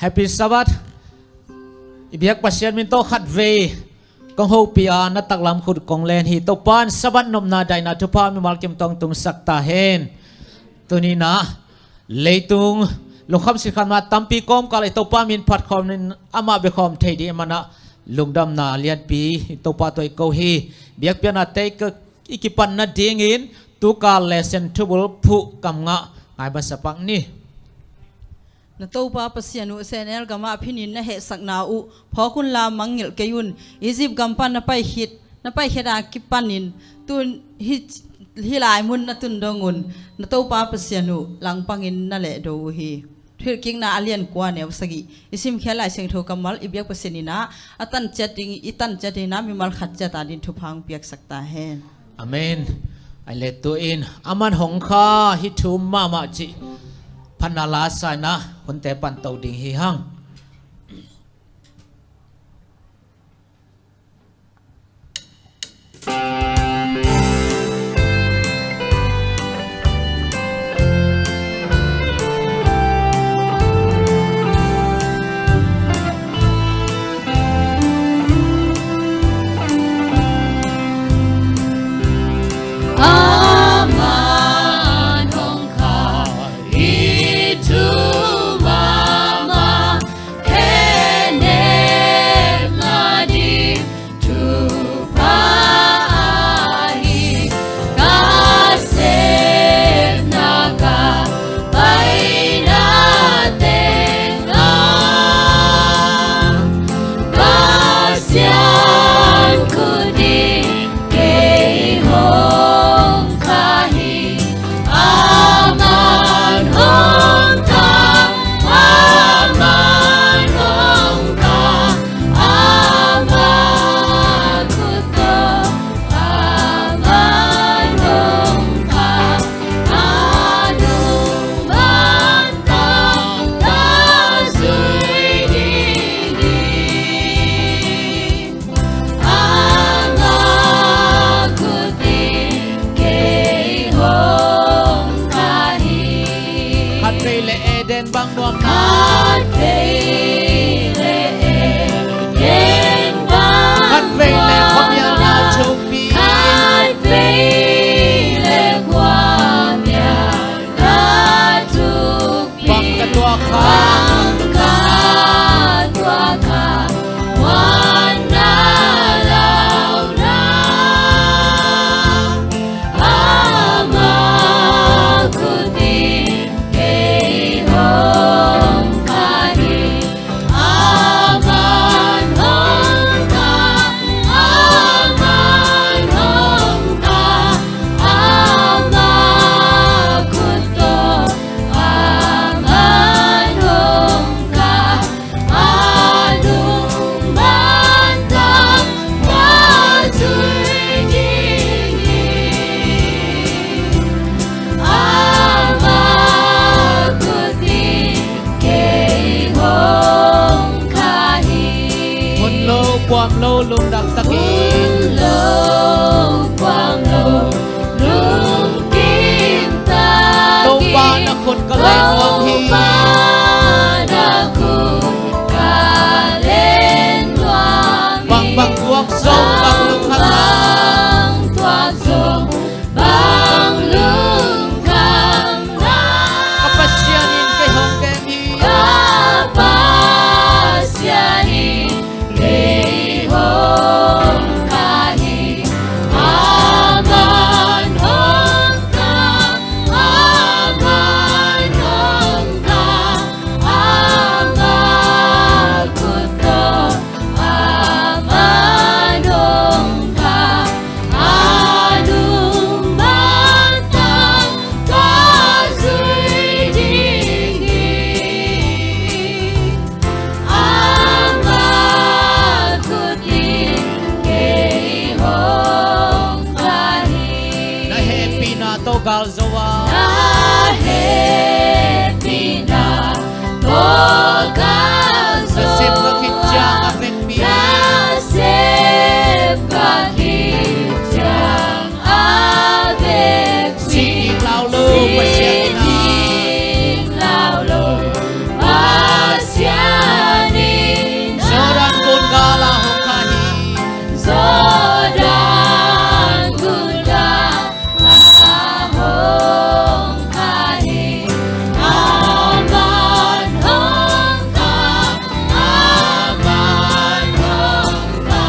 Happy Sabbath อิเบียกปัสยันมินโตขัดเวกองโฮปีอานัตักลำขุดกองเลนฮีโตปานสบัดนมนาไดนาทุพามิมัลกิมตองตุงสักตาเฮนตัวนี้นะเลยตุงลงคำสิขันมาตั้มปีกอมกาลโตปามินพัดคอมนินอามาเบคอมเทดีมันนะลุงดำนาเลียนปีโตปาตัวเกาฮีเบียกเปียนาเตกอิกิปันนาดิงินตุกาเลเซนทูบุลผู้กำงะไงบัสปังนี่นตัวป้าปัสยานุเซนเอลกามาพินินนะเหสักนาอุพอคุณลามังเงลเกยุนอียิปต์กัมปันนับไปฮิดากิปันินตุนฮิลายมุนนตุนดงุนนตัวป้าปัสยานุหลังปังอินนั่นแหละดูฮีถือกิ่งนาอเลียนกว่าเนวสกิอิสิมเขลัยเสียงโทกัมมัลอิเบียกปัสยานินะอัตันเจติงอิตันเจตินะมิมัลขัดเจตาดินทุพังเปียกสักตาเฮนอาเมนไอเลตัวอินอามันหงข้าฮิทุมมาจิพันนาลาสายนะคนแต่ปันเตาดิ่งฮีหังความโลลุงดังตะกี้ความโลลุงกินตะกี้ตูปานักคนก็เล่นวังฮีบางพวกทรงบางลุงข้างล่างบางลุงข้างล่างกับปัสยานินเกหงเกมีกับปัสยานินเกหงกาฮีอามันหงกาอามันห pasiani Laulo pasiani Zoran kun gala hokani Zodan gunda ahong kahi Aman hongka Aman hongka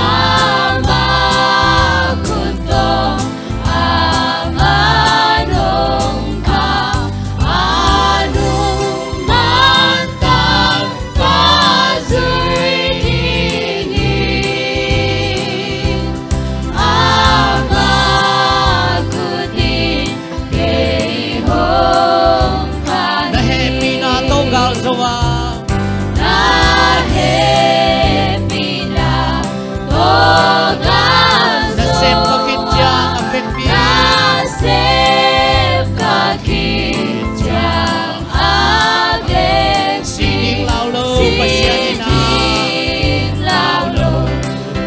Aman kunto Aman hongka Anong mantag pazurdingin Amakutin kay hongkahin na happy na tonggal zowa Nahepi na togang na sem kakitya afekpi Nasip kakityang agek sining laulo pasiani na Sining laulo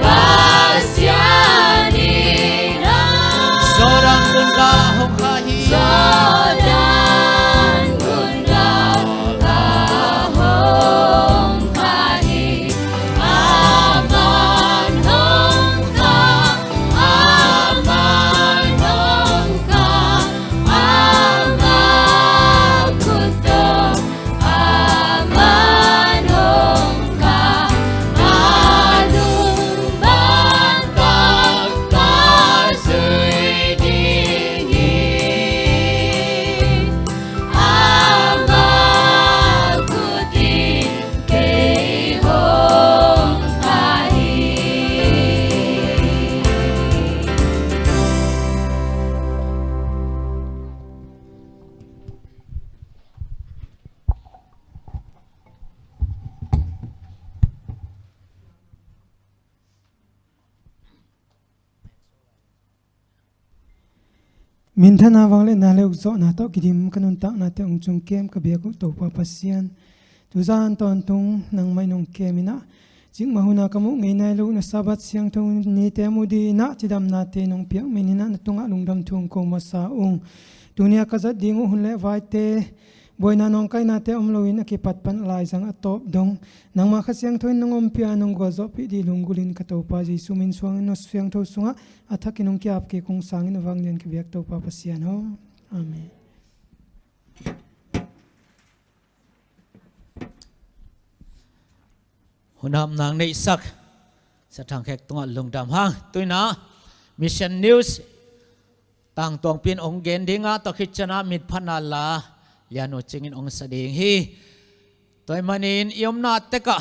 pasiani na Zoran kun gala hokani Zodan gunda ahong kahi Aman hongka Aman hongka Aman kunto Aman hongka Anong bantag pazurdingin Amakutin kay hongkahin Min thana wangle na le ukzo na to kidim kanun tak na te ongchung kem ka bia ku to pa pasian tu zan ton tung nang mai nong kemina jing mahuna kamu ngei nai lu na sabat siang thong ni te mu di na chidam na te nong piak menina na tunga lungdam thung ko masa ung dunia ka zat dingu hun le vai te boina nong kai na te omloin ki pat pan lai sang atop dong nang ma kha siang thoin nong om pia nong go zo pi di lungulin ka to pa ji sumin suang no siang tho sunga athaki nong kyap ke kong sangin wanglen ke biak to pa pasian ho amen hunam nang nei sak sa thang khek tunga lungdam hang tuina mission news tang tong pin ong gen dinga to khichana mit phanala liano chingin ong sading hi toy manin iomna teka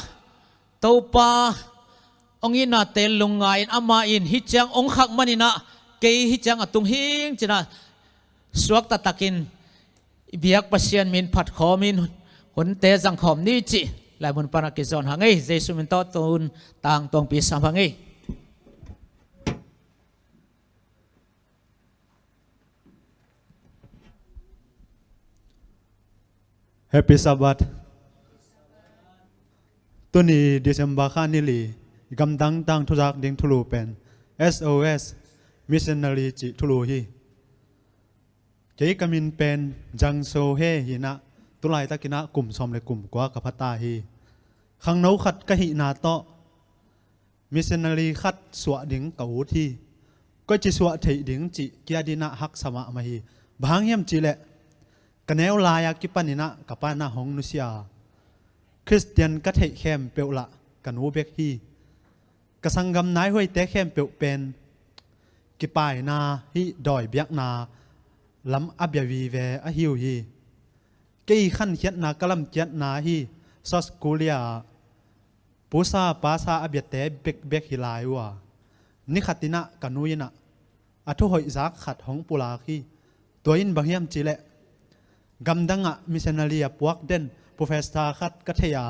topa ongina tel lungain ama in hichang ong khak manina ke hichang atung hing china suak ta takin biak pasian min phat khomin hun te jang khom ni chi lai mun pana ki zon hangai jesu min to tun tang tong pi sam hangai Happy Sabbath. Tuni December khanili gamdang tang thujak ding thulu pen SOS missionary chi thulu hi. Kei kamin pen jang so he hina tulai takina kum som le kum kwa kapata hi. Khang nau khat ka hi na to missionary khat suwa ding ka u thi. Ko chi suwa thei ding chi kia dina hak sama ma hi. Bhang yam chi le kaneu laya ki panina kapana hong nusia Christian ka thei khem peula kanu bek hi kasangam nai hoi te khem peu pen ki pai na hi doi biak na lam abyawi ve a hiu hi kei khan hiat na kalam kiat na hi sos kulia pusa pasa abyate bek bek hilai wa ni khatina kanuina athu hoi zak khat hong pula khi toin bahiam chile gamdanga missionary puak den professor khat kathaya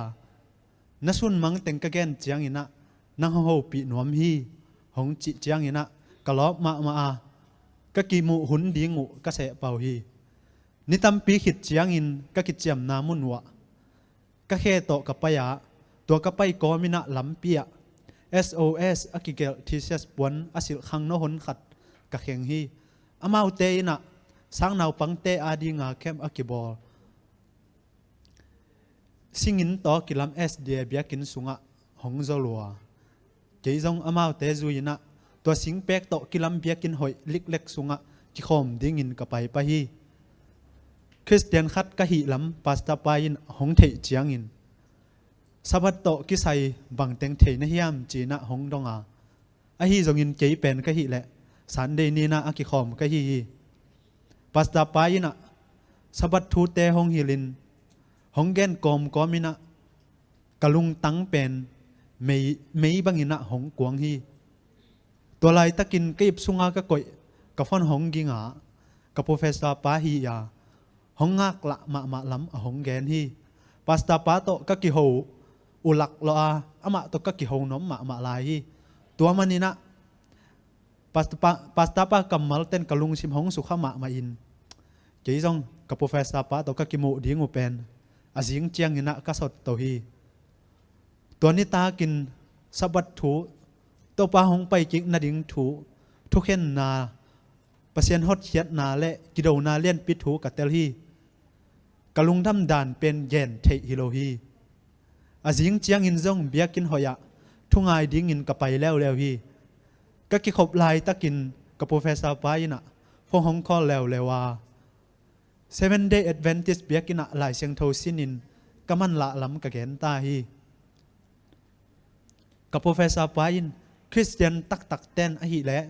nasun mang teng ka gen chiang ina nang ho pi nuam hi hong chi chiang ina kalop ma ma a ka ki mu hun dingu ka se pau hi nitam pi khit chiang in ka ki chiam na mun wa ka khe to ka paya to ka pai ko mina lampia SOS akigel thesis pon asil khang no hon khat ka kheng hi amau te ina sáng nào băng tê adi ngà kem akibol singin to kilam SD biakin sunga hong zolua cái dòng amau te zuina tua sing pek to kilam biakin hoi lik lek sunga ki khom dingin kapai pahi Christian khat ka hi lam pasta pain hong thei chiangin sabat to ki sai bang teng thei na hiam china hong donga a hi zongin kei pen ka hi le Sunday ni na aki khom ka hi pasta paina sabat thu te hong hilin hong gen kom komina kalung tang pen mei bangina hong kuang hi to lai takin keip sunga ka koi ka phon hong ginga ka professor pa hi ya hong ngak la ma lam a hong gen hi pasta pa to ka ki ho ulak lo a ama to ka ki ho nom ma lai hi tua manina pasta pa kamal ten kalung sim hong sukha ma in cái dòng ka professor pa to ka ki mu ding upen azing chiang ina ka sot to hi to ni ta kin sabat thu to pa hong pai ki na ding thu thu khen na pasien hot hiat na le ki do na len pit thu ka tel hi kalung dham dan pen gen thei hi lo hi azing chiang in zong biakin hoya thungai ding in ka pai lew hi ka ki khop lai takin ka professor pa ina phong hong kho lewa 7 Day Adventist biakina lai siang tho sinin kaman la lam ka gen ta hi ka professor pain Christian tak ten a hi le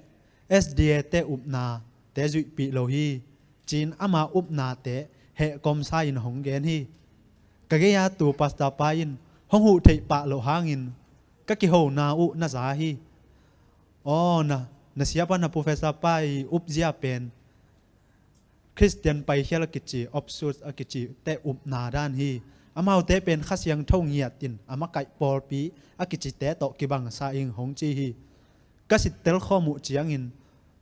SDA te upna te zui pi lo hi chin ama upna te he kom sa in hong gen hi ka ge ya tu pastor pain hong hu thei pa lo hangin ka ki ho na u na za hi o na siapa na professor pai up zia pen Christian pai hiala kichi opsus akichi te upna dan hi amau te pen khasyang thong ngiatin ama kai por pi akichi te to kibang sa ing hong chi hi kasit tel khomu chiangin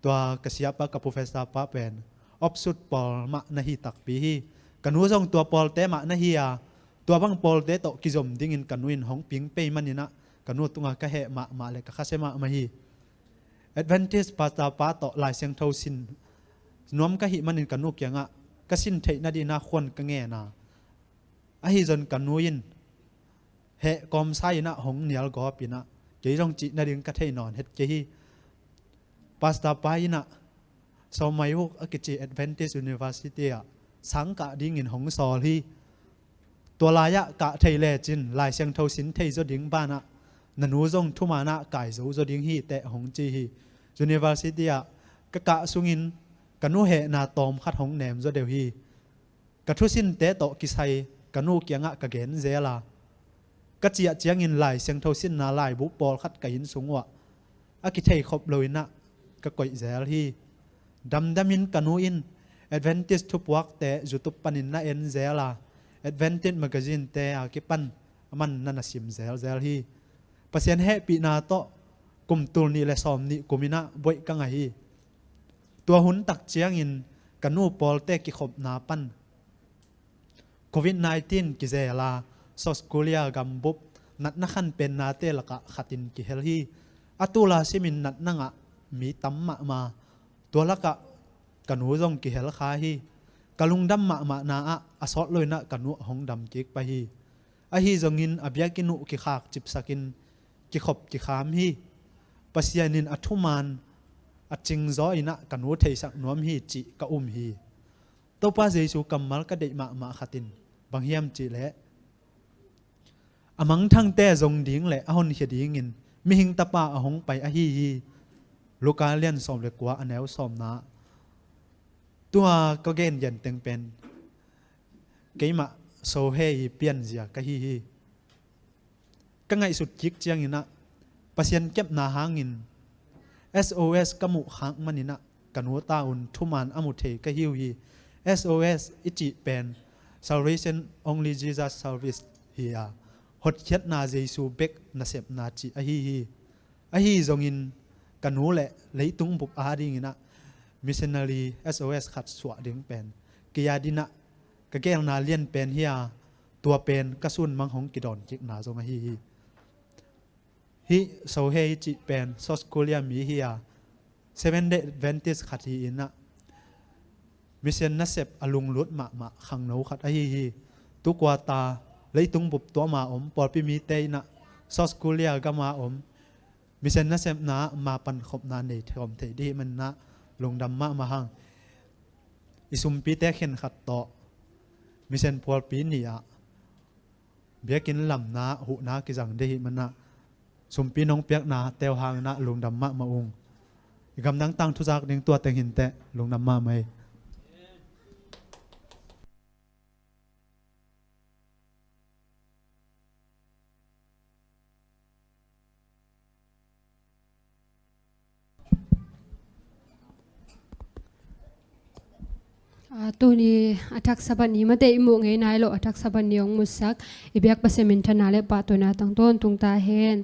tua kasiapa ka professor pa pen opsut pol ma na hi tak pi hi kanu jong tua pol te ma na hi a tua bang pol te to kizom dingin kanuin hong ping pe manina kanu tunga ka he ma le ka khasema ma hi Adventist pastor pa to lai siang tho sin nom ka hi manin kanu kyanga kasin thei na di na khon ka nge na a hi zon kanuin he kom sai na hong nial go pina ke rong chi na ding ka thei non het ke hi pastor paina so mai hu akichi Adventist University a sang ka ding in hong sol hi to la ya ka thei le chin lai siang tho sin thei zo ding ba na nanu zong thuma na kai zo ding hi te hong chi hi University a ka sungin kanu he na tom khat hong nem zo deu hi ka thu sin te to kisai kanu kyanga ka gen zela ka chia chiang in lai siang tho sin na lai bu pol khat ka in sungwa a ki thei khop loina ka koi zel hi damin kanu in Adventist thupuak te youtube panin na en zela Adventist magazine te a ki pan man na sim zel hi pasien he pi na to kum tul ni le som ni kumina boi ka nga hi tua hun tak chiang in kanu pol te ki khop na pan COVID-19 ki zela soskulia gambup nat na khan pen na te laka khatin ki hel hi atula simin nat na nga mi tamma ma tua laka kanu zong ki hel kha hi kalung dam ma na a asot loina kanu hong dam ki pa hi a hi zongin abiakinu ki khak chip sakin ki khop ki kham hi pasianin athuman aching zo ina kanu thei sak nuam hi chi ka hi to pa jesu kamal ka dei ma khatin banghiam chi le amang thang te zong ding le ahon hi ding in mi hing tapa ahong pai a hi lokalian som le kwa aneu som na tua ko gen yen teng pen keima so he pian zia ka hi ka ngai sut kik chiang ina pasien kep na hangin SOS kamu khang manina kanu taun thuman amu thei ka hiu hi SOS ichi pen salvation only Jesus service hiya hot chet na jesu bek na sep na chi a hi zongin kanu le leitung bup a ding ina missionary SOS khat swa ding pen kiya dina ka gel na lien pen hiya tua pen kasun mang hong kidon chik na zonga hi so he chi pen sos kolia mi hiya 7 Day Adventist khati ina มิเซนนัสเซปอลุงลุดมาขังโนขัดไอฮีตุกวาตาเลยตุงบุบตัวมาปอดพิมีเตยนะซอสกุเลียก็มามิเซนนัสเซปนะมาปันขบนาเนทอมเทดีมันนะลงดำมาหังอิสุมปีเตเข็นขัดต่อมิเซนพอลปีนี่เบียกินลำนะหูนะกิจังเดหิมันนะสุมปีน้องเปียกนะเตวหางนะลงดำมาองอีกคำนั่งตั้งทุจักดึงตัวเต็งหินเตะลงดำมาไหมตัวนี้อัฐสับนี้มาเตะมุงไงนายโลอัฐสับนี้องมุสักอีเบียกปัสมินทนาเลปะตัวน่ะตั้งต้นตุงตาเฮน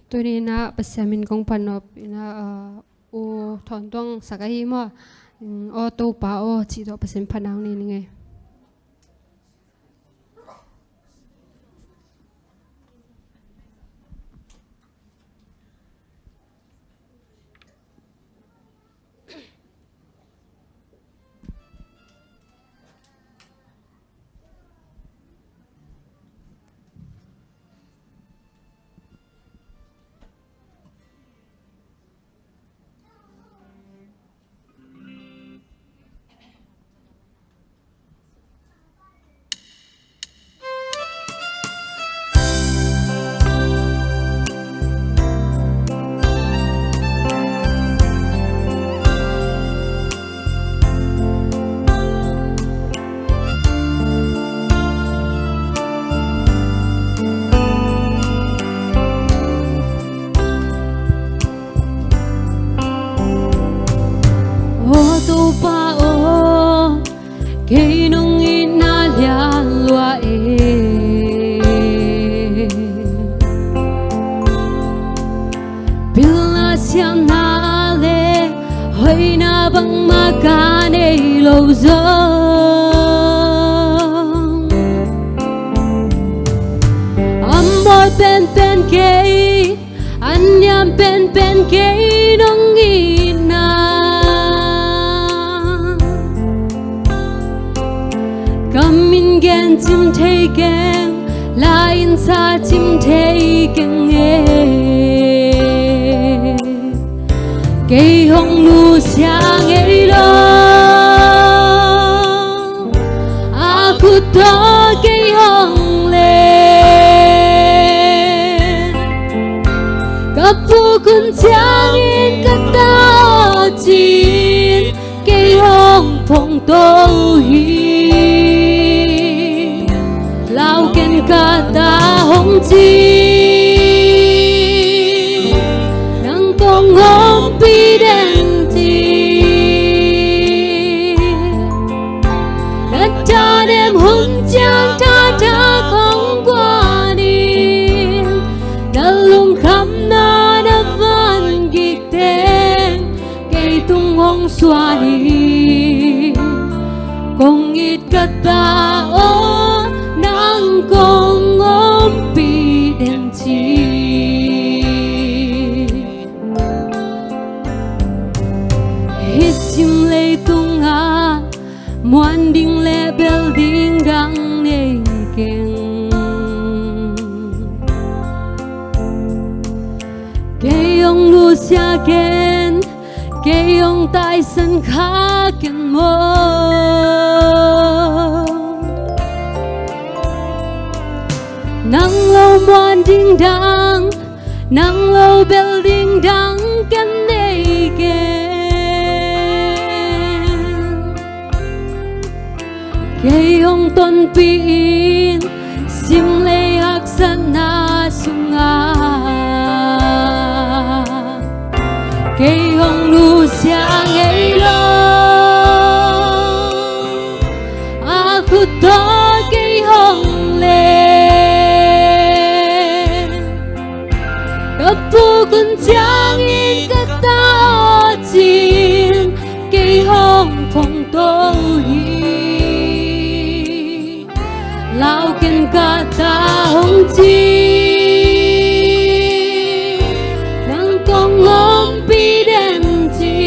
ตัวนี้นะปัสมินกงปันอบนะโอถอนต้องสักอีมั่วโอตัวป้าโอจีตัวปัสมินพนังนี่ไงเป็นเกย์อันยามเป็นเกย์น้องอีนากำมินแกนจิมเทแกงลาอินซาจิมเทแกงเกย์ฮงลูเซียงเอโลอาคุโตเกย์ฮงคุณเจ้าอินกะตาจีนเกยฮงพงโตฮีลาวเกันกะตาฮงจีนังกงฮงปีเดนจีนัดจาเดมฮงจางทาทาของกว่านีนัลลุงคำนาHong Swani Kong it kata o nang kong ompi den chi Hisim le tunga muan ding le building gang ne keng Kayong Lucia ken Kay ông tại sân khá kiên mơ Nang lâu muan ding dang Nang lâu building dang ken day ken Kay ông ton piin sim lay hak sana sunga Kay hong lu siang ay lo Aku to kay hong le Kapu kun siang in kata chin Kay hong phong to hi Lao ken kata hong chi Nang kong ngom pi den chi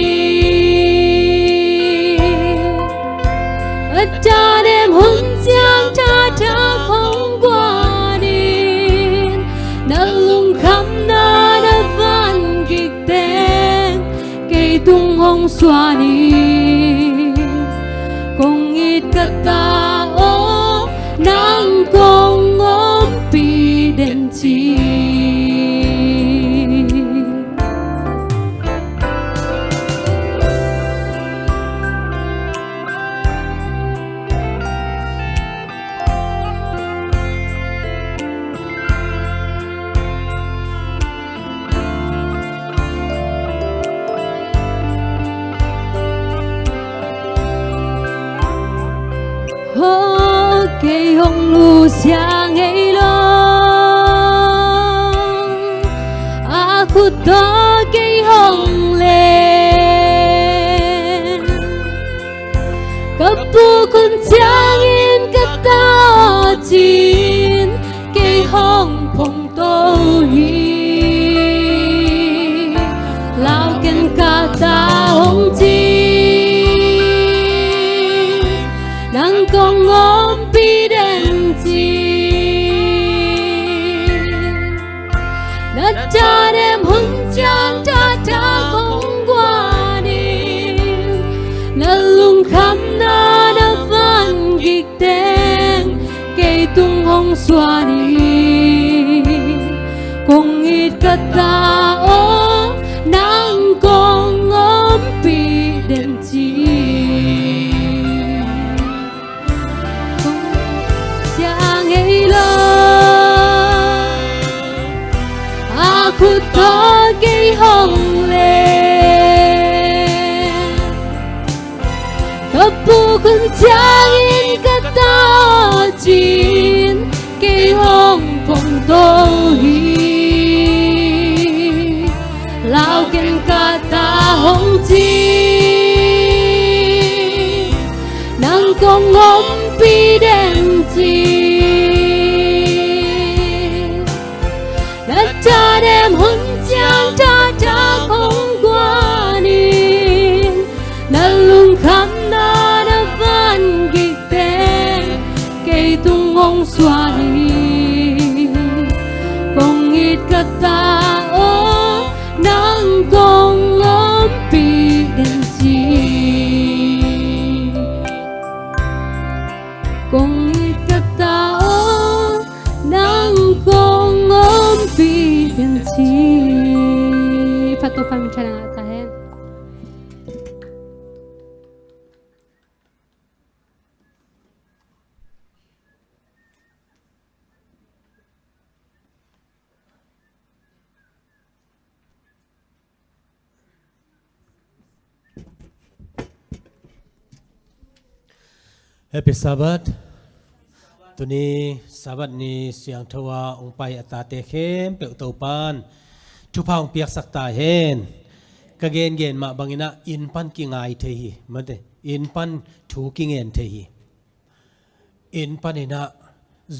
đất cha đêm hun giang cha cha không qua đi đã lung khăm na đã van kịch tên cây tung hồng xóa đi cùng ít cất ta ô nắng cùng ôm pi đến chi cây hồng lu sia ngây lo aku to cây hồng lên kapu kun chiang in kata chin cây hồng phong to hi lao ken kata hồng chi nang kong ôm pi đến chi đất cha đêm hưng trang cha cha không qua đi na lung khăm na đã van kịch tên cây tung hồng xóa đi cùng ít cất ta ô nang kong ôm pi đến chi aku to cây hồng lên kapu kun chiang in kata chin cây hồng phong to hi lao ken kata hồng chi nang kong ôm pi đến chi đất cha đêm hun giang cha cha không qua đi na lung khăm na đã van kịch tên cây tung hồng xóa đi cùng ít cất ta ô nắng cùng ôm pi đến chi cùng ít cất ta ô nắng cùng ôm pi đến chi phát tu kami chana tahen Happy Sabbath. Tuni Sabbath ni siang thawa ong pai atate khem pe to pan thu phang piak sakta hen kagen gen ma bangina in pan ki ngai thei mate in pan thu ki ngen thei in panina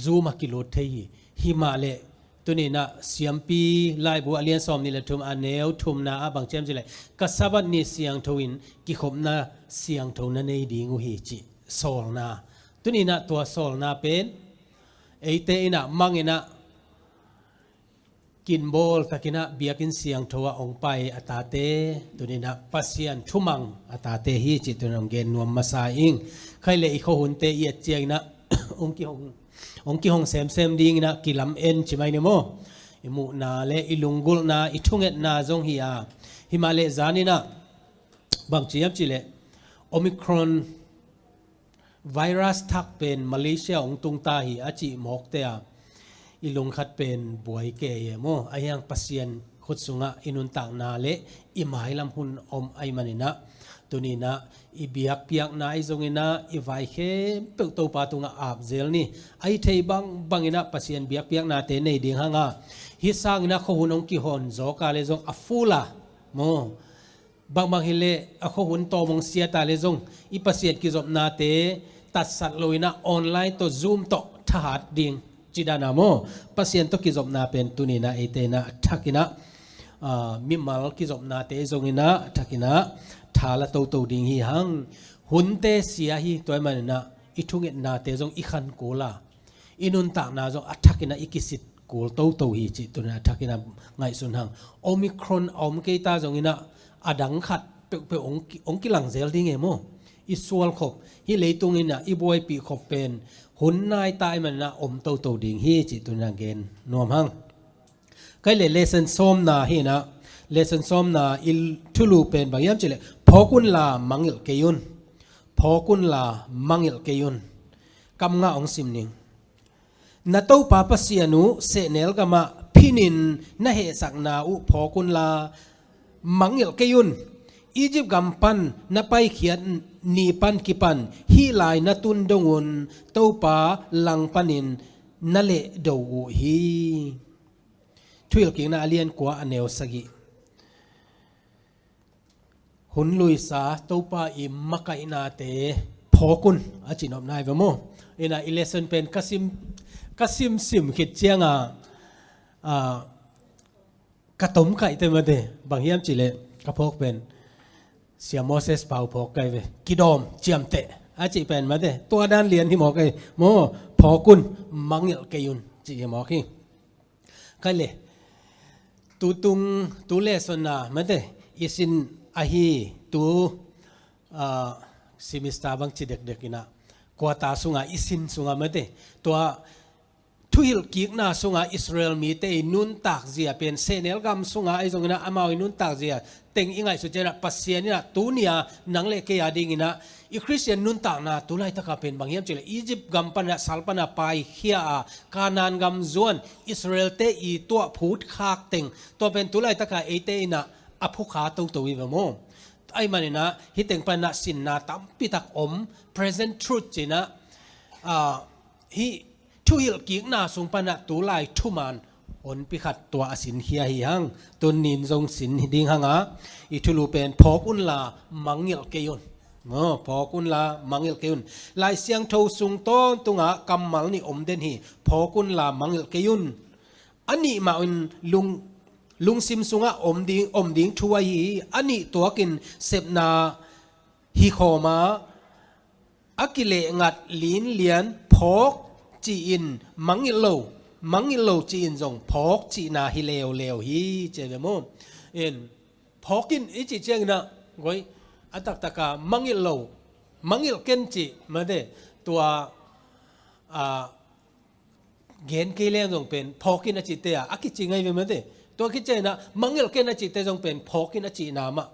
zuma kilo thei himale tuni na siampi lai bu alian som ni la thum aneu thum na abang chem jile ka Sabbath ni siang thawin ki khopna siang thona nei dingu hi chi sol na tuni na tua sol na pen eite ina mangina kin bol takina biakin siang thowa ong pai atate tuni na pasian thumang atate hi chi tunong gen nuam masa ing khaile i kho hunte i chiang na ong ki hong sem ding na kilam en chimai ne mo imu na le ilungul na ithunget na jong hi a himale zanina bang chiam chile omicron virus thak pen Malaysia ong tung ta hi achi mok te a ilung khat pen buai ke ye mo ayang pasien khut sunga inun tang na le imai lam hun om ai manina tunina ibiak piak na izongina ivai khe pe to pa tunga ap zel ni ai thei bangina pasien biak piak na te nei ding hanga hi sangina kho hunong ki hon zo ka le jong afula mo bang hile a kho hun to mong sia ta le jong i pasien ki zop na te tat sat loina online to zoom to thahat ding chidana mo pasien to ki zop na pen tunina etena thakina mimal ki zop na te zongina thakina thala to ding hi hang hunte sia hi toy manina อิทุงเอ็นนาเตจงอิขันกูลาอินุนตากนาจงอัฐกินาอิกิสิตกูลโตฮีจิตุนาอัฐกินาไงสุนหังโอมิครอนอมเกตาจงอินะอดังขัดเปองกิลังเซลดิ้งเอโมอิสวลขบฮิเลยตุงอินะอิบวยปีขบเป็นหุ่นนายตายมันนะอมโตดิ่งฮีจิตุนาเกนนวมหังก็เลยเลสันส้มนาฮีนะเลสันส้มนาอิลทุลูเป็นบางอย่างจิเลพอกุนลามังอิลเกยุนพอกุนลามังอิลเกยุนกำงาองซิมนิงนาโตปาปเสียนุเสเนลกามาพินินนาเหสักนาอุพอกุนลามังอิลเกยุนอียิปต์กำปันนาไปเขียนนีปันกิปันฮีลายนาตุนดงุนโตปาลังปันินนาเลดอูฮีทุยลกิงนาเลียนกว่าอเนวสกิหุนลุยสาโตปาอิมมักไอนาเตพอกุนอาจินอบนายเวโมอินาอิเลสันเป็นกัสิมสิมขิดเจียงกระตมไก่เต็มเดบางเฮียมจิเลกระพกเป็นเสียโมเสสเป่าพอกไก่เวกิดอมเจียมเตอาจิเป็นมาเดตัวด้านเลียนที่หมอกไก่โมพอกุนมังเยลเกยุนจิหมอกี้ไก่เลยตูเลสนามาเดอิสินอาฮีตูซิมิสตาบังจิเด็กๆนะกว่าตาสุงาอิสินสุงามาเดตัวทุยลกิกนาสุงาอิสราเอลมีเตนุนตักเสียเป็นเซเนลกัมสุงาไอจงนะอามาวินุนตักเสียเต็งอิงไงสุเจนะปัสเซียนี่นะตูเนียนังเลเกียดิงินะอีคริสเตียนนุนตักนะตุไลตะกาเป็นบางอย่างเจเลอียิปต์กัมปันสัลปันไปเฮียกานันกัมจวนอิสราเอลเตอีตัวพูดคากเต็งตัวเป็นตุไลตะกาเอเตนะอภุขาตัววิบโมไอมันนี่นะฮิเต็งปันนะสินนะตั้มปิตักอม present truth จีนะฮิทุยลกิกนาสุงปนะตุไลทุมันอนปิขัดตัวอสินเฮียหิฮังตุนนินทรงสินดิงหังอิทุลูเป็นพอกุนลามังเยลเกยุนพอกุนลามังเยลเกยุนลายเสียงโทสุงต้นตุงะกำมัลนี่อมเดนฮีพอกุนลามังเยลเกยุนอันนี้มาอินลุงซิมสุงะอมดิงทัวฮีอันนี้ตัวกินเสพนาฮิโคมาอักิเลงัดลินเลียนพอกจีอินมังอิโลจีอินจงพอกจีนาฮิเลวฮีเจเวโมเอ็นพอกินอิจิเจงนะก้อยอัตตะกามังอิลเกนจีมาเดตัวเกนกิเลนจงเป็นพอกินอจิเตะอากิจิไงเวมาเดตัวคิดเจนะมังอิลเกนอจิเตจงเป็นพอกินอจินามะ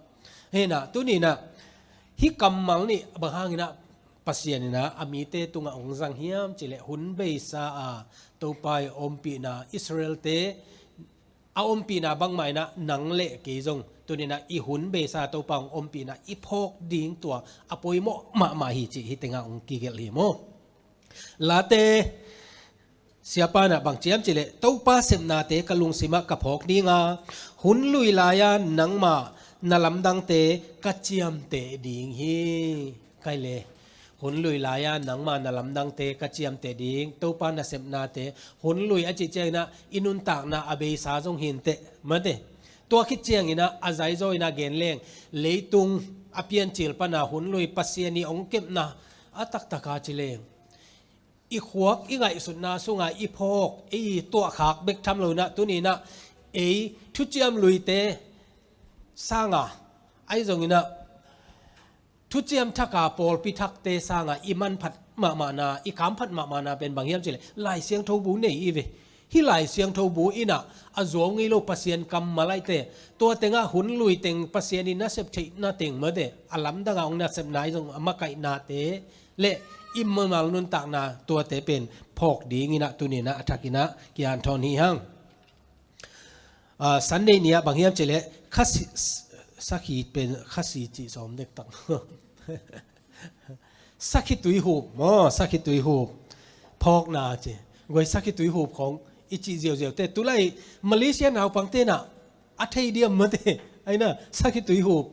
เฮนะตัวนี้นะฮิกำมังนี่บางครั้งนะปัสยานี่นะอามีเตตุงองซังเฮียมจิเลหุนเบซาตัวไปอมปีนาอิสราเอลเตอมปีนาบางไม่นะนังเละกีจงตัวนี้นะอีหุนเบซาตัวปังอมปีนาอีพกดิ้งตัวอปอยโมมาฮิจิฮิตงองกิเกลิโมลาเตเสียปานะบางเจียมจิเลตัวป้าเสมนาเตกลุงสิมะกับพกดิ้งหุนลุยลายานังมานาลำดังเตกัจเจียมเตดิ้งฮีไกเลหุนลุยลายานังมานาลำดังเตกัจเจียมเตดิ้งตัวป้านะเสมนาเตหุนลุยอจิเจนะอินุนตากนะอเบสาจงหินเตมาเตตัวคิดเจียงอินะอาศัยโจอินะเกนเลงเลยตุงอเปียนจิลปนะหุนลุยปัสเซียนีองเก็บนะอัตักตะกาจิเลงอีขวกอีไงสุดนาสุงไงอีพกอีตัวขากเบกทำเลยนะตัวนี้นะทุเจียมลุยเตสร้างไอ้ตรงนี้นะทุเจียมทักาปอลพิทักเตสร้างอีมันผัดมานาอีขามผัดมานาเป็นบางอย่างจิเลยลายเสียงทูบูเนี่ยอีเวฮิลายเสียงทูบูอีน่ะอาจวงงี้โลปัสเซียนกำมาไลเตตัวเต็งหุนลุยเต็งปัสเซียนีน่าเสพติน่าเต็งเมื่อเดอลัมดังองน่าเสพนายตรงมาไก่นาเตเละอิมเมมาลนุนตากนาตัวเตเป็นพอกดีงี้นะตัวนี้นะอัฐกินะกิอันทอนีฮังสันเดเนียบางอย่างเจเลขัสสักขีเป็นขัสีจีสอมเด็กตังสักขีตุยหูบสักขีตุยหูบพอกนาเจไว้สักขีตุยหูบของอิจิเจียวเตตุไลมาเลเซียนเอาปังเตนะอัฐเดียมมาเตไอ้น่ะสักขีตุยหูบ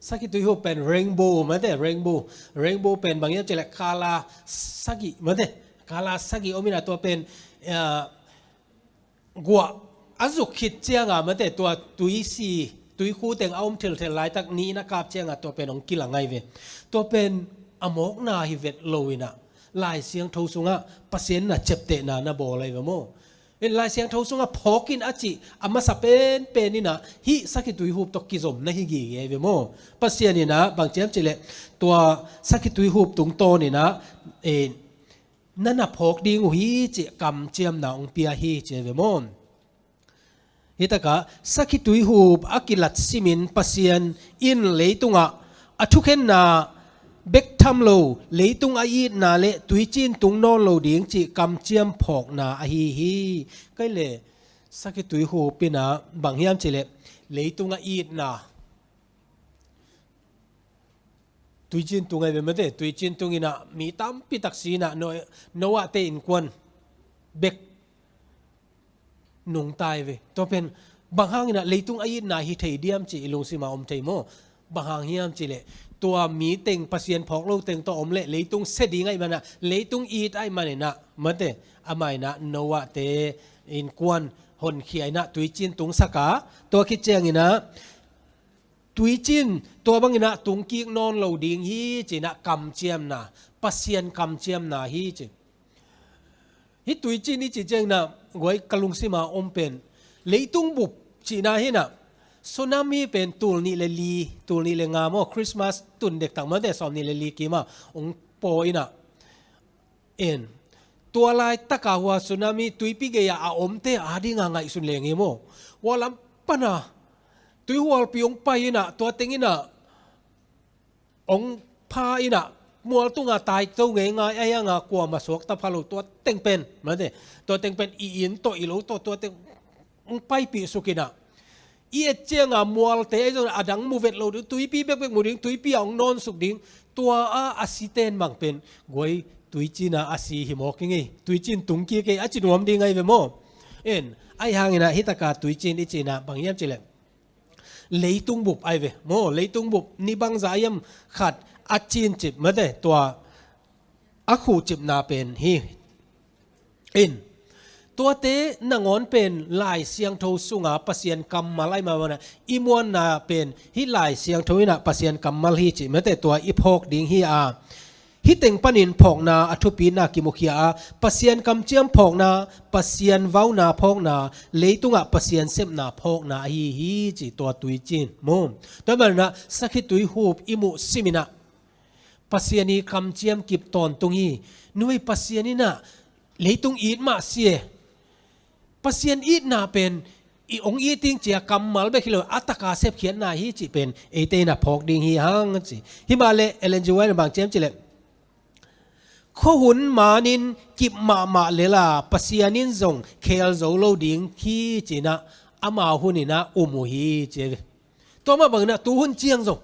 สักขีตุยหูบเป็นเรนโบว์มาเตเรนโบว์เป็นบางอย่างเจเลคาลาสักขีมาเตคาลาสักขีโอมินาตัวเป็นกัวอาจุคิดเจียงมาเตตัวตุยซีตุยคู่แต่งเอาเทลไลตักนี้นะครับเจียงตัวเป็นองกิลังไงเวตัวเป็นอโมกนาฮิเวตโลวินะ ลายเสียงทูสุงะเปอร์เซ็นต์น่ะเจ็บเตะนะบอกอะไรแบบโมเป็นลายเสียงทูสุงะพอกินอาจิอามาสับเป็นนี่นะฮิสักตุยหูบตกกิจมนะฮิกี่แบบโมเปอร์เซ็นต์นี่นะบางเจ้าจิเลตัวสักตุยหูบตุงโตนี่นะนั่นน่ะพอกดิ้งหิจิกำเจียมนาองเปียฮิเจเวมอนฮิตากะสักตุยหูบอากิลัดซิมินเปอร์เซ็นต์อินเลยตุงะอทุกเห็นนาเบกทำโลเลยตุงอายีนาเลตุยจินตุงนอนโลดิ้งจิกำเจียมพอกนาอาฮีฮีก็เลยสักตุยหูปีนาบางเฮียมจิเลเลยตุงอายีนาตุยจินตุงไงเป็นไม่ได้ตุยจินตุงอินะมีตามปิตักสีนะโนวะเตอินควนเบกหนุ่งตายเวตัวเป็นบางห้างนะเลยตุงอายีนาฮิเทเดียมจิลงสิมาอมเทโมบางห้างเฮียมจิเลตัวมีเต็งเปอร์เซ็นต์พอกโลเต็งตัวอมเละเลยตุงเสดีไงมันนะเลยตุงอีดไอมันนะมันเตอามายนะโนวะเตอินควนหนเขียนะตุยจินตุงสกาตัวคิดเจงอินะตุยจินตัวบางนะตุงกีกนอนเหลาดิ่งฮีจีนะกำเจียมนะปัสเซียนกำเจียมนะฮีจีฮิตุยจินนี่จีเจงนะไว้กลุงสิมาอมเป็นเลยตุงบุบจีนะฮีนะสุนามีเป็นตูลนี่เลลีตูลนี่เลงามอคริสต์มาสตุนเด็กต่างมาแต่สอนนี่เลลีกี่มาองโปอินะตัวลายตะกาวาสุนามีตุยปีเกียอาอมเตอาดีงาไงสุนเลงเอโมวอลัมปนะตุยหัวปีองไปนะตัวเต็งอินะองพาอินะมัวตุงาตายตัวเงยง่ายไอ้ยังกลัวมาสวกตะพาลุตัวเต็งเป็นมาเดตัวเต็งเป็นอินตัวอิโลตัวเต็งองไปปีสุกินะอีเจียงมัวเตะจนอดังมูเวตโลตุยปีเบกมูดิ้งตุยปีองนอนสุกดิ้งตัวอาศิเตนบางเป็นกวยตุยจีน่าอาศิหิมอกยังไงตุยจีนตุงกี้เกอาจินวมดิ้งไงเวโมไอ้หางนะฮิตากาตุยจีนอีจีน่าบางเยี่ยมจิเลเลยตุงบุบไอเวโมเลยตุงบุบนี่บางใจยมขัดอาจีนจิบมาได้ตัวอาคูจิบนาเป็นฮีตัวเตนงอนเป็นลายเสียงโทสุงาปะเสียนกำมาไลมาวันนะอิมวนนาเป็นฮิลายเสียงโทวินะปะเสียนกำมาลีจิแม้แต่ตัวอิพอกดิ่งฮีอาฮิเต็งปนินพอกนาอทุปีนากิมุขีอาปะเสียนกำเจียมพอกนาปะเสียนว้าวนาพอกนาเลยตุงะปะเสียนเซมนาพอกนาฮีจิตัวตุยจินมุมตัวมันนะสักตุยหูบอิมุซิมินะปะเสียนีกำเจียมกิบตอนตุงฮีนุยปะเสียนีนะเลยตุงอีดมาเสียปะเซียนอีดนาเป็นองอีติงเจียกำมัลเบคิโลอัตกาเซฟเขียนนาฮีจิเป็นเอเตนะพอกดิงฮีฮังจิฮิมาเลเอเลนจูไว้ในบางเจมจิเลข้อหุนมานินกิบมาเลลาปะเซียนินซงเคลโซโลดิงฮีจินะอามาหุนินะอุมุฮีเจตัวมาบังนะตูหุนเจียงซง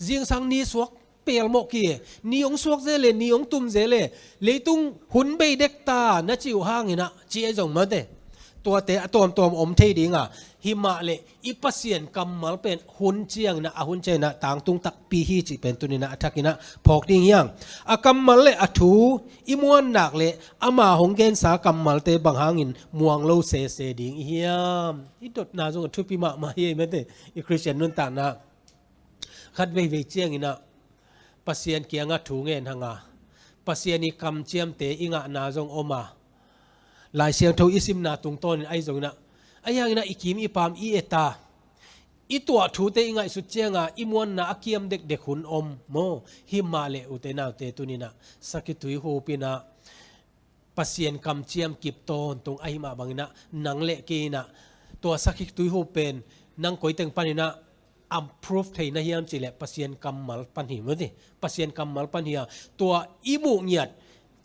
เจียงสังนี้สวกเปียลโมกี้นิยงสวกเจเลนิยงตุมเจเลเลยตุงหุนเบเด็กตานะจิวฮังนะเจียซงมาเตตัวเตะตัวอมเทดิงอ่ะหิมะเลอีปัสเซียนกำมัลเป็นหุ่นเจียงนะหุ่นเจนะต่างตุงตักปีฮีจิเป็นตัวนี้นะทักกินะพอกดิงยังกำมัลเลอทูอิมวนหนักเลอามาหงเกนสากำมัลเตบังหางินมวงโลเซดิงเฮียมอีดดนาจงทุพิมาเฮียไม่เตอีคริสเตียนนุ่นต่างนะคัดเวเจียงอินะปัสเซียนเกียงอ่ะถูเงินหังอ่ะปัสเซียนนี่กำเจียมเตอิงอ่ะนาจงอมาลายเสียงเท่าอิสิมนาตรงต้นไอ้จงนะไอ้ยังนะอิกิมอิปามอิเอตาอิตัวถูเตอิงไงสุดเจียงอ่ะอิมวนนะอักยมเด็กหุ่นอมโมหิมาเลอุเตนาเตตุนินะสักตุยโฮปินะปัสเซียนกำเจียมกิบตอนตรงไอ้มาบังนะนังเละกีนะตัวสักตุยโฮเป็นนังก๋วยเต็งปานินะอัมพรูฟเทนะเฮียมจิเลปัสเซียนกำมัลปันหิมดิปัสเซียนกำมัลปันหิยตัวอิมุเงียด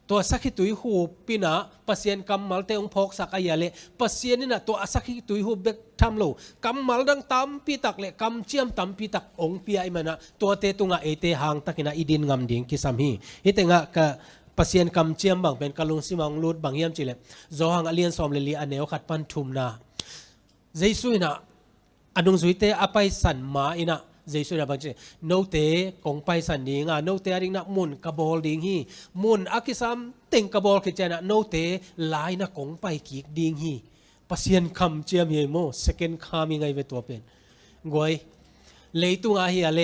ตัวสักตุยหูปีนะปัสเซียนกำมัลเตองพกสักอายาเลปัสเซียนนี่นะตัวสักตุยหูเบกทำโลกำมัลดังตามปีตักเลกำเจียมตามปีตักองปีไอมันนะตัวเตตุงะเอเตหางตักินะอีดินงำดิ่งกิสามฮีฮิเตงะกะปัสเซียนกำเจียมบางเป็นกะลุงสิมังลูดบางเยี่ยมจิเลโจหังอเลียนซอมเลลีอันเนวขัดปันทุมนะเจสุยนะอนุสุยเตอไปสันมาอินะเจสุนะบางทีโนเตกงไปสันนิงาโนเตอริงนะมุนกบอลดิงฮีมุนอากิสามเต็งกบอลคิจนะโนเตลายนะกงไปกีกดิงฮีปัสเซียนคำเจียมเฮโมเซคันด์คามิงไงเวตัวเป็นงวยเลยตุงอาเฮียเล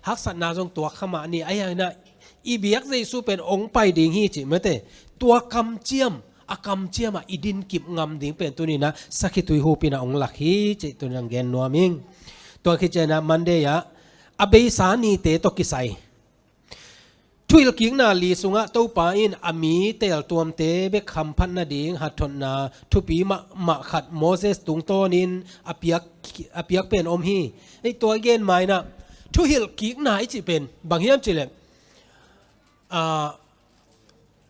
ฮักสันนาจงตัวขมานี่ไอ้ยังนะ อีเบียกเจสูเป็นองค์ไปดิ่งฮีจิเมื่อแต่ตัวกำเจียมอากำเจียมอีดินกิบงำดิ่งเป็นตัวนี้นะสักตุยหูปีนะองค์หลักฮีจิตัวนังเกนนัวมิงตัวคิดเจนะมันเดียอเบสานีเตตกิไซทุยลกิงนาลีสุงะตัวป่าอินอามีเตลตัวมเตเบคำพันนาดิ่งหัดทนนาทุปีมะขัดโมเสสตุงโตนินอเปียกเป็นอมฮีไอตัวเกนไม้นะทุยลกิงนาอิจิเป็นบางเฮียมจิเล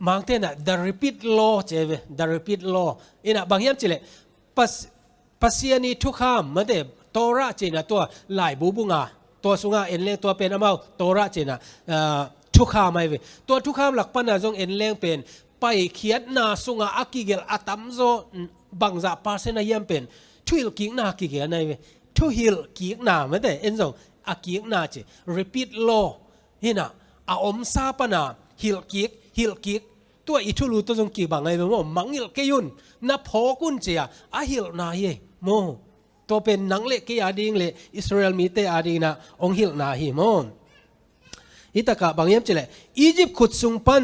มังเตนะ the repeat law เจเว the repeat law อินะบางเฮียมจิเลปัสยานีทุกคำมันเตโตระเจนะตัวหลายบูบุงาตัวสุงาเอ็นเลงตัวเป็นอมาโตระเจนะทุกคำไม่เวตัวทุกคำหลักปัญหาจงเอ็นเลงเป็นไปเขียนนาสุงาอากิเกลอาตัมโซบางจะปาเซนาเยี่ยมเป็นทุยลกิงนากิเกลในเวทุยลกิงนาไม่ได้เอ็นจงอากิงนาเจ repeat law เห็นนะอาอมซาปนาฮิลกิกตัวอิทุลูตัวจงกีบางไงเป็นโมมังฮิลเกยุนนับพอกุนเจียอาฮิลนาเยโมตัวเป็นนังเล็กอาดิงเลอิสราเอลมีเตอาดิงนะองฮิลนาฮิโมอิตากะบางเยี่ยมเจเลอียิปต์ขุดสุงปัน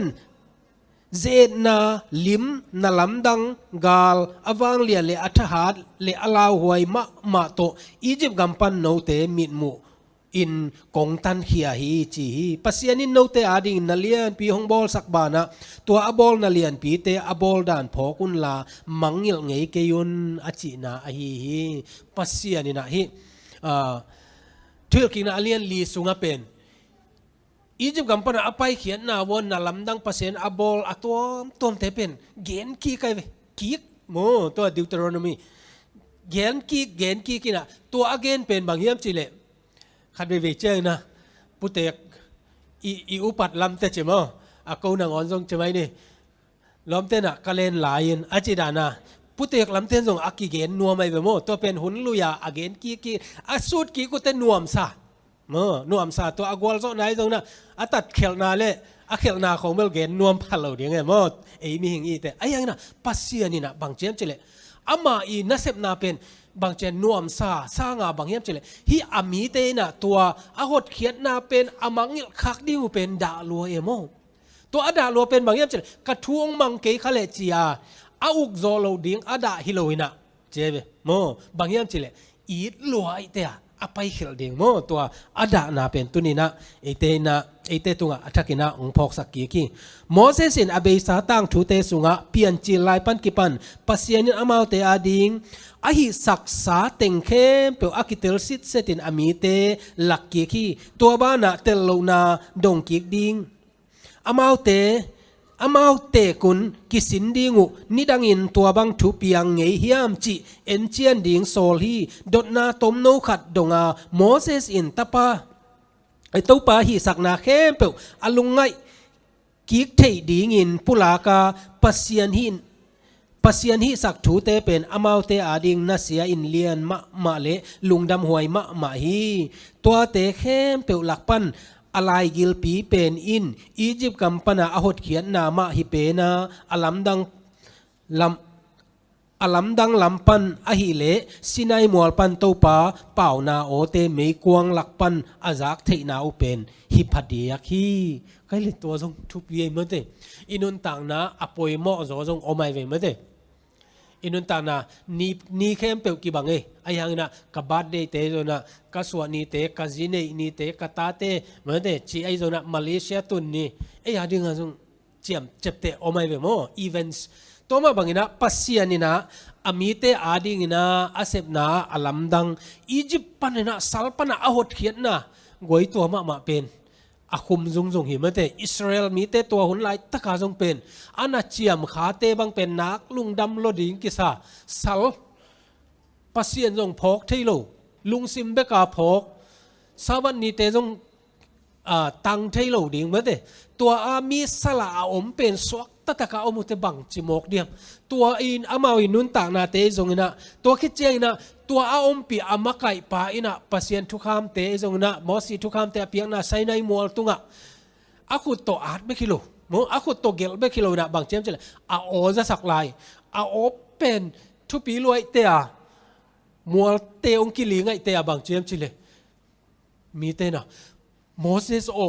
เจนาลิมนาลัมดังกาลอวังเลียเลอัฐหัดเลอลาวหวยมะโตอียิปต์กำปันโนเตมิดมูอินกงตันเขียฮีจีฮีปัสยานินโนเตอาดิงนาเลียนปีฮงบอลสักบานะตัวอบอลนาเลียนปีเตอบอลดานพอกุนลามังยิลเงยเกยุนอจินาอฮีฮีปัสยานินะฮีทุกกินาเลียนลีสุงเป็นอียิปต์กำปั้นอภัยเขียนนาวนนาลำดังเปอร์เซ็นต์อบอลตัวเตเป็นเกณฑ์กีไกเวกีกโมตัวดิวเตอโรโนมีเกณฑ์กีกินะตัวอเกนเป็นบางเยี่ยมจิเลขัดเวเจอร์นะพุทธอีอุปัตลำเตจิมอากูนางอนทรงใช่ไหมนี่ลำเตน่ะกะเลนหลายอาจิดานะพุทธลำเตนทรงอากิเกนนัวไม่เบโมตัวเป็นหุ่นลุยาอาเกนกีอาสูดกีกุเตนนัวมซานวมซาตัวอากวลโซนายตรงนั้นอัตัดเขลนาเล่อเขลนาของเบลเกนนวมพัลเราเดียงไงมอไอมีหิงอีแต่ไอ้ยังนะปัสเซียนี่นะบางเจมเจเลอามาอีนัสเซบนาเป็นบางเจนนวมซาสร้างบางเจมเจเลฮีอามีเตนะตัวอาหดเขียนนาเป็นอามังยิลคักดิวเป็นดาลัวเอโมตัวอดาลัวเป็นบางเจมเจเลกระทวงมังเกยคาเลจียอาอุกโซโลดิงอดาฮิโลวินะเจเบโมบางเจมเจเลอีดลัวไอเตะอภัยเขลดิ่งโมตัวอดานาเป็นตุนีนะเอเตตุงะอัฐกินะองพอกสักกี่กี่โมเสสินอเบสาตังทูเตสุงะเปลี่ยนจีลายปันกิปันปัสยานินอมาเตอาดิงอหิศักษาเต็งเข้มเปียวอากิเตลซิตเซตินอมีเตหลักกี่กี่ตัวบ้านะเตลโลนาดงกิกดิงอมาเตกุนกิสินดิงูนิดังอินตัวบังทุเปียงเงยเฮียมจิเอ็นเจียนดิงโซลฮีดดนาตมโนขัดดงอาโมเสสอินตาปาไอตัวปาฮีสักนาเข้มเปียวอลุงไงกิกเทดิงอินปุลากาปัสยานฮีสักถูเตเป็นอมาเตอาดิงนาเสียอินเลียนมะเลลุงดำหวยมะฮีตัวเตเข้มเปียวหลักปันอะไรกิลปีเป็นอินอียิปต์กำปนาอหดเขียนนามาฮิเปนาอลัมดังลำปันอหิเลสินายมัวปันโตปาเป่านาโอเตไม่กวงหลักปันอาจักเทนาอุเป็นฮิพัดเดียคีใครเล่นตัวทรงทุบเยี่ยมเตอินุนต่างนะอปวยหม้อจอทรงอไม่เวมเตอินุนต่างนะนี่เข้มเปียวกี่บังไอ้ยังนะกับบาดเดเตโซนะกัสวนีเตกัจินนี่เตกัตาเตเหมือนเตชีไอโซนะมาเลเซียตุนนี่ไอ้ยังดึงอ่ะทรงเจียมเจ็บเตอไม่เวมอีเวนต์ตัวมาบังนะปัสยานินะอามีเตอาดิงนะอาเซบนะอาลัมดังอียิปต์ปันนะสัลปันนะอาหดเขียนนะกวยตัวมาเป็นอาคุมจงหิมเตอิสราเอลมีเตตัวหุ่นลายตะกาจงเป็นอาณาเจียมขาเตบังเป็นนักลุงดำโลดิงกิสาสัลปัสยานจงพกเทโลลุงซิมเบกาพกสาวันนี้เตจงตังเทโลดิงเมื่อเตตัวอามีสลาอมเป็นสวกตะตะกาอมุเตบังจิมกเดียมตัวอินอามาวินุนต่างนาเตจงนะตัวคิดเจนะตัวอาอมปีอามาไก่ปาอินะปัสยานทุกคำเตจงนะมอสีทุกคำเตเพียงนะไซในมัวตุงะอาคุตโตอาร์เบกิโลมออาคุตโตเกลเบกิโลนะบางเจมเจเลยอาโอจะสักลายอาโอเป็นทุปีรวยเตะมัวเตองกิลิงไอเตะบางเจมเจเลยมีเตนะโมเสสโอ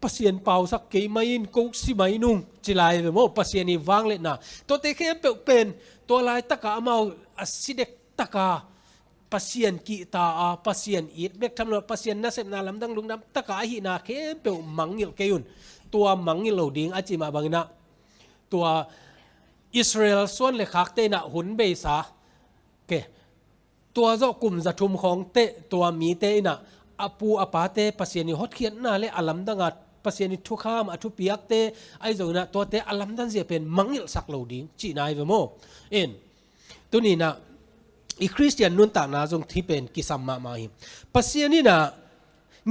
pasien pau sak ke main ko si mainung chilai ve mo pasien ni wang le na to te khe pe pen to lai taka amau asidek taka pasien ki ta a pasien it bek tham lo pasien na sep na lam dang lung dam taka hi na khe pe mangil ke yun tua mangil lo ding achi ma bangina tua Israel ส่วนเลขเตนะหุนเบสาเกตัวเจ้ากลุ่มจะทุมของเตตัวมีเตนะอปูอปาเตปัสยานิฮอดเขียนน่าเลอลัมดังอัดปัสยานิทุกข้ามอทุปียกเตไอโจนะตัวเตอลัมดังเสียเป็นมังยิลสักเหล่าดิ้งจีนายเวโมเอ็นตัวนี้นะอีคริสเตียนนุนต่างนาจงที่เป็นกิสัมมามาหิปัสยานินะ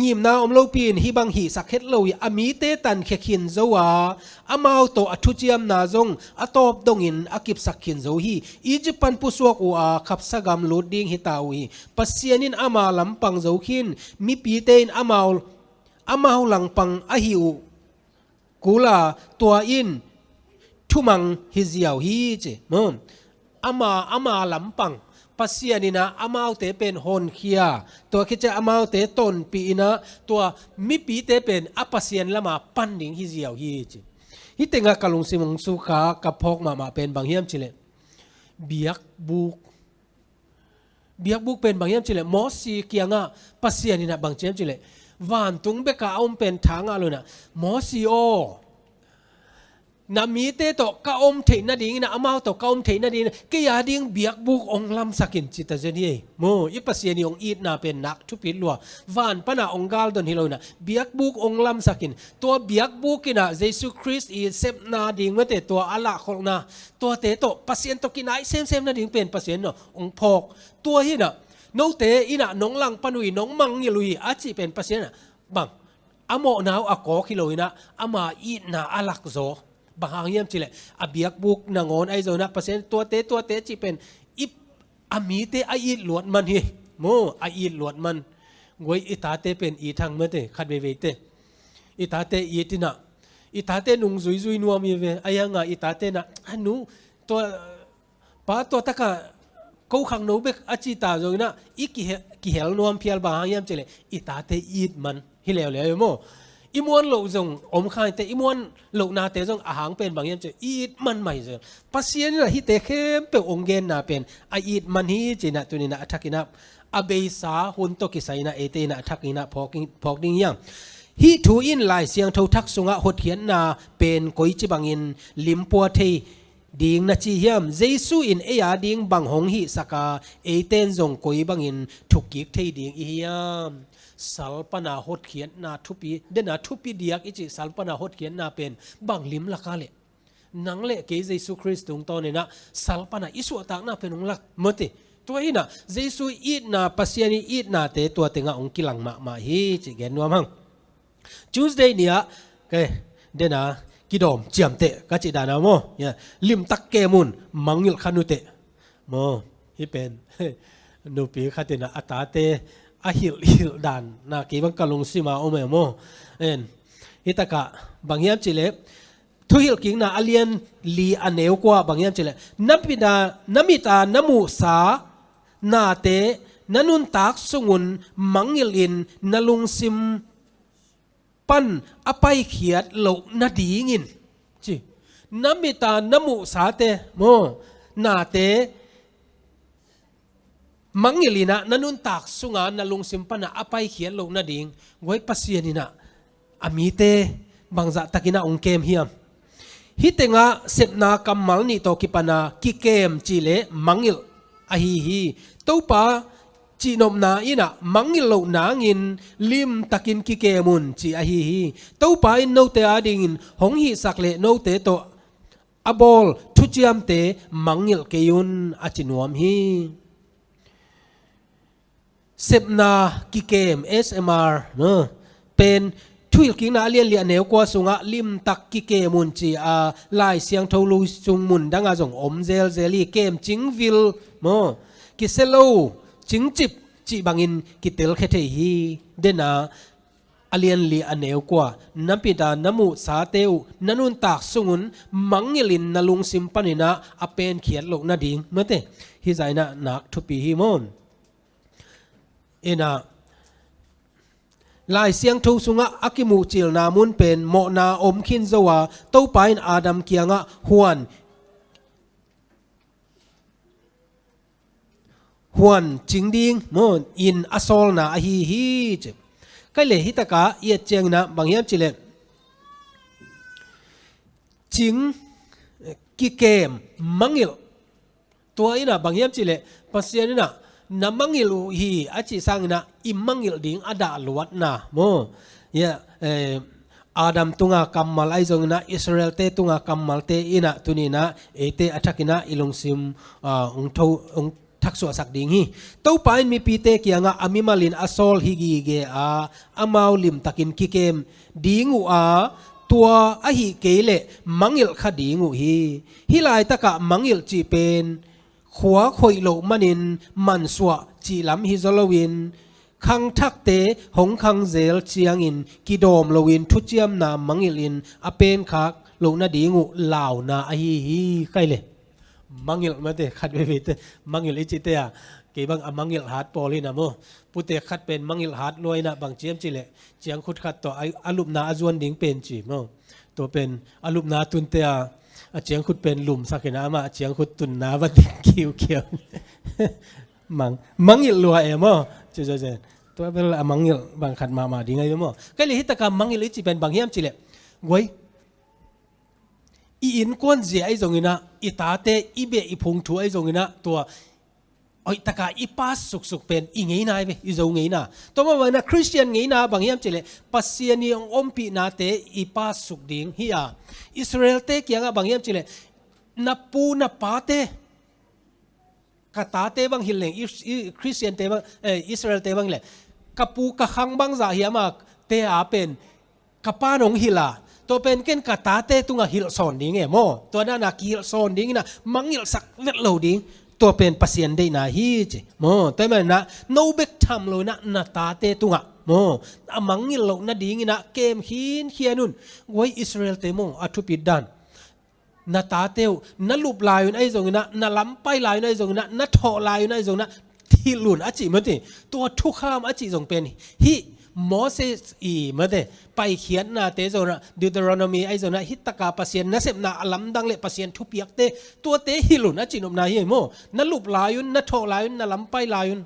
ยิมนาอมโลปีนฮิบังหิสักเฮ็ดโลยอามีเตตันเขขินโจวาอามาวโตอทุจิยมนาจงอตอบดงอินอากิบสักขินโจฮีอีจิปันปุสวกอูอาขับสกามลูดดิ้งฮิตาวีปัสยานินอามาลำปังโจขินมีปีเตนอามาวหลังปังอหิวกูลาตัวอินทุมังฮิเซียวฮีเจมอามาลำปังปัสยานินะอามาวเตเป็นฮอนเคียตัวคิดจะอามาวเตต้นปีนะตัวมิปีเตเป็นอปัสยานละมาปันดิงฮิเซียวฮีจิฮิเตงะกะลุงซิมงสุขากับพอกมาเป็นบางเฮียมจิเลเบียกบุกเป็นบางเฮียมจิเลมอสีเกียงะปัสยานินะบางเจมจิเลวานตุงเบกะอมเป็นทางอะเลยนะมอสีโอนามีเตโตกะอมเทนาดิงนะอามาวโตกะอมเทนาดิงกะยาดิงเบียกบุกองลำสักินจิตเจนีโมอิปัสยานิองอีดนาเป็นนักทุปิดลัววานปนาองกาลดอนฮิโลนะเบียกบุกองลำสักินตัวเบียกบุกินะเยซูคริสต์อีเซปนาดิงเมเตตัวอัลละของนะตัวเตโตปัสยานโตกินไอเซมนาดิงเป็นปัสยานเนาะองพอกตัวฮินะโนเตอินะน้องลังปนุยน้องมังยิลุยอาจิเป็นปัสยานบังอโมนาวอากอคิโลนะอามาอีดนาอัลลักโซบางอย่างจิเลอเบียกบุกนางอนไอโซนะเปอร์เซ็นต์ตัวเตจีเป็นอิบอามีเตไออีหลวดมันเฮโมไออีหลวดมันงวยอิตาเตเป็นอีทางเมื่อเตขัดเวเตอิตาเตอีตินะอิตาเตนุงซุยนัวมีเวไอยังอ่ะอิตาเตนะฮันนูตัวป้าตัวตะกะกูขังนูเบกอจิตาโจนะอีกิเฮลนัวเพียลบางอย่างจิเลอิตาเตอีดมันฮิเลวเลยโมอิมวนโลจงอมขายแต่อิมวนโลนาเตจงอาหารเป็นบางอย่างจะอีดมันไม่เจอปัสยานี่ฮิเตเข้มเป็นองเกนนาเป็นอีดมันฮีจีนะตัวนี้นะทักกินะอเบสาหุนโตกิไซนะเอเตนะทักกินะพอกดิ้งยังฮิทูอินลายเสียงเท่าทักสุงะหดเขียนนาเป็นกุยจิบังอินลิมปัวเทดิ้งนะจีเฮียมเยซูอินเอียดิ้งบังหงฮิสกาเอเตนจงกุยบังอินทุกกิกเทดิ้งเฮียมสัลปนาหดเขียนนาทุปีเดนาทุปีเดียกอิจิสัลปนาหดเขียนนาเป็นบังลิมลักาเลนังเลเกเยซูคริสต์ตรงตอนนี้นะสัลปนาอิสุตากนาเป็นองลักเมื่อติตัวนี้นะเยซูอีดนาปัสยานีอีดนาเตตัวเต็งองกิลังมาฮีจิเกนนัวมัง Tuesday เนี่ยเกเดนากิดอมเจียมเตก็จิดานาโมเนี่ยลิมตักเกมุนมังยิลขานุเตโมฮิเป็นนูปีขัดเตนะอัตาเตอาหิลดานนากีบังกะลงซิมาโอเมโมเอ็นฮิตะกะบางยามจิเลทุหิลกิงนาอเลียนลีอันเนวกว่าบางยามจิเลน้ำมิตาน้ำมูสานาเตนันุนตักสุงุนมังยิลินนลุงซิมปันอภัยเขียดโลนาดีงินจิน้ำมิตาน้ำมูสาเตโมนาเตมังยิลีนะนันุนตักสุงานนลุงซิมปันอภัยเขียนลงนาดิงไว้ปัสยานินะอามีเตบางจะตะกินะองเกมเฮียมฮิตงะเสพนากัมมัลนี่โตกิปนากิเกมจิเลมังยิลอฮีตัวป้าจีนมนาอินะมังยิลโลนางินลิมตะกินกิเกมุนจีอฮีตัวป้าอินโนเตอาดิงินหงฮีสักเลโนเตโตอบอลทุจิยมเตมังยิลเกยุนอาจินวมฮีเซปนากิเกม SMR เนอะเป็นทุยกิงนาเลียนเลียนเหนวกว่าสุงะลิมตักกิเกมุนจีลายเสียงทลูจุงมุนดังอาจงอมเซลีเกมจิงวิลเนอะกิเซโลจิงจิบจีบังอินกิเตลเคเทฮีเดนาอเลียนเลียนเหนวกว่าน้ำปิดาน้ำมูสาเตวนันุนตักสุงุนมังยิลินนลุงซิมปนินะอเป็นเขียนโลกนาดิงเมื่อเตฮิใจนะนักทุปีฮิมอนเอ็นะ ลายเสียงทูสุงะอากิมูจิลนามุนเป็นโมนาอมขินจวาเต้าไปนอาดัมเกียงะฮวนจิงดิงโมอินอสอลนาฮีฮีเจก็เลยฮิตกะเอียเจียงนะบางอย่างจิเลจิงกิเกมมังอิลตัวอินะบางอย่างจิเลปัสยานี่นะน้ำมังอิลฮีอาจิสังนะอิมังอิลดิงอดาลวัดนะโมเยอาดัมตุงากัมมัลไอจงนะอิสราเอลเตตุงากัมมัลเตอินะตุนีนะเอเตอัฐกินะอิลงซิมองทูองทักษะสักดิ่งฮีเต้าไปมีปีเตกียงอามิมาลินอสอลฮิกีเกอามาลิมตักินกิเกมดิ่งตัวอหิเกเลมังอิลขดิ่งฮีฮิลายตะกะมังอิลจีเป็นขัวข่อยโลมันินมันสวะจีลำฮิซอลวินคังทักเตหงคังเซลเจียงอินกิโดมโลวินทุเจียมนามังอิลินอเป็นคักโลนาดิ่งลาวนาอหิฮีใครเลยมังอิลมาเตะขัดเววิตมังอิลอิจิเตะเกี่ยบังมังอิลฮัดปอลินะโมปุเตขัดเป็นมังอิลฮัดลอยนะบางเจียมจิเลเจียงขุดขัดต่ออาลุมนาอจวนดิ่งเป็นจีโมตัวเป็นอาลุมนาตุนเตะเจียงขุดเป็นหลุมสักนะมาเจียงขุดตุนนาวัดคิวเขียวมังอิลลัวเอโมเจตัวเป็นมังอิลบางขัดมาดิ่งไงโมก็เลยฮิตกรรมมังอิลอิจิเป็นบางเฮียมจิเลไว้อินก้อนเสียไอ้ตรงนี้นะอิตาเตอิเบอิพงถูไอ้ตรงนี้นะตัวไอ้ตะกาอิปัสสุกเป็นอิงไงนายไปอิโจไงนะตัวมาวันนะคริสเตียนไงนะบางอย่างเจเลปัสเซียนีองอมปีนาเตอิปัสสุกดิ่งเฮียอิสราเอลเตเกียงบางอย่างเจเลนับปูนับปาเตกาตาเตบางหิเลงคริสเตียนเตบางอิสราเอลเตบางเลยกับปูกับขังบางจ่าเฮียมาเตอาเป็นกับป้านงฮิลาตัวเป็นเก่งกาตาเตตุงฮิลซอนดิ้งโมตัวนั้นนักฮิลซอนดิ้งนะมังฮิลสักเวทโลดิ้งตัวเป็นปัสยันได้นาฮีจโมแต่มันนะโนเบกทำโลนะนาตาเตตุงโมมังฮิลโลนะดิ้งนะเกมหินเขียนุนไว้อิสราเอลเตโมอัตุปิดดันนาตาเตวนาลูบลายอยู่ในตรงนั้นนาล้ำไปลายอยู่ในตรงนั้นนาทอลายอยู่ในตรงนั้นที่หลุนอจิมันติตัวทุกข้ามอจิทรงเป็นฮิโมเสสมาเดไปเขียนนาเตโซนะดิวเตอรอนมีไอโซนะฮิตกาปัสยันนะเสพนาอลัมดังเลปัสยันทุเปียกเตตัวเตฮิลุนะจินอมนาเฮโมนั่นลูบลายุนนั่นโทลายุนนั่นล้ำไปลายุน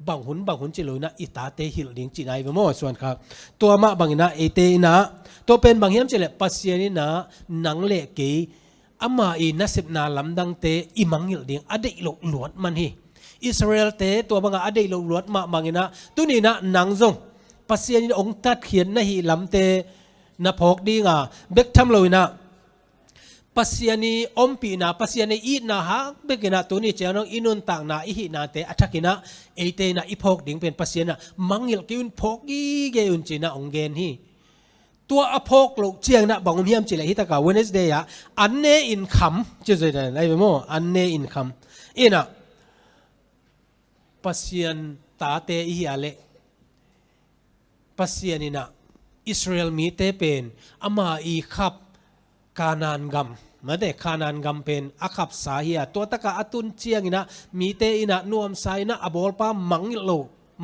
บางหุนจิลุนะอิตาเตฮิลดิงจินายโมส่วนครับตัวมาบางนะเอเตนะตัวเป็นบางเฮียมจิเลปัสยันนี่นะนังเลกีอามาอีนะเสพนาล้ำดังเตอิมังฮิลดิงอเดอิโลหลวดมันฮีอิสราเอลเตตัวบางอดีตลวดมาบางนะตัวนี้นะนางซงปัสยานีองค์ตัดเขียนนะฮีลำเตนะพกดีงาเบกทำเลยนะปัสยานีอมปีนะปัสยานีอีนะฮะเบกนะตัวนี้เจ้าน้องอินุนต่างนะอิหินาเตอัฐกินะเอเตนะอิพกดิ่งเป็นปัสยานะมังยิลกิอุนพกกีเกอุนจีนะองเกนฮีตัวอพกลูกเจียงนะบางเฮียมจิเลฮิตากาเวเนสเดียอันเนอินคัมจะจะได้ไรไปมั้งอันเนอินคัมอีนะปัสยันตาเตอิฮิอาเลปัสยันนี่นะอิสราเอลมีเตเป็นอามาอีขับกานันกัมมาเดกานันกัมเป็นอาขับสาเฮียตัวตะกาอตุนเชียงนี่นะมีเตอินะนวมไซนะอบอลปามังโล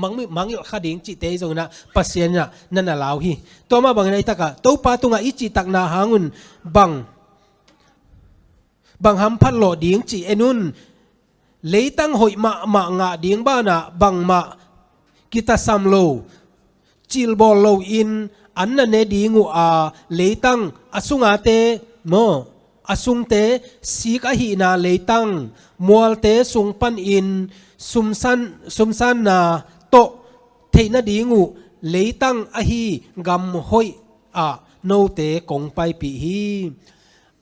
มังขดิ่งจิเตจงนะปัสยันนะนั่นน่ะลาวฮีตัวมาบางในตะกาตัวปาตุงอิจิตักนาหางุนบังฮัมพัดโลดิ่งจิเอนุนเลยตั้งหอยมางาดิ่งบ้านะบังมากิตาซัมโลจิลบอลโลอินอันนั้นเนดิ่งเลยตั้งอสุงอาเตโมอสุงเตสีกะหีนาเลยตั้งมัวเตสุงปันอินสุมสันนาโตเทนดิ่งเลยตั้งอหีกำหอยโนเตกงไปปีฮี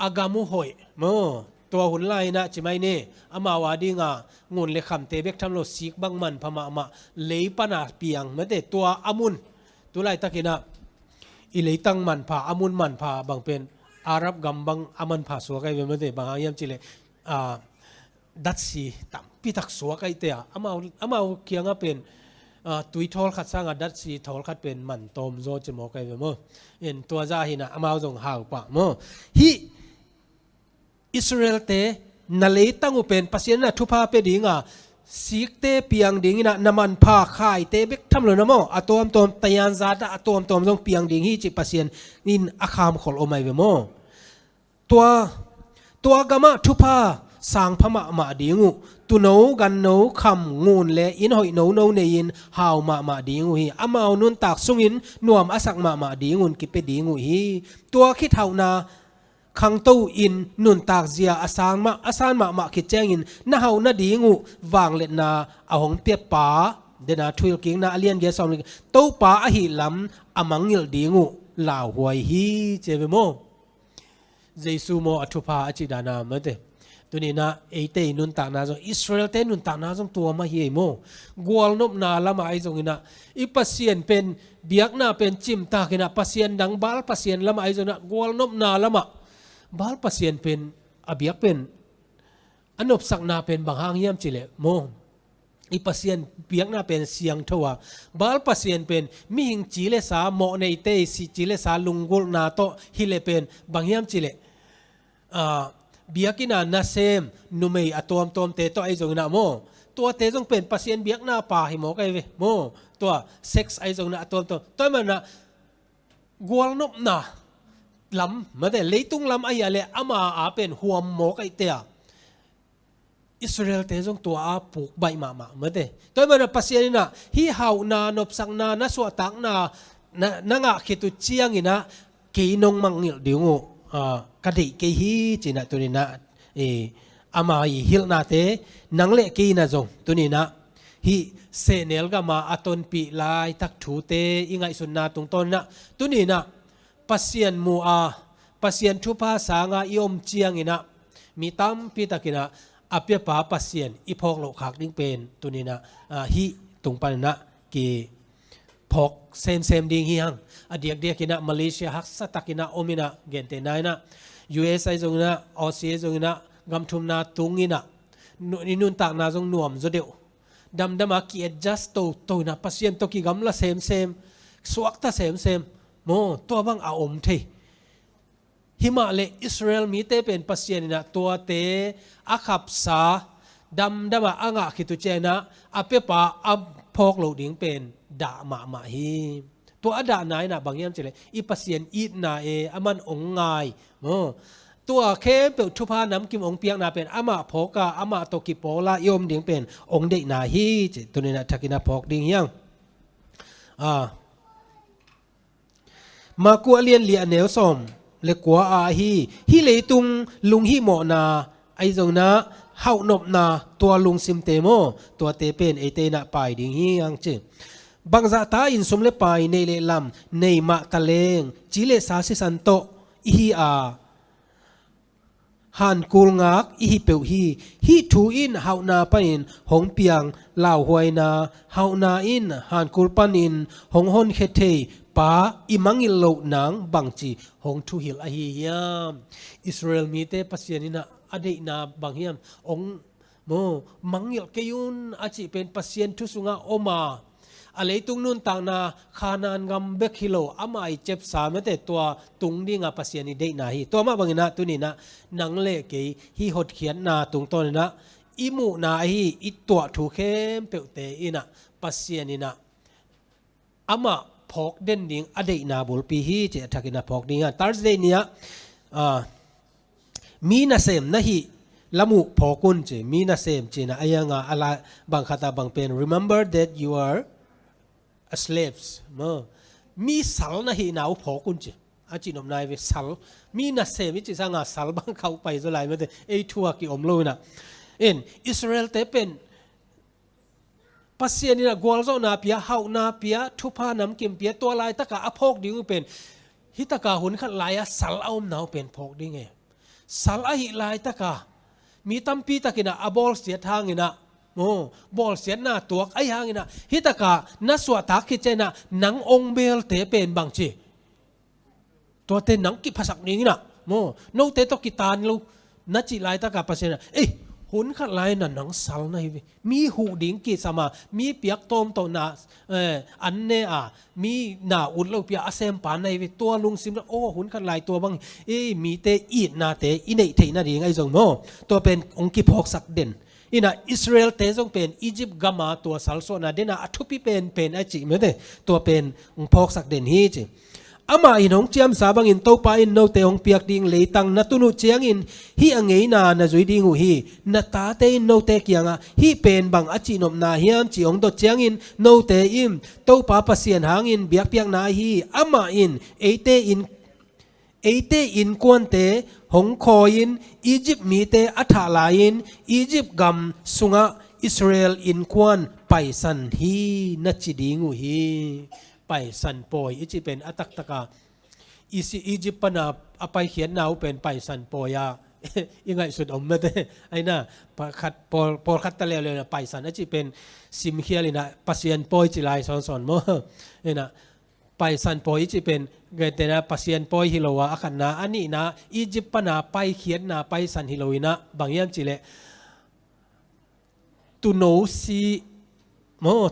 อากามุหอยโมตัวหุ่นไล่นะจิไม่เน่อามาวาดีงางุนเลขำเตเบกทำโลสิกบังมันพม่าเลยปนาเปียงเมื่อเดตัวอามุนตัวไล่ตะกินะอิเลยตั้งมันพาอามุนมันพาบางเป็นอาหรับกำบังอามันพาสัวไกเมื่อเดบางอย่างจิเลดัชซีตั้มพิทักษ์สัวไกเตะอามาเคียงเป็นตุยทอลขัดสร้างดัชซีทอลขัดเป็นมันตอมโซจมอกไกเมื่อเห็นตัวจ้าหินะอามาจงหาวปะเมื่อฮิอิสราเอลเตนาเลตั้งอุเป็นปัสยันนะทุพาเปดิง สิกเตเปียงดิ่งนะน้ำมันผ้าขายเตเบกทำเลยนะโมอะตอมตอมตยานซาดอะตอมตอมจงเปียงดิ่งฮีจิปัสเซียนนินอาคามขอลอไม่เวโมตัวกามะทุพาสางพม่ามาดิ่งูตุโนกันโนคำงูนและอินหอยโนเนยินหาวมาดิ่งูฮีอามาเอานุนตากสุงินนวมอาศักมาดิ่งูกิเปดิ่งูฮีตัวคิดเท่านาขังตู้อินนุนตากเสียอาสานมาคิดแจ้งอินน่าเฮาน่าดีงูวางเล็ดนาเอาหงเปียป่าเดนาทุยกิงนาเลียนเกสอมตู้ป่าอหิลำอามังยิลดีงูลาวหวยฮีเจเวโมเจซูโมอัตุพาอจิดานาเมเตตัวนี้นะเอเตนุนตากนาจงอิสราเอลเตนุนตากนาจงตัวมาเฮโมกวลนบนาละมาไอจงอินะอีปัสเซียนเป็นเบียกนาเป็นจิมตากินะปัสเซียนดังบาลปัสเซียนละมาไอจงนะกวลนบนาละมาบาลปัสเซียนเป็นอเบียกเป็นอันบสักนาเป็นบางหางเยี่ยมจิเลโมอีปัสเซียนเบียกนาเป็นเสียงทว่าบาลปัสเซียนเป็นมิหิงจิเลสาโมในเตสิจิเลสาลุงกุลนาโตฮิเลเป็นบางเยี่ยมจิเลเบียกินานาเซมนุเมย์อตอมตอมเตโตไอจงนาโมตัวเตจงเป็นปัสเซียนเบียกนาป่าหิโมกไอเวโมตัวเซ็กซ์ไอจงนาอตอมตอมตัวมันนะกวลนบนาลำมาแต่เลยตุงลำไอ้อะไรอามาเป็นหัวหมอกไอเตียอิสราเอลเตจงตัวปลูกใบมามาแต่ตัวมันปัสเซียนนะฮีเฮานานบสังนาสวตังนางะคิตุเชียงอินะกีนงมังยิลดิงูกระดิกฮีจีนะตัวนี้นะอามาฮิลนาเตนังเล็กกีนะจงตัวนี้นะฮีเซเนลก็มาอตนปีลายตักถูเตอิงไอสุนนาตรงต้นนะตัวนี้นะปัสเซียนมัวปัสเซียนทุพาสางายอมเจียงอินะมีตั้มปีตะกินะอเปียป่าปัสเซียนอีพอกโลกหักดิ้งเป็นตัวนี้นะฮิตรงปันนะกีพอกเซมดิ้งเฮียงอเดียกกินะมาเลเซียหักสตักินะโอมินะเกนเตนายนะUS ไอจงนะออสเซียจงนะกำทุมนาตุงอินะนุนตากนาจงนวมจเดียวดำมากีเอจัสโตนะปัสเซียนตกิกำละเซมสวักตาเซมโมตัวบังอาอมเทหิมาเลอิสราเอลมีเตเป็นปัสเซียนนะตัวเตอาขับสาดำมาอ่างคิตุเจนะอเปปาอับพอกโลดิ้งเป็นด่ามาฮีตัวอดาไหนนะบางอย่างเจเลยอีปัสเซียนอีดนาอามันองไงโมตัวเข้มเปิดทุพาน้ำกิมองเปียกนาเป็นอามาพอกาอามาโตกิโปลายมดิ้งเป็นองเดนาฮีตัวนี้นะทักินาพอกดิ้งยังมากัวเลียนเลียเนวสมเลกัวอาฮีเลยตุงลุงฮีโมนาไอจงนะเฮานบนาตัวลุงซิมเตโมตัวเตเป็นไอเตนะไปดิ้งฮียังเจบางจะตาอินสมเลไปในเลลำในมาตะเลงจิเลสาสิสันโตอีฮันกูลงักอีเปียวฮีทูอินเฮานาปอินหงเปียงลาวหวยนาเฮานาอินฮันกูลปันอินหงฮอนเคเทป้าอิมังอิลโลนังบังจีหงทูฮิลอาฮียามอิสราเอลมีเตปัสเซียนินะอดีนาบังฮิยามองโมมังอิลเกยุนอาจิเป็นปัสเซียนทุสุงาโอมาอะไรตุงนุนต่างนาขานานกำเบกฮิโลอามาไอเจ็บสามแต่ตัวตุงนี่งาปัสเซียนิเดนาฮีตัวมาบังนะตัวนี้นะนังเล่เกยฮีหดเขียนนาตุงต้นนะอิมูนาฮีอิตัวถูกเข้มเปลเตอินะปัสเซียนินะอามาพอกเด่นดิ้งอดีตนาบุลปีฮีเจทักินาพอกดิ้งตาร์สเดย์เนี่ยมีนาเซมนะฮีละมุพอกุนเจมีนาเซมเจนะอายังอะไรบางคาตาบางเป็น remember that you are slaves มีสัลนะฮีนาวพอกุนเจอาจินอมนายเวสัลมีนาเซมิจิสังอาสัลบางเขาไปจะไรไม่ได้ไอทัวกิอมโลนะอิสราเอลเตเป็นปัสเซียนี่นะกวลโซนาเปียเฮานาเปียทุพาน้ำกิมเปียตัวลายตะกะอพกดิ้งเป็นฮิตะกะหุนขัดลายสัลเอาหนาวเป็นพกดิ้งสัลอหิลายตะกะมีตั้มปีตะกินะอบอลเสียทางอินะโอ้บอลเสียหน้าตัวไอ้หางอินะฮิตะกะนัสวะทักคิดเจนะหนังองเบลเตเป็นบางจีตัวเตหนังกิภาษานี้นะโม่โนเตตกิตานลูนัจิลายตะกะปัสเซียนะหุนขัดลายนั่นหนังสัลนะฮีมีหูดิ้งกีสมามีเปียกต้มตัวนาอันเน่มีหน้าอุ่นเราเปียกอาเซมปานในตัวลุงซิมโอ้หุนขัดลายตัวบางมีเตอีนาเตอินเนเทน่าดีไงจงโมตัวเป็นองค์กิพอกสักเด่น อินะอิสราเอลเตจงเป็นอียิปต์กามาตัวสัลโซนาเดนะอัทุพิเป็นไอจิเมื่อเดตัวเป็นพอกสักเด่นฮีจิอามาอินของเจียมสาบังอินโตปาอินโนเตองเปียกดิ่งเลยตังนัตุนุเจียงอินฮีอังเงยนานะจุยดิ่งหูฮีนัตตาเตอินโนเตกียงอ่ะฮีเป็นบังอจินมนาเฮียมจีองโตเจียงอินโนเตอิมโตปาปะเสียนหางอินเบียกเปียกนาฮีอามาอินเอเตอินกวนเตหงคอยินอียิปต์มีเตอัฐาลายินอียิปต์กำสุงะอิสราเอลอินกวนไปสันฮีนัจิดิงูฮีไปสันปอยอีจิเป็นอัตักตะกาอียิปต์ปนาอไปเขียนนาวเป็นไปสันปอยายังไงสุดอมเตไอ้น่ะขัดปอขัดตะเลวเลยนะไปสันอีจิเป็นซิมเคียลินะปัสเซียนปอยจิไลสอนมั้งไอ้น่ะไปสันปอยจิเป็นเกิดแต่นะปัสเซียนปอยฮิโลวะอาคันนะอันนี้นะอียิปต์ปนาไปเขียนนะไปสันฮิโลวินะบางอย่างจิเลตุโนซี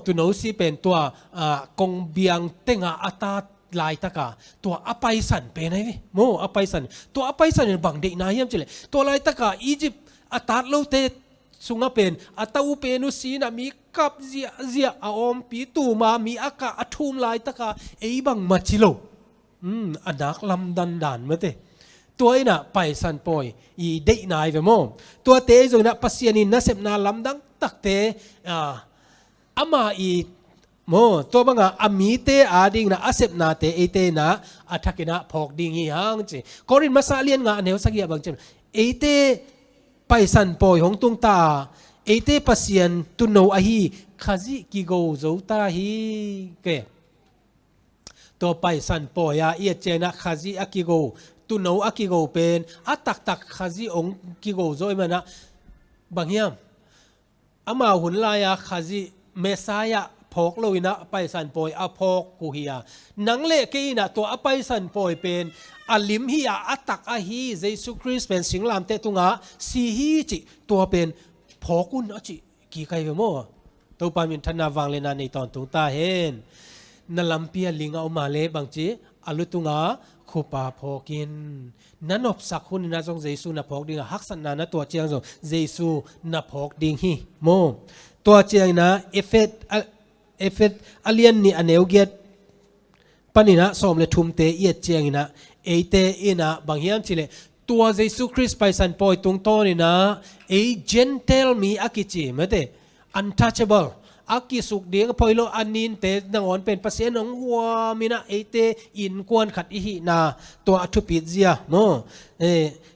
ตุโนซีเป็นตัวกงเบียงเต็งอาตาลายตะกาตัวอภัยสันเป็นไงอภัยสันตัวอภัยสันบางเด็กนาเยี่ยมจิเลตัวลายตะกาอียิปต์อาตาโลเตสุงเป็นอาตาอุเปนุสีนะมีกับเจียอาอมปีตูมามีอากาอทุมลายตะกาบังมาจิโลอันนักลำดันเมื่อเตตัวไอ้น่ะไปสันปอยอีเด็กนายไปมั้งตัวเตจงน่ะปัสยานินน่ะเสพนาลำดังตักเตอามาอีตัวบังอามีเตอาดิงน่ะอาเสพนาเตเตนะอาทักนะพอกดิ่งฮีฮังจีกอรินมาซาเลียนงาเนวสักอย่างบางเช่นเตไปสันปอยของตุงตาเตปัสยานตุโนอาฮีขจิกิโกโจตาฮีเกตัวไปสันปอยาเอียเจนะขจิอากิโกตุโนอากิโกเป็นอัตักขจิองกิโกโจมันนะบางอย่างอามาหุ่นลายขจิเมสายะพอกเลยนะไปสันปอยอาพอกกูเฮียนังเล่กีนะตัวไปสันปอยเป็นอัลลิมฮียอัตักอาฮีเยซูคริสต์เป็นสิงลามเตตุงะสีฮีจิตัวเป็นพอกุนอจิกี่ใครเป็นมั่วตัวปามินธนาวังเลนาในตอนตุงตาเห็นนั่นลำเปียลิงเอามาเลบางจีอัลุตุงะคูปาพอกินนั่นอบสักคนน่าจงเยซูน่ะพอกดิ่งฮักสันนานะตัวเจียงจงเยซูน่ะพอกดิ่งฮีโมตัวเจียงนะเอฟเออเลียนนี่อันเอวเกียปนินะสมเลทุมเตเอียเจียงนะเตอินะบางอย่างจิเลตัวเยซูคริสต์ไปสันปอยตรงโตนี่นะเจนเทลมีอากิจิเมื่อเต untouchable อากิสุกเดียงพอยโลอันนินเตนังอ่อนเป็นภาษาหนองวัวมีนะเตอินกวนขัดอิหินาตัวอัตุปิเซียโม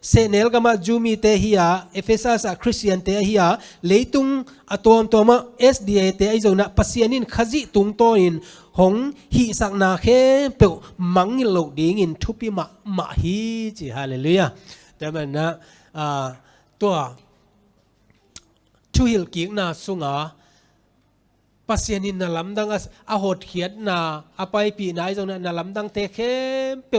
เซเนลกามาจูมีเตฮิยาเอเฟซัสคริสเตียนเตฮิยาเลยตุงอตัวมา SDA เตไอโจนะภาษานินขจิตุงโตอินหงฮิสักนาเข้เปลมังยิโลดิ่งอินทุปิมาฮีจิฮาเลลูยาแต่มันนะตัวชูฮิลกิกนาสุงาปัสยานินนาลำดังอาหดเขียนนาอไปปีนายจงนาลำดังเตเข้เปล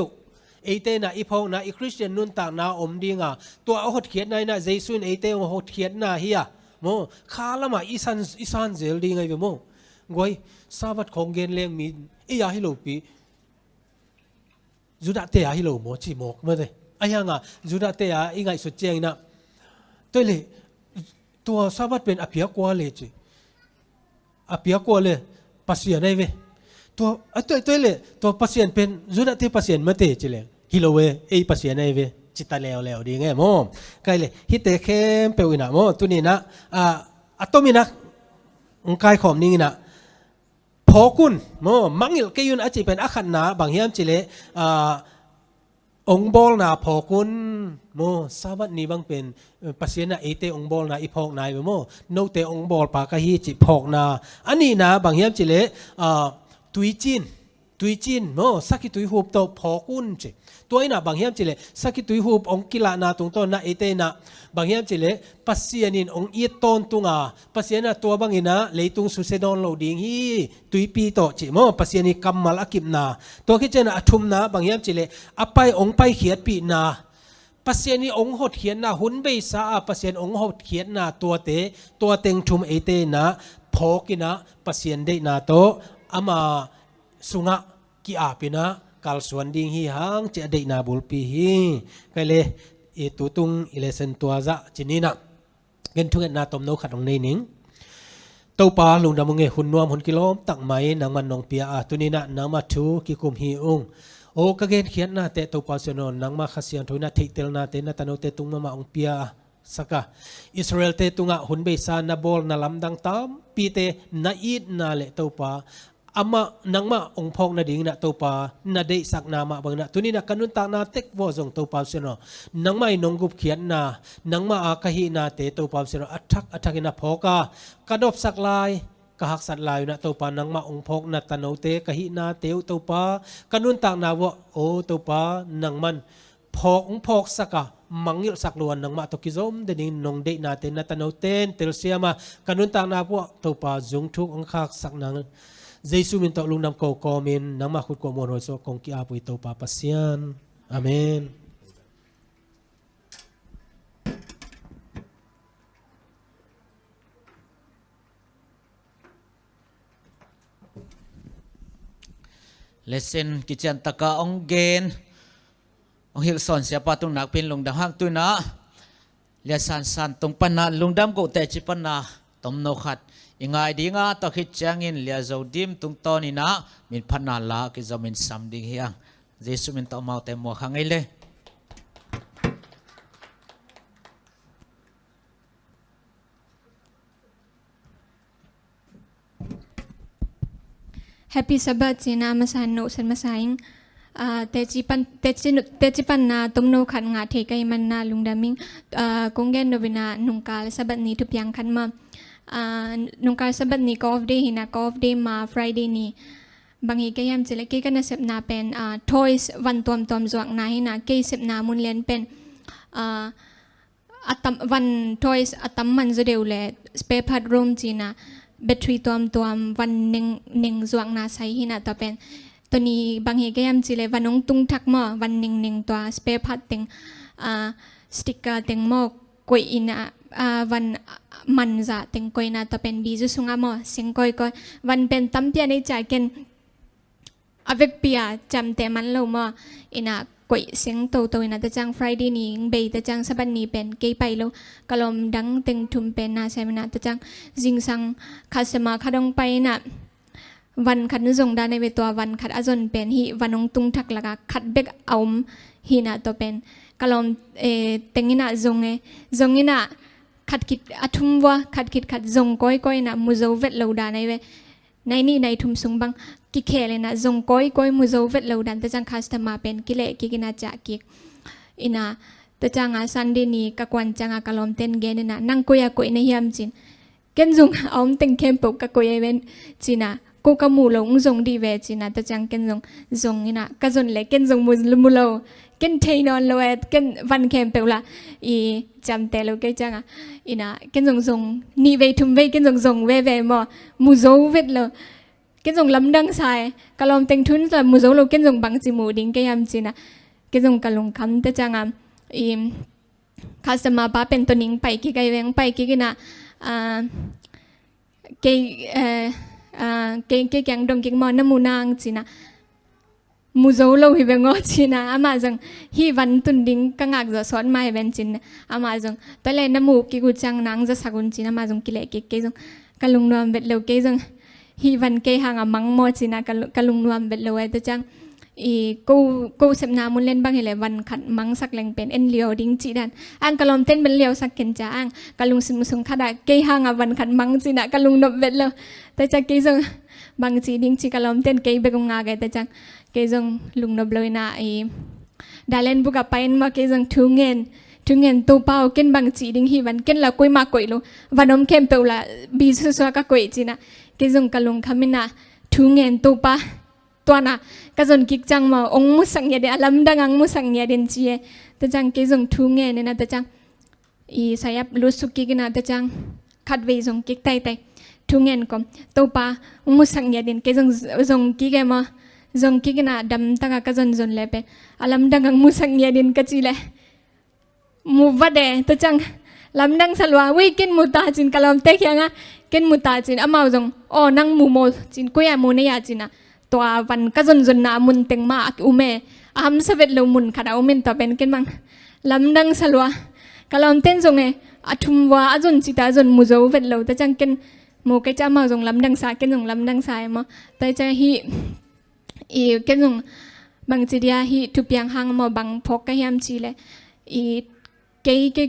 เตนะอีพงนะอีคริสเตียนนุนต่างนาอมดิ่งตัวอาหดเขียนนายนะเยซูนเตอาหดเขียนนาเฮียโมข้าละมาอีสันเจลดิ่งไงเปโมงวยสาวัดของเกณฑ์เลี้ยงมียาฮิโลปีจุดเตะฮิโลโมจิโมกเมื่อไงไอ้ยังจุดเตะอีไงสุดเจงนะตัวเลยตัวสาวัดเป็นอภิยกวาเลยจีอภิยกวาเลยปัสยานไอ้เวตัวเลยตัวปัสยานเป็นจุดเตะปัสยานเมื่อเตะจีเลยฮิโลเวปัสยานไอ้เวจิตตาเลวดีไงโมไกลเลยฮิตเตะเข้มเปวินะโมตัวนี้นะตัวมีนะกายขอมนี่นะพอกุนมังอิลเกยุนอาจจะเป็นอาคันนาบางเฮียมจิเลองบอลนาพอกุนสาวัดนี้บางเป็นปัสยานะเตองบอลนาอีพอกนายโนเตองบอลปากะฮีจิพอกนาอันนี้นะบางเฮียมจิเลตุยจินสักกิตุยหูบโตพอกุนจิตัวนี้นะบางเฮียมจิเลสักกิตุยหูบองกิลานาตรงต้นนะเตนะบางเฮียมจิเลปัสยานินองอีตอนตุงปัสยานะตัวบางอินะเลยตุงสุเซดอนโลดิ่งฮีตุยปีโตจิปัสยานิกัมมัลอากิบนาตัวคิดเจนะทุมนาบางเฮียมจิเลอไปองไปเขียดปีนาปัสยานิองหดเขียนนาหุนเบสาปัสยานองหดเขียนนาตัวเตงทุมเตนะพอกินะปัสยานเดนาโตอามาสุงะกีอาปินะกัลสวนดิ่งฮีฮังจะเดนาบุลปีฮีก็เลยตุตุงอิเลเซนตัวจะจินีนะ เงินทุกนาตมโนขัดองในนิงตัวปลาลุงดำมงเงหุ่นนวมหุ่นกิโลมตักไหมนางมันนองเปียตุนีนะนางมาทูกิคุมฮีองโอกะเกนเขียนนาเตตัวปลาเสนนนางมาขสิยันทุนาทิเตลนาเตนาตโนเตตุงมาองเปียสักอิสราเอลเตตุงะหุ่นเบสานาบอลนาลำดังตามปีเตนาอีดนาเลตัวปลาอามานังมาองพงนาดิ่งนะตัวปานาได้สักนามาบางนะตัวนี้นะกันุนตานาเต็กวอซงตัวปาเสนอนังไม่นงกุบเขียนนานังมาอาคหินาเตตัวปาเสนออัทักนะพอกากระดบสักลายกะหักสัตลายนะตัวปานังมาองพงนาตโนเตกะหินาเตวตัวปากันุนตานาวะโอตัวปานังมันพอกองพอกสักมังยิลสักลวนนังมาตกิซอมเดนิงนงเดนาเตนาตโนเตนเตลเซียมากันุนตานาวะตัวปาจงทุกองคักสักนังYesus minta lung nam kau komen nang makut kau mohon so kong ki apu itu papasian. Amin. Lesson kijan taka ong gen ong hilson siapa tung nak pin lung dam hang tu na liasan san tung pana lung dam ko te chi pana tom no khat ingai dinga to khit changin lia zodim tung to ni na min phana la ki zamin sam ding hiang jesu min to mau te mo khangai le Happy Sabbath sina masano san masaing techipan na tomno khan nga the kai man na lungdaming konggen novina nungkal sabat ni tupyang khan ma nungkal sabat ni off day hina off day ma Friday ni bangi kayam chile ke kana sep na pen toys van tom zuak na hina ke sep na mun len pen atam van toys atam man zo deule spare part room china battery tom van ning zuak na sai hina to penตัวนี้บางเหตุก็ยังจีเลยวันน้องตุ้งทักมาวันหนึ่งตัวสเปรย์พัดเต็งสติกเกอร์เต็งมอกกวยอินะวันมันจะเต็งกวยนะตัวเป็นบีจุสุงามอเสียงกวยวันเป็นตั้มเปียในใจกันอเวกเปียจำแต่มันเรามาอินะกวยเสียงโตอินะแต่จัง Friday นี้เบย์แต่จังสัปดาห์นี้เป็นเกย์ไปแล้วกลมดังเต็งทุ่มเป็นนาใช่ไหมนะแต่จังจิงสังคาสมาคาดงไปนะวันขัดนึกจงได้ในเวตัววันขัดอาจนเป็นฮีวันองตุงทักละกะขัดเบกเอาฮีน่ะตัวเป็นกลมเต็งน่ะจงน่ะขัดคิดอัทุมวะขัดคิดขัดจงก้อยน่ะมุโจเวทเราได้ในเวในนี่ในทุมสุงบังกิเคเลยนะจงก้อยมุโจเวทเราดันแต่จังคัสตมาเป็นกิเลกิกินาจากกิอินะแต่จังอาซันเดนี่กะกวนจังอากลมเต้นเกนน่ะนั่งกุยในยามจินเกนจงเอาเต็งเข้มปกกะกุยเวนจินะกูกมูลงจงดีเวจินะแต่จังเกนจงนี่นะก็จนเลยเกนจงมุโลเกนเทนอนโลเอเกนวันแคมเปล่าอีจำแต่เราเกจังอ่ะอีนะเกนจงนี่เวทุมเวเกนจงเวมอมูโจเวทเลยเกนจงลำดังสายกะลอมเต็งทุนแต่มูโจโลเกนจงบังจิมูดิ้งเกยามจินะเกนจงกะลงคำแต่จังอ่ะอีคาสมาป้าเป็นตัวนิ่งไปกี่ไกเวงไปกี่นะเกยังดงเกงมอนน้ำมูนางจีนะมูโจโลหิเวงอจีนะอามาจังฮีวันตุนดิ้งกังอักจะสอนมาให้เป็นจีนะอามาจังตอนแรกน้ำมูกิกุจังนางจะสักุนจีนะมาจังกิเลเกจังกะลุงนวมเบ็ดเลวเกจังฮีวันเกหางมังมอจีนะกะลุงนวมเบ็ดเลวแต่จังกูเสพนามุนเล่นบ้างเห็นเลยวันขัดมังสักแรงเป็นเอ็นเลียวดิ้งจีดันอ่างกะลอมเต้นเป็นเลียวสักเกนจ้าอ่างกะลุงสิมุสงขดาเกยห่างวันขัดมังจีนะกะลุงนบเบ็ดเลยแต่จังเกยจังบางจีดิ้งจีกะลอมเต้นเกยเบกงงาเกแต่จังเกยจังลุงนบเลยนะดาเลนบุกไปน์มาเกยจังทุ่งเงินตัวเปล่าเกินบางจีดิ้งฮีวันเกินละกุยมากุยลูวันน้ำเข้มเปล่าบีสุกะกุยจีนะเกยจังกะลุงคำมินะทุ่งเงินตัวป้าตัวน่ะก็จนกิจจังมาองมุสังเยเดอลัมดังองมุสังเยเดนจีแต่จังเกจงทุ่งเงินนะแต่จังสายลุสุกิกนะแต่จังขัดเวจงกิกไตทุ่งเงินก็ตัวป้าองมุสังเยเดนเกจงกิกมาจงกิกนะดำตากก็จนเลยเป็นอลัมดังองมุสังเยเดนก็จีเลยมูวัดเดแต่จังลำดังสลัววิกินมุตาจินกะลอมเตกยังอ่ะกินมุตาจินอามาจงอ๋อนั่งมูโมจินกุยามูเนียจินนะตัววันก็จนนามุนเต็งมาอุเมอามสเวตเลมุนขัดอุเมนต่อเป็นกันบ้างลำดังสลัวกะลอมเต้นจง athumwa azon chita azon muzo vet lo ta chang ken mo kai cha ma jong lam dang sa ken jong lam dang sa mo ta cha hi i ken jong bang chi dia hi tu piang hang mo bang phok ka hiam chi le i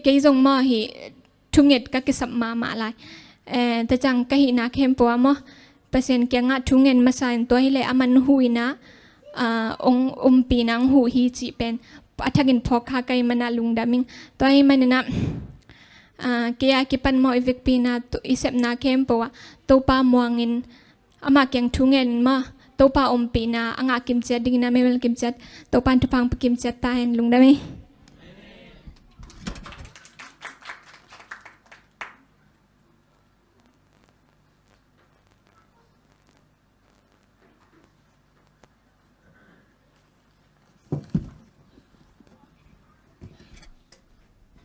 cái dòng mò hi trung nghệ các cái sập mà lại ta chẳng cái hi na kem po mo pasien kia ngã trung nghệ mà sai tôi le aman hui na ông pinang hu hi chi pen athagin phok ha kai mana lung daming tôi mình na kia kipan mo evik pina to isep na kem po to pa muangin ama kyang trung nghệ ma to pa pina anga kim chat ding na mel kim chat to pan tu pang kim chat ta hen lung dami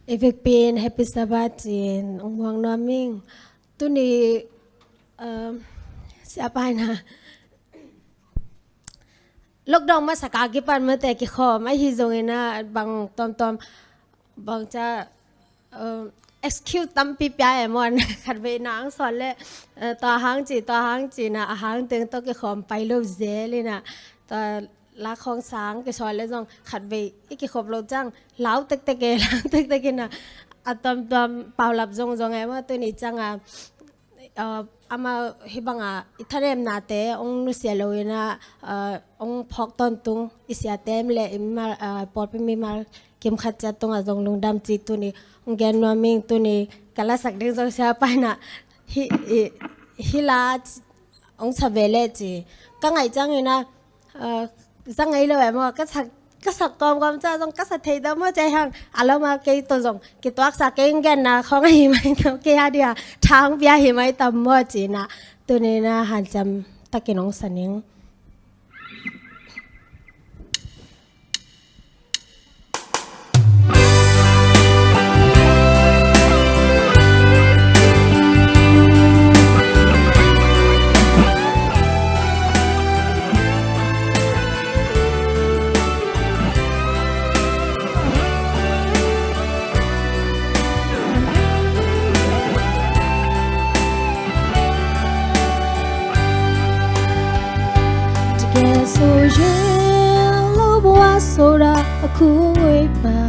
Evik pin happy Sabbath in Ong Naming tu ni siapa na lockdown ma sakagi pan mate ki khom ai hi zongena bang tom bang cha excuse tampi pya emon khat ve nang son le ta hang chi na hang teng to ki khom pai lo zeli na ta lá khong sáng cái soi lên rằng khát về cái khop lâu chăng láo tê cái na atom bao lập dòng em tôi nghĩ chăng ama hibanga itharem na te ong nu sia loina ong phok ton tung isia tem le imar por pe mi mar kim khat cha tung azong lung dam chi tu ni ong gen no ming tu ni kala sak ding zo sia pa na hi la ong savele chi ka ngai chang ina sang ấy là mà các sạc com cha trong các sạc thầy đó mà chạy hàng alo mà cái tôi dùng cái toát sạc cái gen na không ai mà cái hai dia thang bia hi mai tầm mà chỉ na tôi nên na hàng trăm ta cái nông sản những Sora aku iba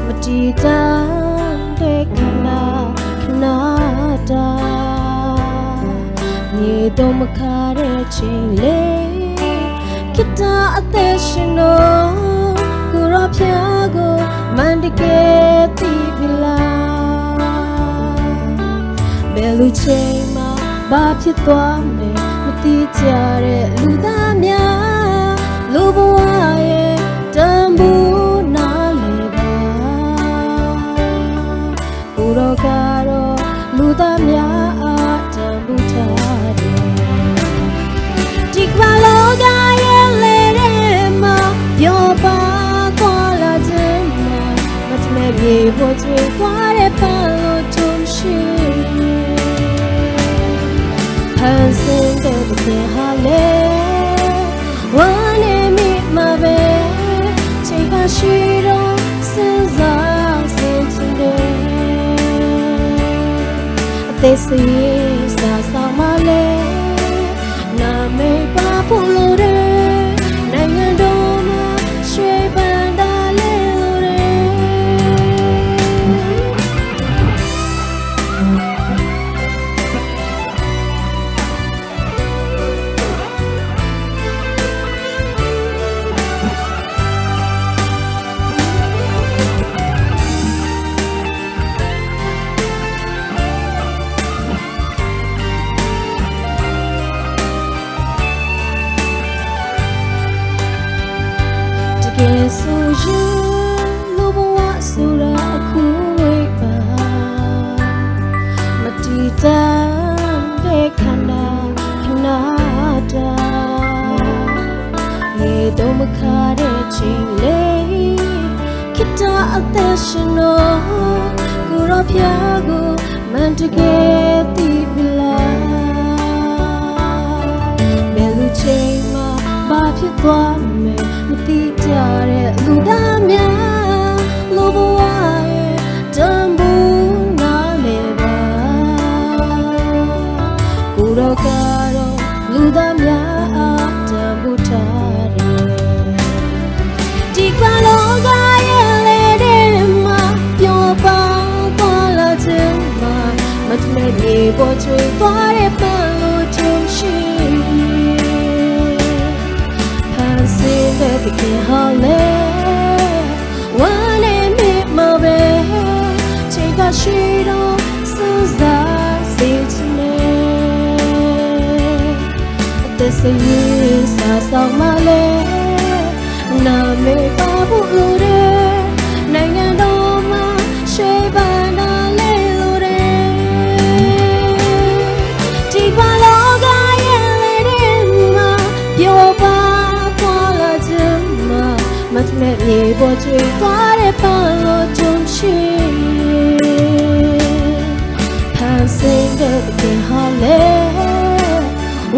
mati tan dekana nada ni do makare chile kita ateshino kura pyago mandike tibila belu chema ba phit twa me mati jare ludamya Lubuaye tambu na leba Urokaro ludamya tambu tade Tikvaloga yelerema Yoba kola zema Matmegi botwe kware palo tumshi Hansen de hale One my bed, take a sheet on since I said today. This is the summer lane. Now, make a pullure, Nangadoma, shape and a Piago mantige tibila Belu chema ba phit twa me mati jare ludamya lobuaye ပေါ်ချွေသွားတဲ့ပန်းလို့ထုံရှိဖန်ဆင်းတဲ့တကယ်ဟောလေဝမ်းနဲ့မိမပဲချိန်ကရှိတော့စူးစားစေချင်တယ်အသက်စရေးစားဆောင်မလဲနာမေပါဖို့လိုတယ်နိုင်ငံတော်မှာရှေးပန်းတော်လေးလိုတယ်ဒီပါလောကရဲ့လေတဲ့မှာပြောပါပေါ်လာချင်မှာမတ်မဲ့မြေပေါ်ချွေသွားတဲ့ပန်းလို့ထုံရှိဖန်ဆင်းတဲ့တကယ်ဟောလေ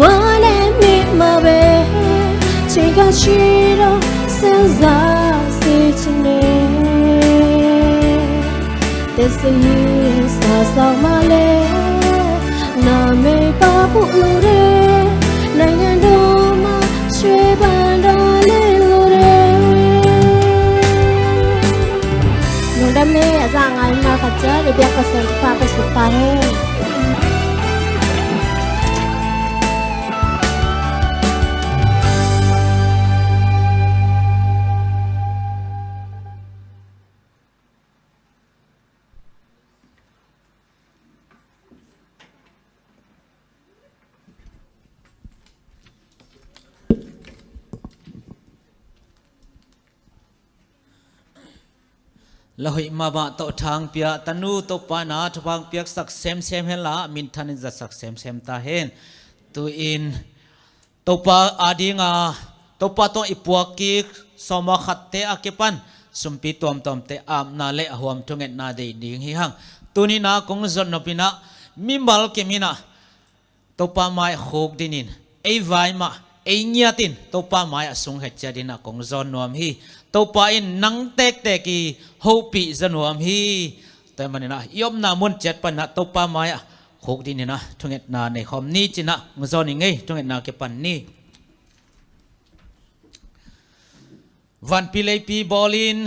ဝမ်းနဲ့မိမပဲချိန်ကရှိတော့စူးစားစေချင်တယ်သက်စရေးစားဆောင်မလဲနာမေပါဖို့လိုတယ်နိုင်ငံတော်မှာရွှေပန်းတော်လေးလိုတယ်လုံဒမေအစငိုင်းမှာခကြရပြကစံပါပစပါဟဲละหิมาบะโตทางเปียตนูโตปานาทบางเปียกสักเซมเฮละมินทันิจะสักเซมตาเฮนตุอินโตปาอาดิงาโตปาโตอิปวกิกสมาขัดเตอาเกปันสุมปีตอมเตอามนาเลหวมทุงเงนาเดดิงฮิฮังตุนีนากงจนนปินะมิมัลเกมินะโตปาไมโคกดินินไอไวมาไอเนียตินโตปาไมอสุงเหจดินะกงจนนวมฮีโตปาอินนังเตกเตกีโฮปีจนวมฮีแต่มันนะยอมนามุนเจ็ดปันนะโตปาไมอะโคกดินนะทุงเงนาในคอมนี้จินะงจนยังไงทุงเงนาเกปันนี้วันปีเลยปีบอลิน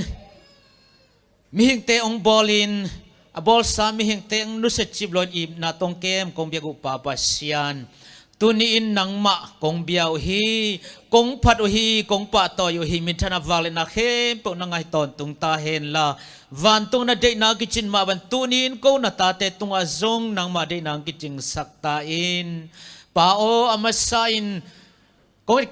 มีหิงเตองบอลินบอลสามีหิงเตองนุสจิบลอนอีบนาตงเกมกงเบียกุปาปัสยานตุนีอินนังมะกงเบียวฮีกงพัดฮีกงปะต่ออยู่ฮีมิทนาวาเลนักเฮมปนังไอตอนตุงตาเฮนลาวันตุงนาเดนากิจินมาวันตุนีอินกูนาตาเตตุงอาซงนังมาเดนางกิจิงสักตาอินปาโออามาซาอิน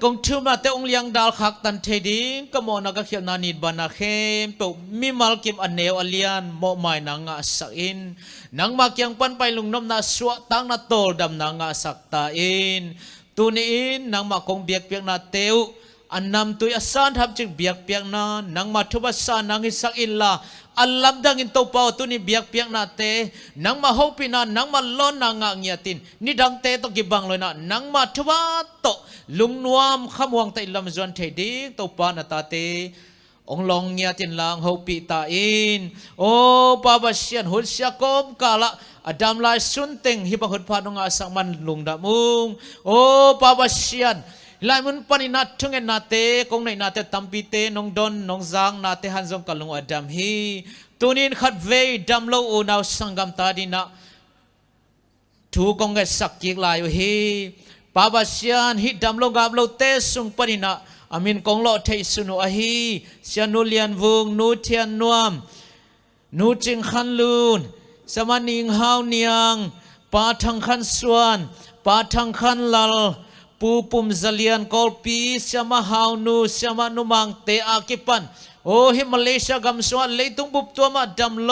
กงชื่อมาเตองเลียงดาลขักตันเทดิงก็มอนักเขียนนานิดบานาเข้มเปมิมัลกิมอันเนวอเลียนโมไม่นางาสักอินนางมาเกียงปันไปลุงน้ำนาสวะตั้งนาโตลดำนางาสักตาอินตุนีอินนางมาคงเบียกเปียกนาเตวอันนำตุยอสานทับจึงเบียกเปียกนานางมาทุบสานนางอิสักอินลาอัลลัมดังอินโตเปาตุนีเบียกเปียกนาเตนางมาโฮปินานางมาล้อนนางเงียตินนี่ดังเตตกิบังเลยนะนางมาทุบโตลุงนวมขมวงไตลำจวนเทดิงโตปานาตาเตองลองเงียตินลางโฮปิตาอินโอปาบาเชียนหุดเสียกมกาละอดัมลายสุนเต็งฮิบังหุดพานงอาสังมันลุงดามุงโอปาบาเชียนลายมุนปานินัดทุงเงินนาเตกงในนาเตตัมปีเตนองดอนนองจางนาเตฮันจงกัลลุงอดัมฮีตุนินขัดเวดัมโลอูนาวสังกัมตาดินะถูกงเกสักกิกลายฮีปาบาเชียนฮิดัมโลกาบโลเตสุงปานินะอามินกงโลเทสุนุอฮีเชียนุเลียนวงนูเทียนนวมนูจิงขันลูนสมานิงฮาวเนียงปาทังขันสวนปาทังขันลลปูปุ่มซาเลียนกอลปีเสียมาฮาวนูเสียมานุมังเตอากิปันโอ้ฮิมาเลเซียกำสวนเลยตุงบุบตัวมาดำโล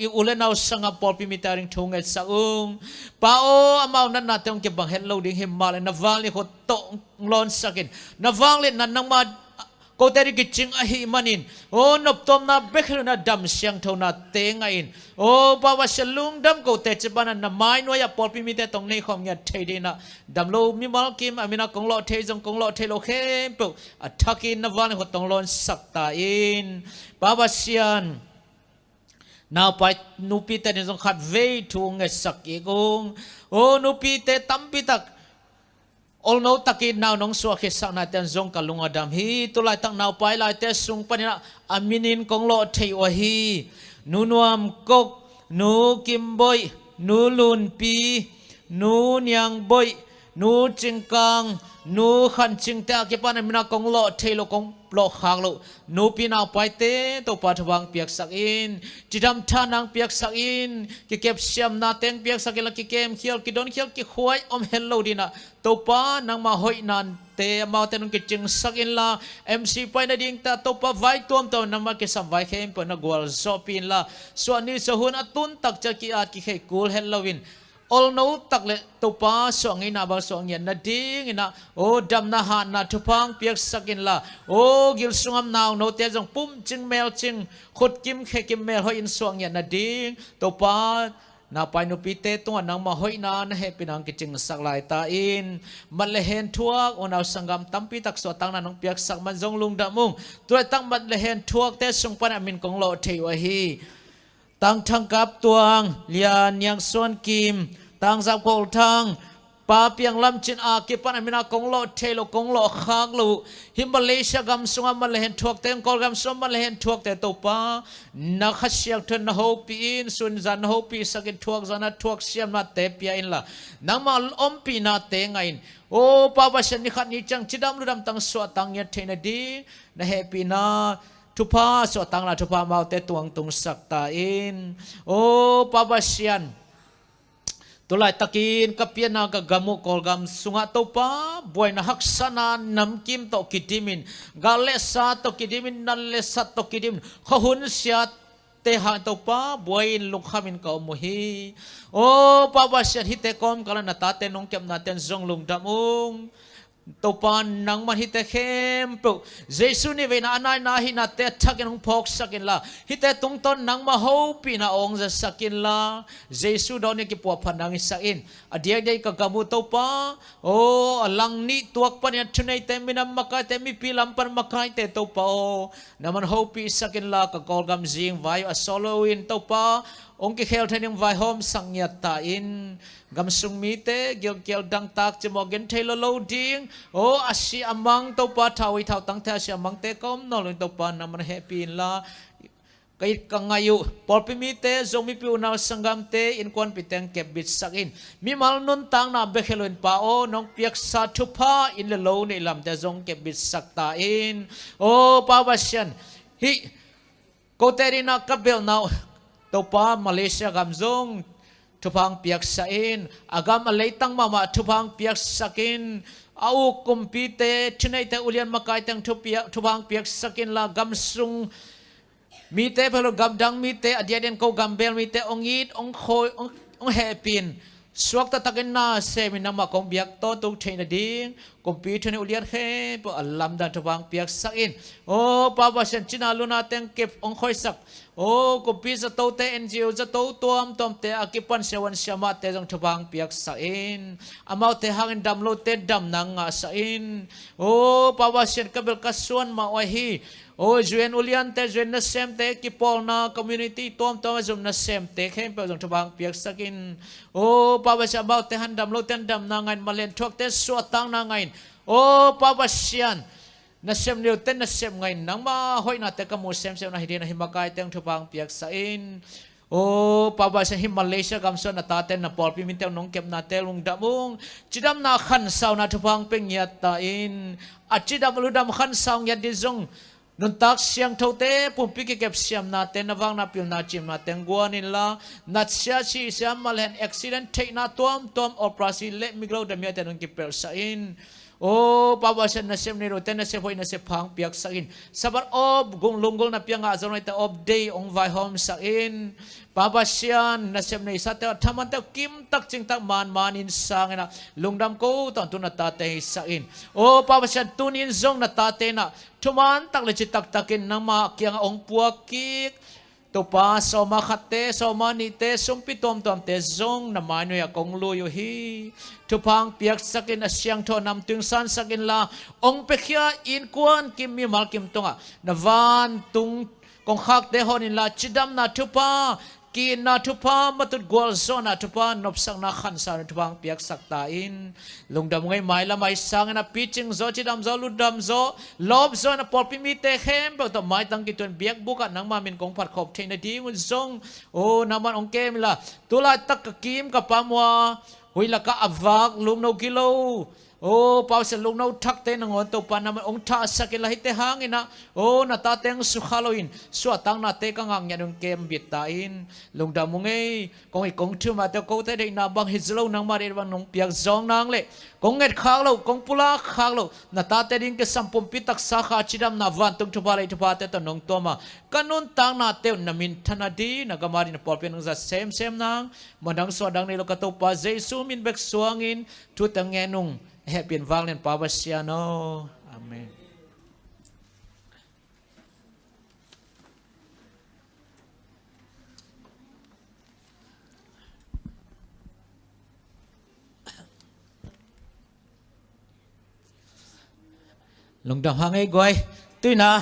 อีอุเลนเอาสังกปอร์พิมิตาริงทงเอสอุงป้าโออามานันนาเตงเก็บบังเฮลโลดิงฮิมาเลนาวาลีโคตงลอนสักินนาวาลีนันนังมาโคเตริกิจิงอหิมันินโอ้นบตอมนาเบครนาดำเสียงเท่านาเตงอินโอ้ป้าวาชลุงดำโคเตจิบานันนาไม้นวยปอร์พิมิตาตรงนี้ของเงียเทดีนะดำโลมิมาลกิมอามินากงโลเทจงกงโลเทโลเข้มปุอัฐกินนาวาลีโคตงลอนสักตาอินป้าวาเชียนนาไปนูปีเตนิจงขัดเวทุงเอสักอีกงโอ้นูปีเตตัมปีตักall no takin now nong suwa kisak natin zong kalung adam hi tulay tang now pai lai te sung panina aminin kong lo thei wa hi nunuam kok nu kimboy nu lun pi นูเนียงบอยนูจิงกังนูขันจิงเตะกิปันมินากงโลเทโลกงโลขางโลนูปีนาไปเตตัวปาทวังเปียกสักอินจิดำทานังเปียกสักอินกิเก็บเสียมนาเต็งเปียกสักอินละกิเกมเขียวกิดอนเขียวกิขวายอมเฮลโลดีนะตัวปานังมาหอยนันเตมาเตนุกิจิงสักอินละเอ็มซีไปนาดิงตาตัวปาไว้ตัวมตัวนังมากิสัมไว้เข้มปนกวลโซปินละส่วนนี้สหุนอตุนตักจะกิอากิเขกูลเฮลโลวินall no tak le topa so ngina ba so ngyan na ding ina o dam na ha na thupang piak sakin la o gil sungam naw no te jong pum ching mel ching khot kim khe kim mel ho in so ngyan na ding topa na pai no pi te to nang ma hoi na na he pinang kiching sak lai ta in man le hen thuak onaw sangam tampi tak so tang na nong piak sak man jong lung da mung tu tang man le hen thuak te sung pan amin kong lo thei wa hi tang thang kap tuang lian yang son kim tang zap kol thang pa piang lam chin a ki pan amina kong lo thelo kong lo khak lu him Malaysia gam sunga man le hen thuak te kol gam som man le hen thuak te to pa na khasiak thon na ho pi in sun zan ho pi sakin thuak zana thuak siam na te pia in la nang ma om pi na te ngain o pa ba shan ni khat ni chang chidam lu dam tang so tang ya theina di na happy naทุพาสวดตังละทุพาเมาเตตวงตุงสักตาอินโอปาบาเซียนตุลายตะกินกับเปียนากะกามุกอลกามสุงะตปาบวยนะฮักษณานำกิมตอกิดิมินกาเลสาตอกิดิมินนัลเลสาตอกิดิมินขหุนเสียเตหะตปาบวยลุกขามินกอมุฮีโอปาบาเซียนฮิเตกอมกาลนาตาเตนงเก็บนาเตนจงลุงดามุงตัวปานนังมันฮิตเข้มปุเจสุนี่เวน่าอันไหนนาฮินาเตทักกันหงพกสักินละฮิตตุงต้นนังมาฮูปีน่าองจะสักินละเจสุดอนนี่กิปัวพันนังอิสักินอดีตได้กับกามุตัวปาโอ้ลังนี่ตัวปันยัดชุนัยเต็มมินามากายเต็มมีปีลำปันมากายเตตัวปาโอ้น้ำมันฮูปีสักินละกับกอลกำจิงไว้อโซโลวินตัวปาองค์กิเคลเทนิงไว้โฮมสังยตาอินกำสุงมีเตเกี่ยวเกี่ยวดังตากจมอกินเทลโลดิงโอ้อาชีอามังตัวปาทาวิทาวตั้งเทอาชีอามังเตก็มนอลตัวปานามันแฮปปี้ละก็อีกกังอายุพอพิมีเตจงมีพิวนาสังกัมเตอินควันปิเตงเก็บบิดสักอินมีมาลนุนตังนาเบเคลนปาโอน้องเปียกซาทุพาอินเลโลในลำเตจงเก็บบิดสักตาอินโอ้ปาวาชันฮิโกเตรินากับเบลนาวตัวปามาเลเซียกำจงทุพังเปียกสักินอากามอะไรตั้งมาทุพังเปียกสักินเอาคุมปีเตชนัยเตอุเลียนมากายตั้งทุพังเปียกสักินละกำสุงมีเตเพลกำดังมีเตอดียเดนเขากำเบลมีเตองยีดองคอยองแฮปินสวกตะตะกินนาเซมินามาคงเบียกโตตุกเทนดิงคุมปีชนัยอุเลียนเฮปอัลลัมดันทุพังเปียกสักินโอ้ปาวาชันจินาลุนาเตงเก็บองคอยสักโอ้กุปีจะโตเตเอ็นจีโอจะโตตัวมเตอากิปันเสวันเสมาเตจงทบังเปียกสักินอามาเตหังดำโลเตดำนังอาสักินโอ้ปาวาชันกับเบลกัสวนมาไว้ฮีโอ้จวนอุลิอันเตจวนนัสเซมเตกิปอลนาคอมมูนิตี้ตัวมจงนัสเซมเตเข้มเปจงทบังเปียกสักินโอ้ปาวาชันบ่าวเตหันดำโลเตดำนังไงมาเล่นทวกเตสวดตังนังไงโอ้ปาวาชันนัสเซมเดียวเต้นนัสเซมไงนังมาหอยนาเตกมูเซมนาฮิดีนาฮิมากายเตงทุบังเปียกสักินโอ้ปาวาชันฮิมาเลเซียกำสนนาตาเตนนาปอลพิมิเตงน้องเก็บนาเตลุงดามุงจิดำนาขันสาวนาทุบังเป็งยัตตาอินอาจิดำลุดำขันสาวยัดดิจงนุนตักเสียงเท่าเตปุ่มพิกเก็บเสียมนาเตนวังนาปิลนาจิมนาเตงกัวนิลานัดเสียชีเสียมาเล่นอุบิเหตุเทนาตัวมออปราซีเละมิกโลดมีเตนงกิเปลสักินโอ้ปาวาชันนัสเซมนิโรเตนัสเซพอยนัสเซพังเปียกสักินสับอบกุงลุงกุลนับยังอาจจะน้อยแต่อบเดย์องไวโฮมสักินปาวาชันนัสเซมในสัตย์ทำมันแต่กิมตักจิงตักมันอินสังนะลุงดำกูตอนตุนตาเตสักินโอ้ปาวาชันตุนินจงนตาเตนะทุมันตักเลจิตักตักินนังมาเกียงองปัวกิกตัวป้าสมาขัดเตสมานิเตสมปิตอมเตจงนำมาหน่วยกงลุยฮีทุพังเปียกสักินเสียงทอนำตึงสันสักินละองเปียอินกวนกิมมีมาลกิมตงะนวันตุงกงขักเตหอนินละจิดำนาทุพากินนาทุพามาตุดกวลโซนาทุพานบสังนาขันสารทุพังเปียกสักตาอินลุงดำไงไม่ละไม่สังนะปีจิงโซจิดำโซลุดำโซลบโซนะปอลพิมีเตเข้มเปล่าแต่ไม่ตั้งกิจวนเบียกบุกัดนังมาเป็นกงผัดขอบเทนดีมุนซงโอ้น้ำมันองเกมละตุลาตักกิมกับปามวา หุยละก็อับวักลุงนกิโลโอ้เป่าเสลุงนทักเตนงอนตัวปานามันองท่าสักละหิตหางอินะโอ้นาตาเตงสุขลอินสวดตังนาเตกังยันงเกมบิดตาอินลุงดามุงเอ้กงไอ้กงชื่อมาเตโกเตได้นาบังฮิจโลนังมาเรียบังนงเปียกจองนางเล่กงเอ็ดขางโลกงปุลาขางโลนาตาเตดิงเกสัมปมปิตักสาขาชิดามนาวันตุงทุบาเลยทุบาเตตนงตัวมากันนุนตังนาเตวนามินธนาดีนากามารินปอลเป็นนงจะเซมนางมันดังสวดดังในโลกตัวปาเจซูมินเบกสวงอินทุตังเงนุงเฮปินวังเล่นปาวเสียโนอาเมนลุงดำหังไอ้กวยตุยนะ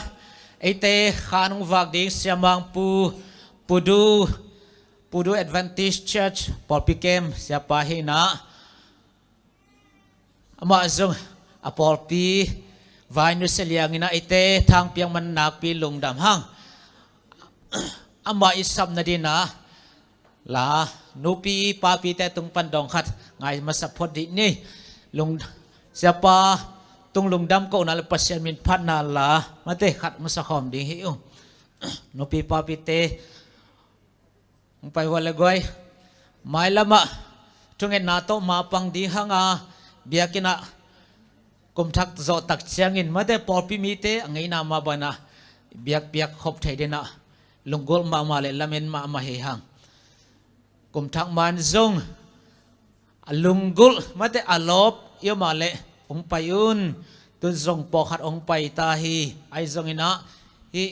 ไอเตขานุวักดิ้งเสียมังปูดู Adventist Church ปอลปิเกมเสียปาหินะมาจงอปอลปีวายนุสเลียงนะไอเตทางเปียงมันนักปีลุงดำหังมาอิสัมนาดีนะลานูปีปาปีแต่ตุงปันดองขัดไงมาสัพพดินี่ลุงเสียปาตุงลุงดำก็น่าเลยปัสยามินพัดนาลามาเตะขัดมาสักหอมดีหิวนูปีปาปีเตไปวันละก้อยไม่ละมะทุงเงินนาโตมาปังดีหังอาเบียกินะกุมทักโจตักเชียงอินมาเตะปอปีมีเตอังไงนามาบานะเบียกขบไทยเดนะลุงกอลมาเลยละเมนมาเฮหังกุมทักมันจงลุงกุลมาเตะอลบเยอะมาเลยองไปยุนตุนจงปอขัดองไปตาฮีไอจงอินะฮี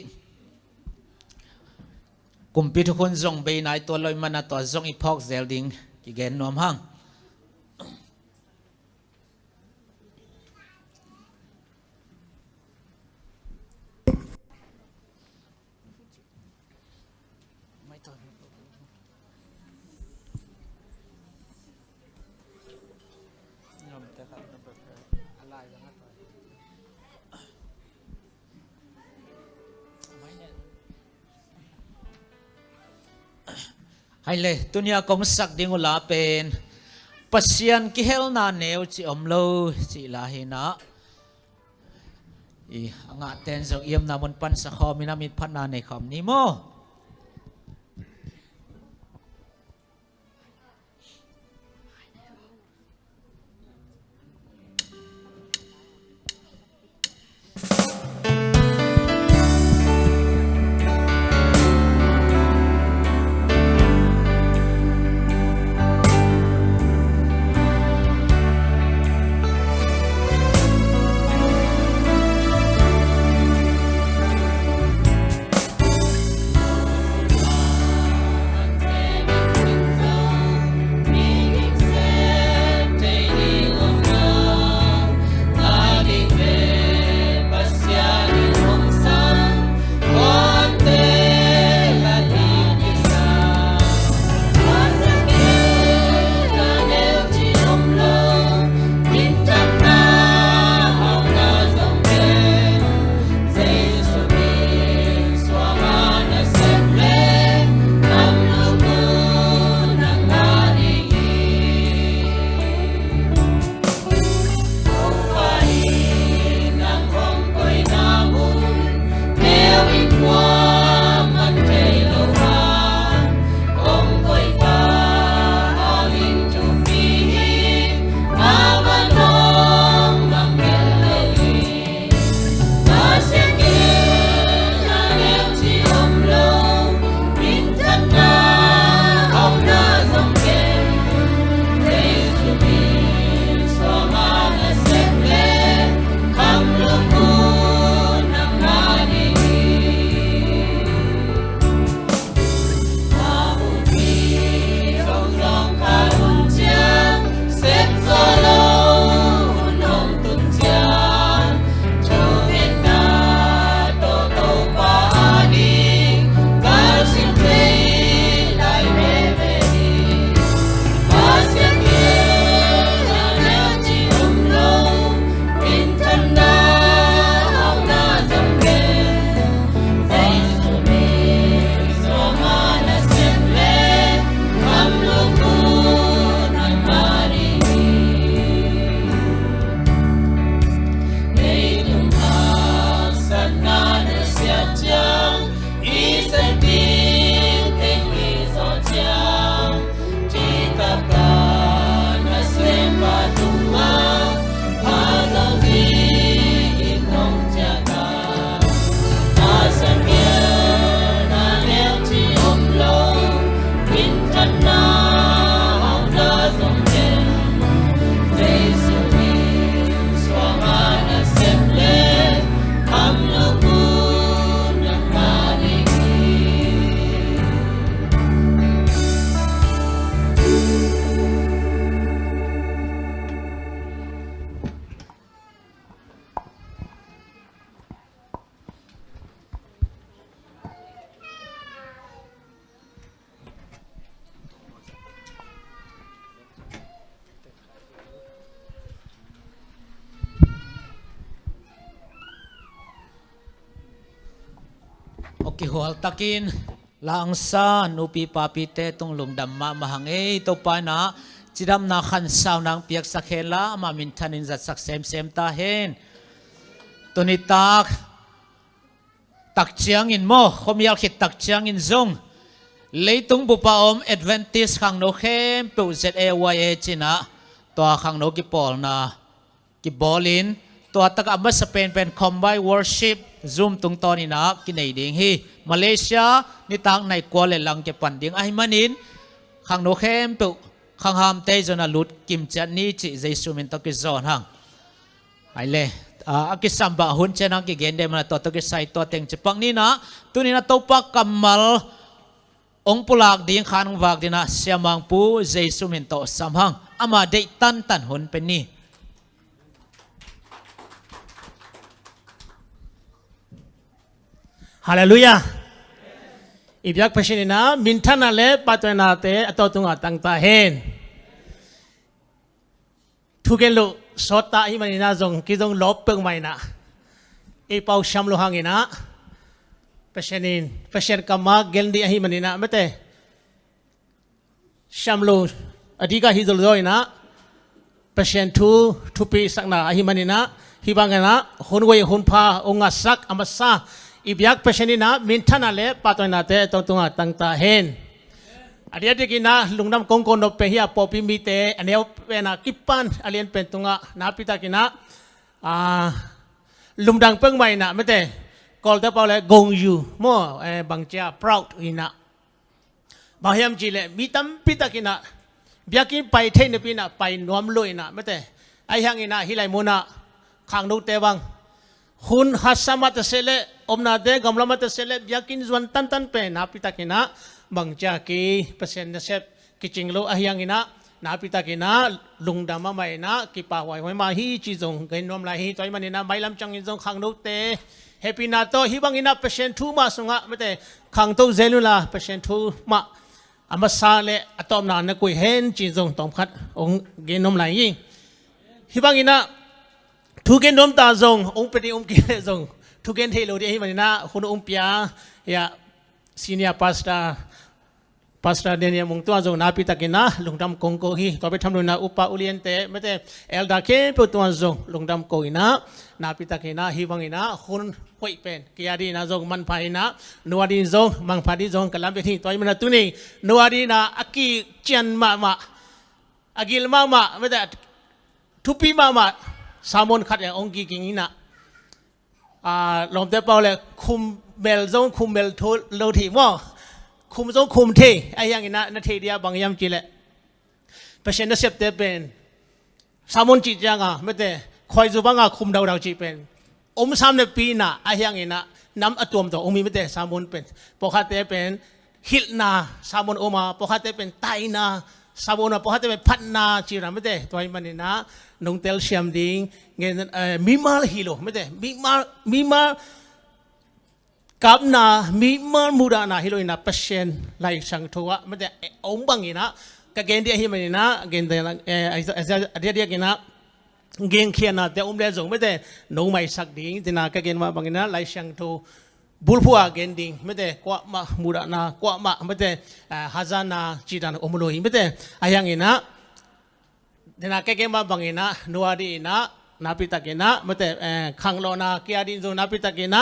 กุมพิทุคนจงไปไหนตัวลอยมันตัวจงอีพอกเซลดิงกิเกนนวมหังให้เลยตัวนี้กงสักดิ่งอุลาเป็นปัสยันกิเฮลนาเนวจิอมโลจิลาหินะอีงาเตนจงเอี่ยมนามันปันสักขอมินามิพันนาในคำนี้โม ki hol takin lang sa nupi papi te tung lung dam ma mahang to pa na chidam na khan saw nang piak sakhela ma min thanin zat sak sem ta hen tunitak tak chiang in mo khomial khit tak chiang in zong leitung bupa Adventist khang no khem pu ZAYA china to khang no ki pol na ki bolin to tak ama sa pen combine worship zoom tung to ni na ki nei ding hi Malaysia ni tang nai kwale lang ke panding ai manin khang no khem pu khang ham te zona lut kim chan ni chi jesu min to ki zon hang ai le akisam ba hun chenang ki gende mana to ki sai to teng chepang ni na tuni na to pa kamal ong pulak ding khanang wak dina siamang pu jesu min to samhang ama de tan hun pen ni Hallelujah. Ibyak pashinina mintana le patwena te atotunga tangta hen. Tugelo sota himanina zong kizong lopeng maina. Ipau shamlo hangina. Pashen kama geldi himanina mete. Shamlo adiga hizol zoina. Pashen tupi sakna himanina hibangana hunwe hunpa ongasak amasa. Ibyak pasyanina mintana le patoy te tunga tangta hen. Adia dikina lungnam kongkono pehia popi mite aneo pena kipan alien pentunga napita kina lumdang pengmai na mete kol te paule gong yu mo bangcha proud ina. Bahyam jile mitam pita kina biakinnpi the ne pina pai nuam loina mete ayang ina hilai muna khang nu te bang hun hasamat sele omna de gamlamat sele biakin zwan tan pe napita kina bangcha ki pasien sep kichinglo ahyang ina napita kina lungdama mai na ki pa wai ma hi chi jong gain nom la hi toy manina mailam chang in jong khang no te happy na to hi bang ina pasien thu ma sunga mate khang to zelula pasien thu ma amasa le atom na na koi hen chi jong tom khat ong gain nom lai hi bang ina thu gen nom ta jong ong peti ki jong thu gen thelo de hi manina hun pia ya senior pastor denia mung tua jong napita kina lungdam kongko hi to be thamluna upa uliente mete elda ke pu tua jong lungdam ko ina napita kina hi bangina hun hoi pen kiadi na jong man phaina nuadi jong mang phadi jong kalam be thi toy mana tuni nuadi na aki chian ma agil ma mete thupi ma samon khat ya ongki kingina lom te paule kum bel jong kum bel tho lo thi mo kum jong kum the ayang ina na the dia bang yam chile pasien na sep te pen samon chi janga mete khoi ju banga kum dau chi pen sam ne pi na ayang ina nam atom to umi mete samon pen pokha te pen hil na samon oma pokha te pen tai na samon pokha te pen phat na chi ra mete toy manina nong tel siam ding ngen mimal hilo mete mimal kapna mimal muda na hilo ina pasien lai sang thowa mete ong bangina ka gen dia hi manina gen dia dia gina gen khiana te umle jong mete no mai sak ding tina ka gen ma bangina lai sang tho bulphua gen ding mete kwa ma muda na kwa ma mete hazana chidan omlo hi mete ayang ina dina keke ma bangina nuadi ina napita kena mate khanglo na kia din zo napita kena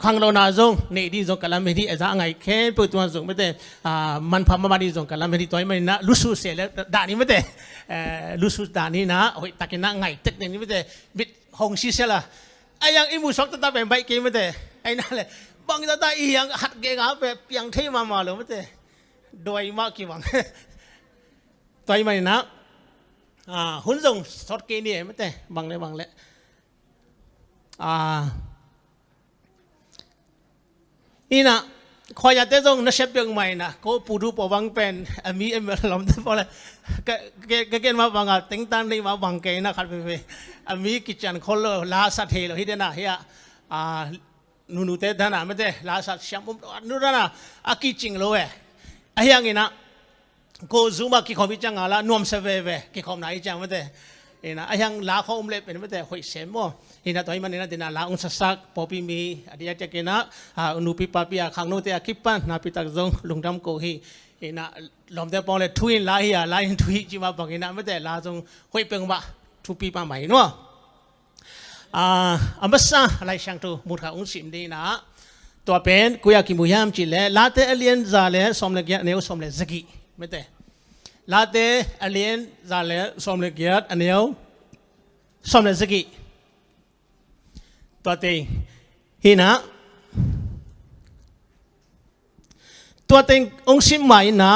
khanglo na zo ne di zo kalamedi eza ngai khe pu tuan zo mate man pha ma di zo kalamedi toy mai na lusu se le da ni mate lusu da ni na hoi takena ngai tek ni mate bit hong si se la ayang imu sok ta be bai ke mate ai na le bang ta i yang hat ge ga pe piang thei ma lo mate doi ma ki wang toy mai na hun dong sot ke ni mate bang le ina khoya te jong na sep yang mai na ko pudu po wang pen ami em lam te pole ke ken ma banga teng tan ni ma bang ke na khat pe ami kitchen khol la sa the lo hi de na ya nu te dana mate la sa syam nu dana aki ching lo ayang ina ko zuma ki khomi chang ala nuam se ve ki khom nai chang mate na ayang la ko umle pen mete hoi sem mo ina to iman ina dina la ung sasak popi mi adia te kena unupi papi a khang no te akipan na pitak zong lungdam ko hi ina lom te pong le thuin la hi la in thui chi ma bang ina mete la zong hoi peng ba thu pi pa mai no amasa lai sang tu mut kha ung sim di na to pen kuya ki muyam chi le la te alien za le som le kya neu som le zagi mete la te alien za le som le kya aneu som le zagi to te hina to te ong sim mai na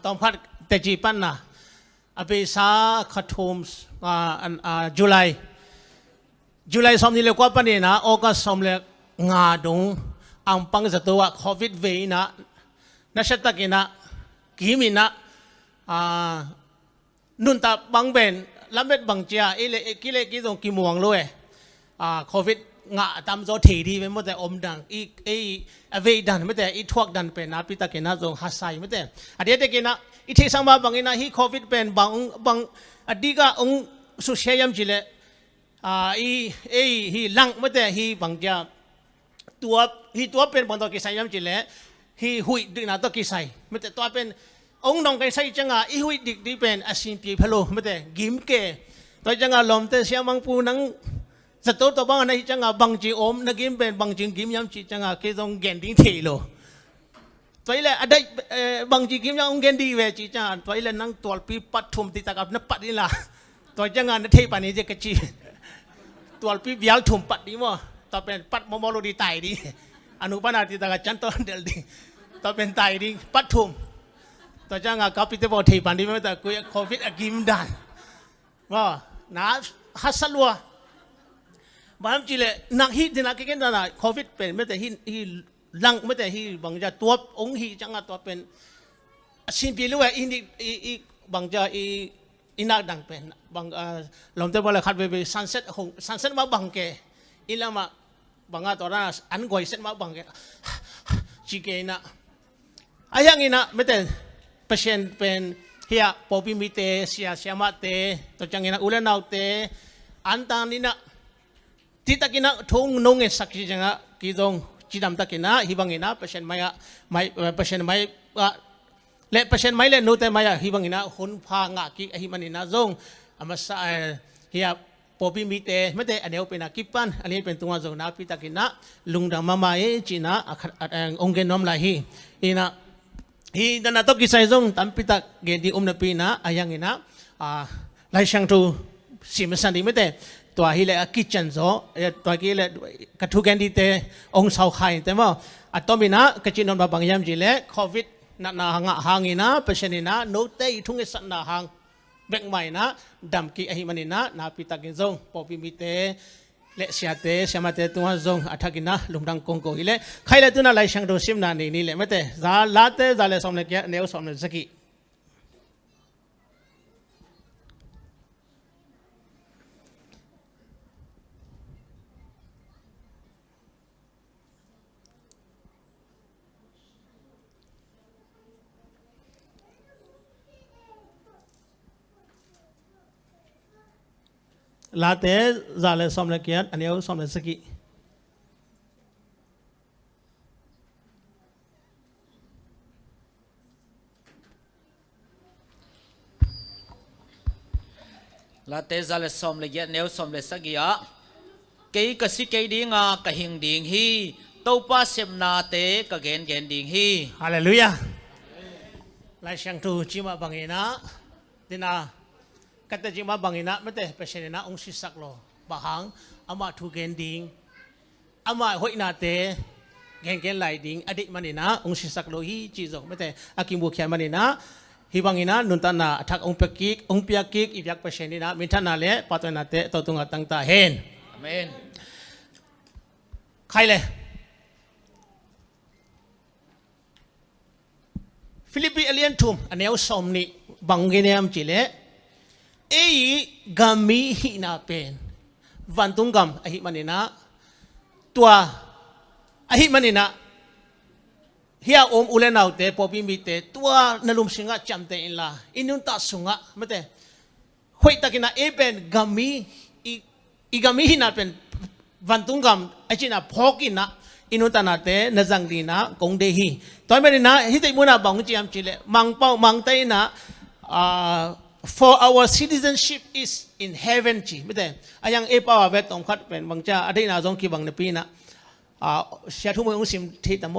tom phat te ji pan na ape sa khathum July som ni le kwa pa ni na August som le nga dong ang pang za to wa covid ve na na shatak ina kimina nun ta bang ben lamet bang chia ile kile ki dong ki muang lo covid nga tam zo thi di me mo te om dang ave dan me te I thuak dan pe na pi ta ke na zong hasai me te ade te ke na I the sang ma bang ina hi covid pen bang adiga ong su shayam jile hi lang me te hi bang ja tua pen bang to ki sayam jile hi hui di na to ki sai me te to pen ong nong kai sai changa I hui dik di pen asin pi phalo me te gim ke to changa lom te siamang pu nang sa to to bang na hi changa bang ji om na gim pen bang jing gim yam chi changa ke dong gen ding the lo toy le adai bang ji gim yam gen di we chi changa toy le nang tol pi pat thum ti takap na pat ni la toy changa na the pa ni je ka chi tol pi bial thum pat di mo to pen pat mo mo lo di tai di anu pa na ti ta ka chan to del di to pen tai di pat thum to changa ka pi te bo the pan di me ta ku covid agim dan wa na hasalwa bam chi le nak hi dina ke ken na covid pen me te hi lang me te hi bang ja tuap ong hi changa to pen sin pi lu I bang ja inak dang pen bang lom te bola khat be sunset ma bang ke ilama banga to ra an goi set ma bang ke chi ke na ayang ina me te patient pen hia popi mi te sia ma te to changina ulen nau te antan ni na tita kina thong nong e sakji janga ki dong chidam ta kina hibangina patient mai le patient mai le no te maya hibangina hun pha nga ki hi manina zong amasa hia popi mi te mate aneu pena kipan ani pen tunga zong na pita kina lungdang mama e china ongen nom la hi ina hi dana to ki sai zong tam pita ge di na pina ayang ina lai sang tu simasan di mateตัวฮิเลกิจจันโซตัวกิเลกระทุกันดีเตองสาวไข่แต่ว่าอัตโตมินะกจินนบางยามจิเลโควิดนาหางหางินะเปชนินะโนเตยทุ่งสันนาหางเบกใหม่นะดำกิอหิมันินะนาปิตากินซงปอปิมิเตเลเสียเตเสียมาเตตัวซงอัฐกินะลุงดังกงโกฮิเลใครเลตุน่าไลช่างดูซิมนานี่เลไม่เตซาลาเตซาเลสอมเลกเนวสอมเลสกิลาเตซาเลสอมเลเกียนอันนี้สอมเลสกิลาเตซาเลสอมเลเกียนเนวสอมเลสกิอะเกยกสิเกยดิงากะหิงดิงฮีโตปาเซมนาเตกะเกนดิงฮีฮาเลลูยาไลช่างตูจิมาบังเอนะดินาkata jima bangina mete pesenena ong sisak lo bahang ama thu gen ding ama hoina te gen lai ding adik manina ong sisak lo hi chizo mete akimbu khya manina hi bangina nuntana athak ong piakik ibyak pesenina mithana le patona te totunga tangta hen amen khaile Philippi alien thum aneu somni banginiam chile gami hina pen vantung gam ahi manina tua ahi manina hia ulen autte popi mi te tua nalum singa chamte in la inun ta sunga mate หอยตะกินะเอเป็นกัมมีอีกัมมีหินะเป็นวันตุงกัมไอจินะพอกินะอินุตานาเตนจังดีนะกงเดฮีตอนนี้นะฮิตมุนาบังจิมจิเลมังเป้ามังเตนะfor our citizenship is in heaven จีไม่ได้ยังเอป้าเวทตรงคัดเป็นบางจ้าอดีตนาจงกีบังในปีนะเสียทุ่มองสิมที่ตามโม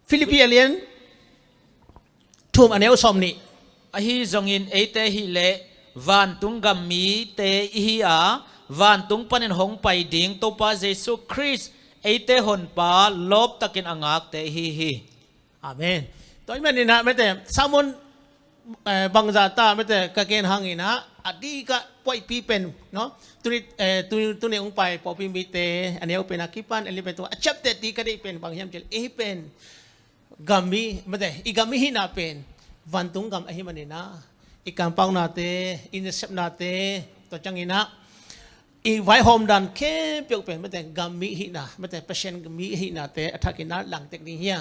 ฟิลิปปินส์ทุ่มอันเอลสมนี่อหิจงอินเอเตฮิเลวันตุงกัมมีเตฮิอาวันตุงปันหงไปดิ่งตัวป้าเยซูคริสต์เอเตหนป้าลบตะกินอังอักเตฮิอาเมนตอนนี้นะไม่แต่สามุนบางจาตาไม่แต่กางเกงหางอีนะอดีก็ปล่อยปีเป็นเนาะตัวนี้องไปพอปีมีเตอันนี้เป็นอาคิปันอันนี้เป็นตัวจับเตตีก็ได้เป็นบางอย่างเจลเป็นกัมมีไม่แต่อีกัมมีหินาเป็นวันตุงกัมอหิมันนะอีกัมปังนาเตอินเซปนาเตตัวจังอีนะอีไว้โฮมดันแค่เปียกเป็นไม่แต่กัมมีหินาไม่แต่เปอร์เซ็นต์กัมมีหินาเตอัฐกินะหลังเทคนิคเฮีย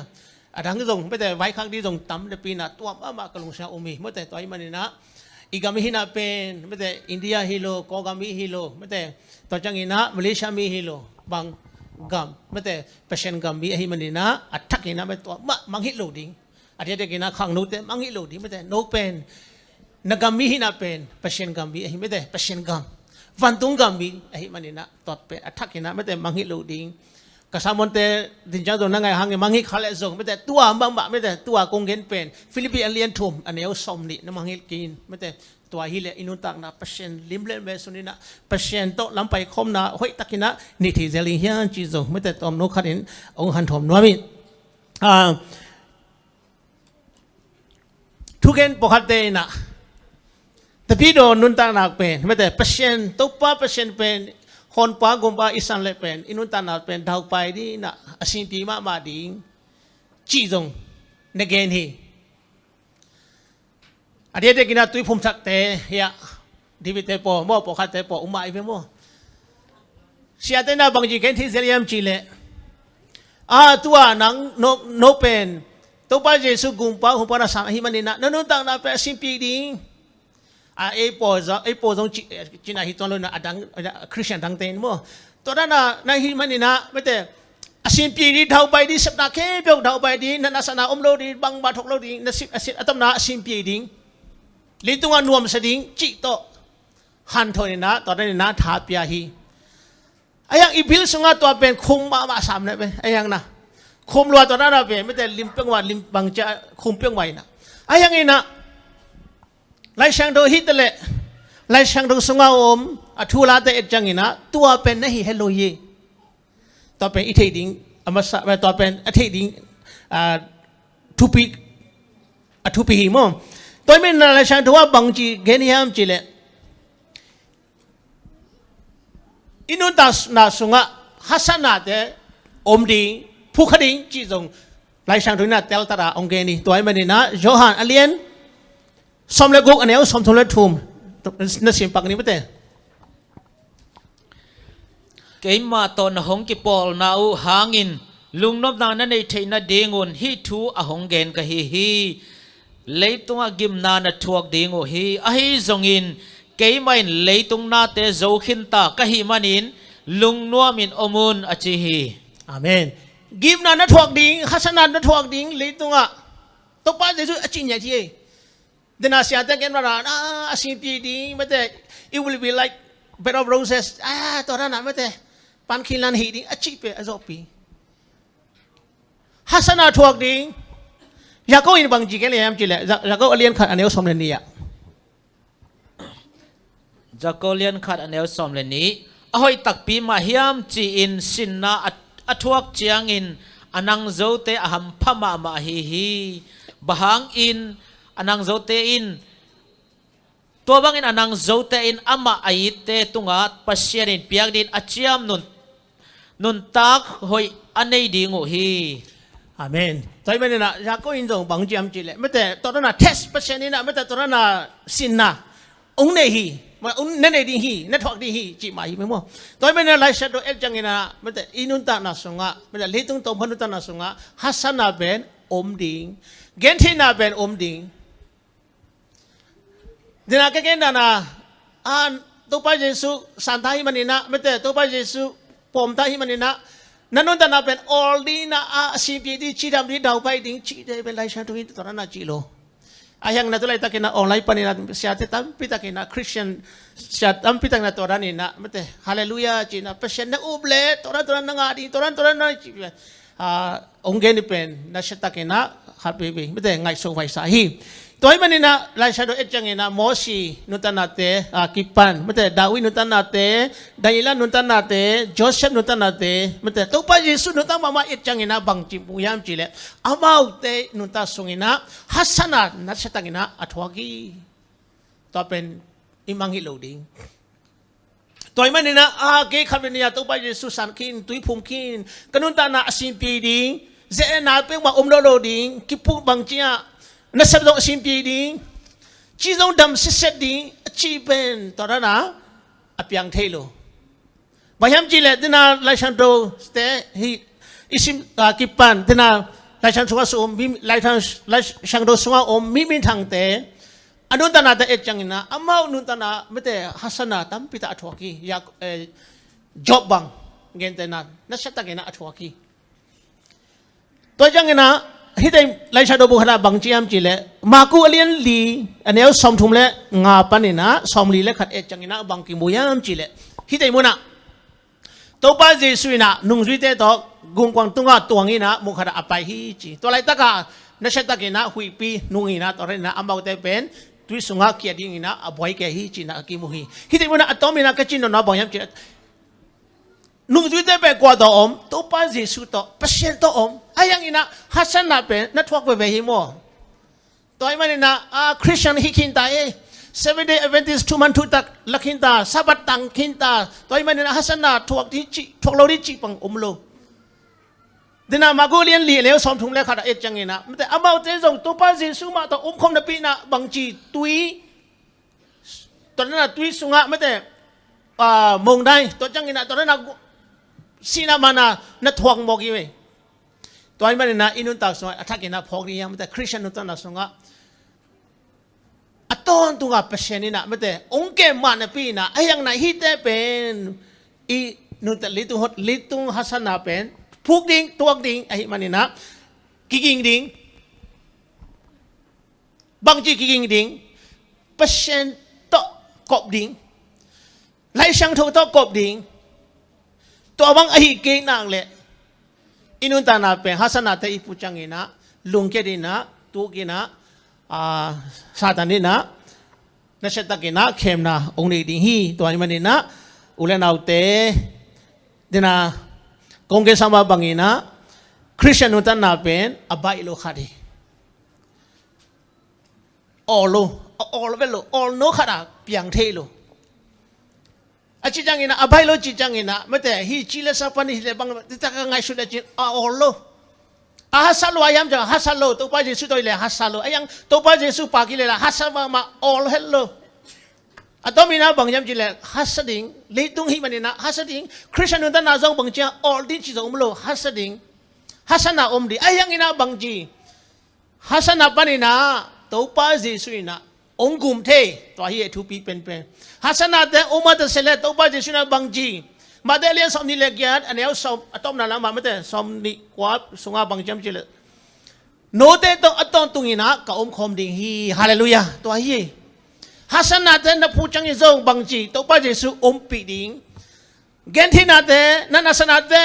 ดังที่ส่งไม่แต่ไว้ครั้งที่ส่งตั้มในปีน่ะตัวมากกลงชาอุมีไม่แต่ตัวมันนี่นะอีกามิฮินาเป็นไม่แต่อินเดียฮิโลโกกามิฮิโลไม่แต่ตัวจังอินะมาเลเซียมีฮิโลบางกัมไม่แต่เปอร์เซ็นต์กัมมีฮิมันนี่นะอัฐกินะไม่ตัวมังฮิโลดิ้งอัฐกินะขังโนเตมังฮิโลดิ้งไม่แต่โนเป็นนักกัมมีฮินาเป็นเปอร์เซ็นต์กัมมีฮิไม่แต่เปอร์เซ็นต์กัมวันตุงกัมมีฮิมันนี่นะตัวเป็นอัฐกินะไม่แต่มังฮิโลดิ้งกษัตริย์มณฑลดินจาตัวนั่งไงหางมังฮิขาเลซงไม่แต่ตัวบางบะไม่แต่ตัวกงเงินเป็นฟิลิปปินส์เลียนทุ่มอันนี้เอาสมนินะมังฮิกินไม่แต่ตัวฮิเลอินุตักนะเปอร์เซ็นต์ลิมเลนเบสุนีนะเปอร์เซ็นต์โตลำไปคมนะหอยตักินะนิติเจลิฮิอันจีซงไม่แต่ตอมนุขัดินองหันทอมนัวมิทุกเงินปกตินะแต่พี่โดนนุนตักนักเป็นไม่แต่เปอร์เซ็นต์ตัวป้าเปอร์เซ็นต์เป็นคนป้ากุมป้าอิสันเล่เป็นอินุตันนัดเป็นดาวไปดีนะสินปีมาดีจีจงในเกณฑ์ที่อันนี้เด็กน่ะตุยภูมิศักดิ์เตะเฮียดีวิเตปอมั่วปกติเตปออุมาอีเวมั่วเสียแต่น่ะบางทีเกณฑ์ที่เซลียมจีเล่ตัวนังโนเป็นตัวป้าเยซูกุมป้าหุบป้าน่ะสามหิมันนี่นะนุนตันนัดเป็นสินปีดีไอ้ปอจงจีน่าฮิตตอนนั้นดังคริสเตียนดังเต็นมั่วตอนนั้นน่ะฮิมันนี่นะไม่แต่สินปีดีดาวไปดีสัปดาห์แค่เปียกดาวไปดีนั่นน่ะสนาอมโลดีบางบาทกโลดีนั่นสิอัตมนาสินปีดีลิตุงานวมสดิ้งจิโตฮันโทนี่นะตอนนั้นนะท้าเปียฮีไอ้ยังอีบิลสุงาตัวเป็นคุมมาสามเนี่ยเป็นไอ้ยังนะคุมรัวตอนนั้นเป็นไม่แต่ลิมเปียงว่าลิมบางจะคุมเปียงไว้นะไอ้ยังไงนะไล่ช่างโดฮิตเลยไล่ช่างโดสุงาอมทุลาเตอจังอินะตัวเป็นนี่เฮโลยีตัวเป็นอิเทดิงอามาสะตัวเป็นอิเทดิงทุปีหิมอตัวเป็นไล่ช่างตัวบางจีเกนิยามจีเลยอินุตัสนาสุงาฮัสนาเตอมดิงผู้ขดิงจีจงไล่ช่างตัวนั้นเตลตาราองเกนีตัวมันนี่นะโยฮันอเลียนสมเลกุกอันนี้สมทุนเลทุ่มนั่นสิ่งปักนี้ไม่ได้เกมมาตอนหงกิปอลนาอูหางินลุงนบนานในเทนเดงุนฮิทูอหงเกนกะฮีเลยตุงกิมนานะทวกเดงุฮีอหิจงอินเกมไม่เลยตุงนาเตโจขินตากะฮีมันินลุงนัวมินอมุนอจิฮีอาเมนกิมนานะทวกดิงฮัสนานะทวกดิงเลยตุงตบป้าเจสุอจินยาทีเดน่าเสียแต่กันว่าสินปีดีไม่แต่ it will be like bed of roses ตอนนั้นไม่แต่ปันคิลันฮีดีอจิเปอจอปีฮัสนาทวกดิงอยากก็อินบางจีกันเลยยามจีเลยอยากก็เลียนขัดอันนี้สมเลนีอ่ะอยากก็เลียนขัดอันนี้สมเลนีอ้อยตักปีมาเฮียมจีอินสินนาอัทวกเจียงอินอนังโจเตอหัมพม่ามาฮีบางอินanang zote in to bangin anang zote in ama aite tunga pasyanin piak din achiam nun tak hoi anei dingu hi amen toy men na ya ko in jong bang jiam ji le mate to na test pasyanin na mate to na sin na ong nei hi ma ong ne nei din hi ne thok din hi ji ma hi me mo toy men na lai sha do et jang ina mate inun ta na sunga mate le tung tong phanu ta na sunga hasana ben om ding gen thi na ben om ding di na keken na na to pa Yesu santai manina mete to pa Yesu pom tai manina nanun ta na pen all di na simpi di chi dam di dau pai ding chi de be lai shan tu to na chi lo ayang na to lai takena online panina sia te tam pitakena Christian sia tam pitakena to ra ni na mete hallelujah chi na passion na uble to ra na nga di to ra na chi ongge ni pen na sia takena happy be mete ngai so vai sa hi toy manina lai sha do etjangena mosi nutanate kipan mete dawi nutanate daila nutanate joseph nutanate mete to pa Yesu nuta mama etjangena bangchi puyam chile amau te nuta sungina hasana na setangina athwagi to pen imangi loading toy manina ge khabenia to pa Yesu san kin tui phum kin kanunta na asim pi ding ze na pe ma umlo loading kipu bangchia na sabdong simpi ding chizong dam siset ding chi pen torana apyang thelo bayam chile dina laisan do ste hi isim kipan dina laisan suwa so mi laisan do suwa om mi min thang te anun tana ta etchangina amau nun tana mete hasana tam pita athwaki ya job bang ngentena na satagena athwaki to jangena hidai laisa do bukhara bangchiam chile maku alien li aneu som thumle nga panina somli le khat e changina bangki muyam chile hidai muna to pa jesuina nungzui te to gungkwang tunga tuangina mukhara apai hi chi to lai taka na setakina huipi nungina to rena ambau te pen tui sunga kiadingina aboi ke hi chi na ki muhi hidai muna atomina ka chin no boyam chi nungzui te pe kwa to to pa jesu to pasien to ayang ina hasana pe na thwak ve hi mo toy manina Christian hikinta 7-day Adventist 2 man 2 tak lakinta sabat tang kinta toy manina hasana thwak ti chi thwak lo ri chi pang umlo dina magolian li le som thung le khada et changina mate amau te jong to pa jesu ma to khom na pi na bangchi tui tonana tui sunga mate mong dai to changina tonana sina mana na thwak mogi we toy manina inun tak so athakina phogri yam mate Christian nutana songa aton tunga passionina mate ongke mana pi na ayang na hite pen I nuta litung hasana pen phuk ding tuak ding ai manina kiging ding bangji kiging ding passion to kop ding lai sang tho to kop ding to bang ai ke nang le inun ta na pe hasana te ipu changina lungke dina tukina satanina na setakina khemna ongni ding hi to ani manina ulenau te dina kongke sama bangina Christian nutan na pen abai lo khadi all velo all no khada piang thelo achi jangina abai lo chi jangina mate hi chile sapani le bang ditaka ngai sula chi all lo hasalo ayam ja hasalo to pa jesu to le hasalo ayang to pa jesu pa ki le hasama ma all hello atomina bangyam chile hasading leitung hi manina hasading Christian nutan na jong bangcha all din chi jong lo hasading hasana omdi ayang ina bangji hasana panina to pa jesu ina ongum the to hi thu pi pen pen hasana te oma te sele to pa jesu na bangji madelian som ni le gyat anel som atom na lama mate som ni kwa sunga bangjam chile no te to aton tungina ka khom ding hi hallelujah to hi hasana te na puchang i zong bangji to pa jesu pi ding genthina te nanasana te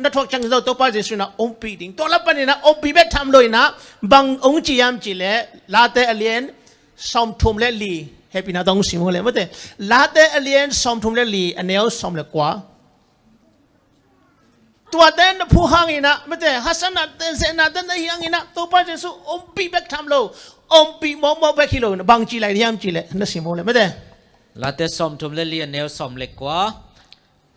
na thok chang zo to pa jesu na pi ding to la panina pi bet tham loina bang ong chi yam chi le la te alien som thum le li happy na dong sim le mate la te alien som thum le li anel som le kwaตัวเต้นผู้หางอินะไม่ใช่ฮัสนัดเต้นเสนาเต้นในหางอินะตัวป้าเจสุปีเบกทำโลปีมอเบกฮิโลบางจีเลยที่ยามจีเลยนั่นสิโมเลยไม่ใช่ลาเตสอมทุมเลเลียนแนวสอมเล็กกว่า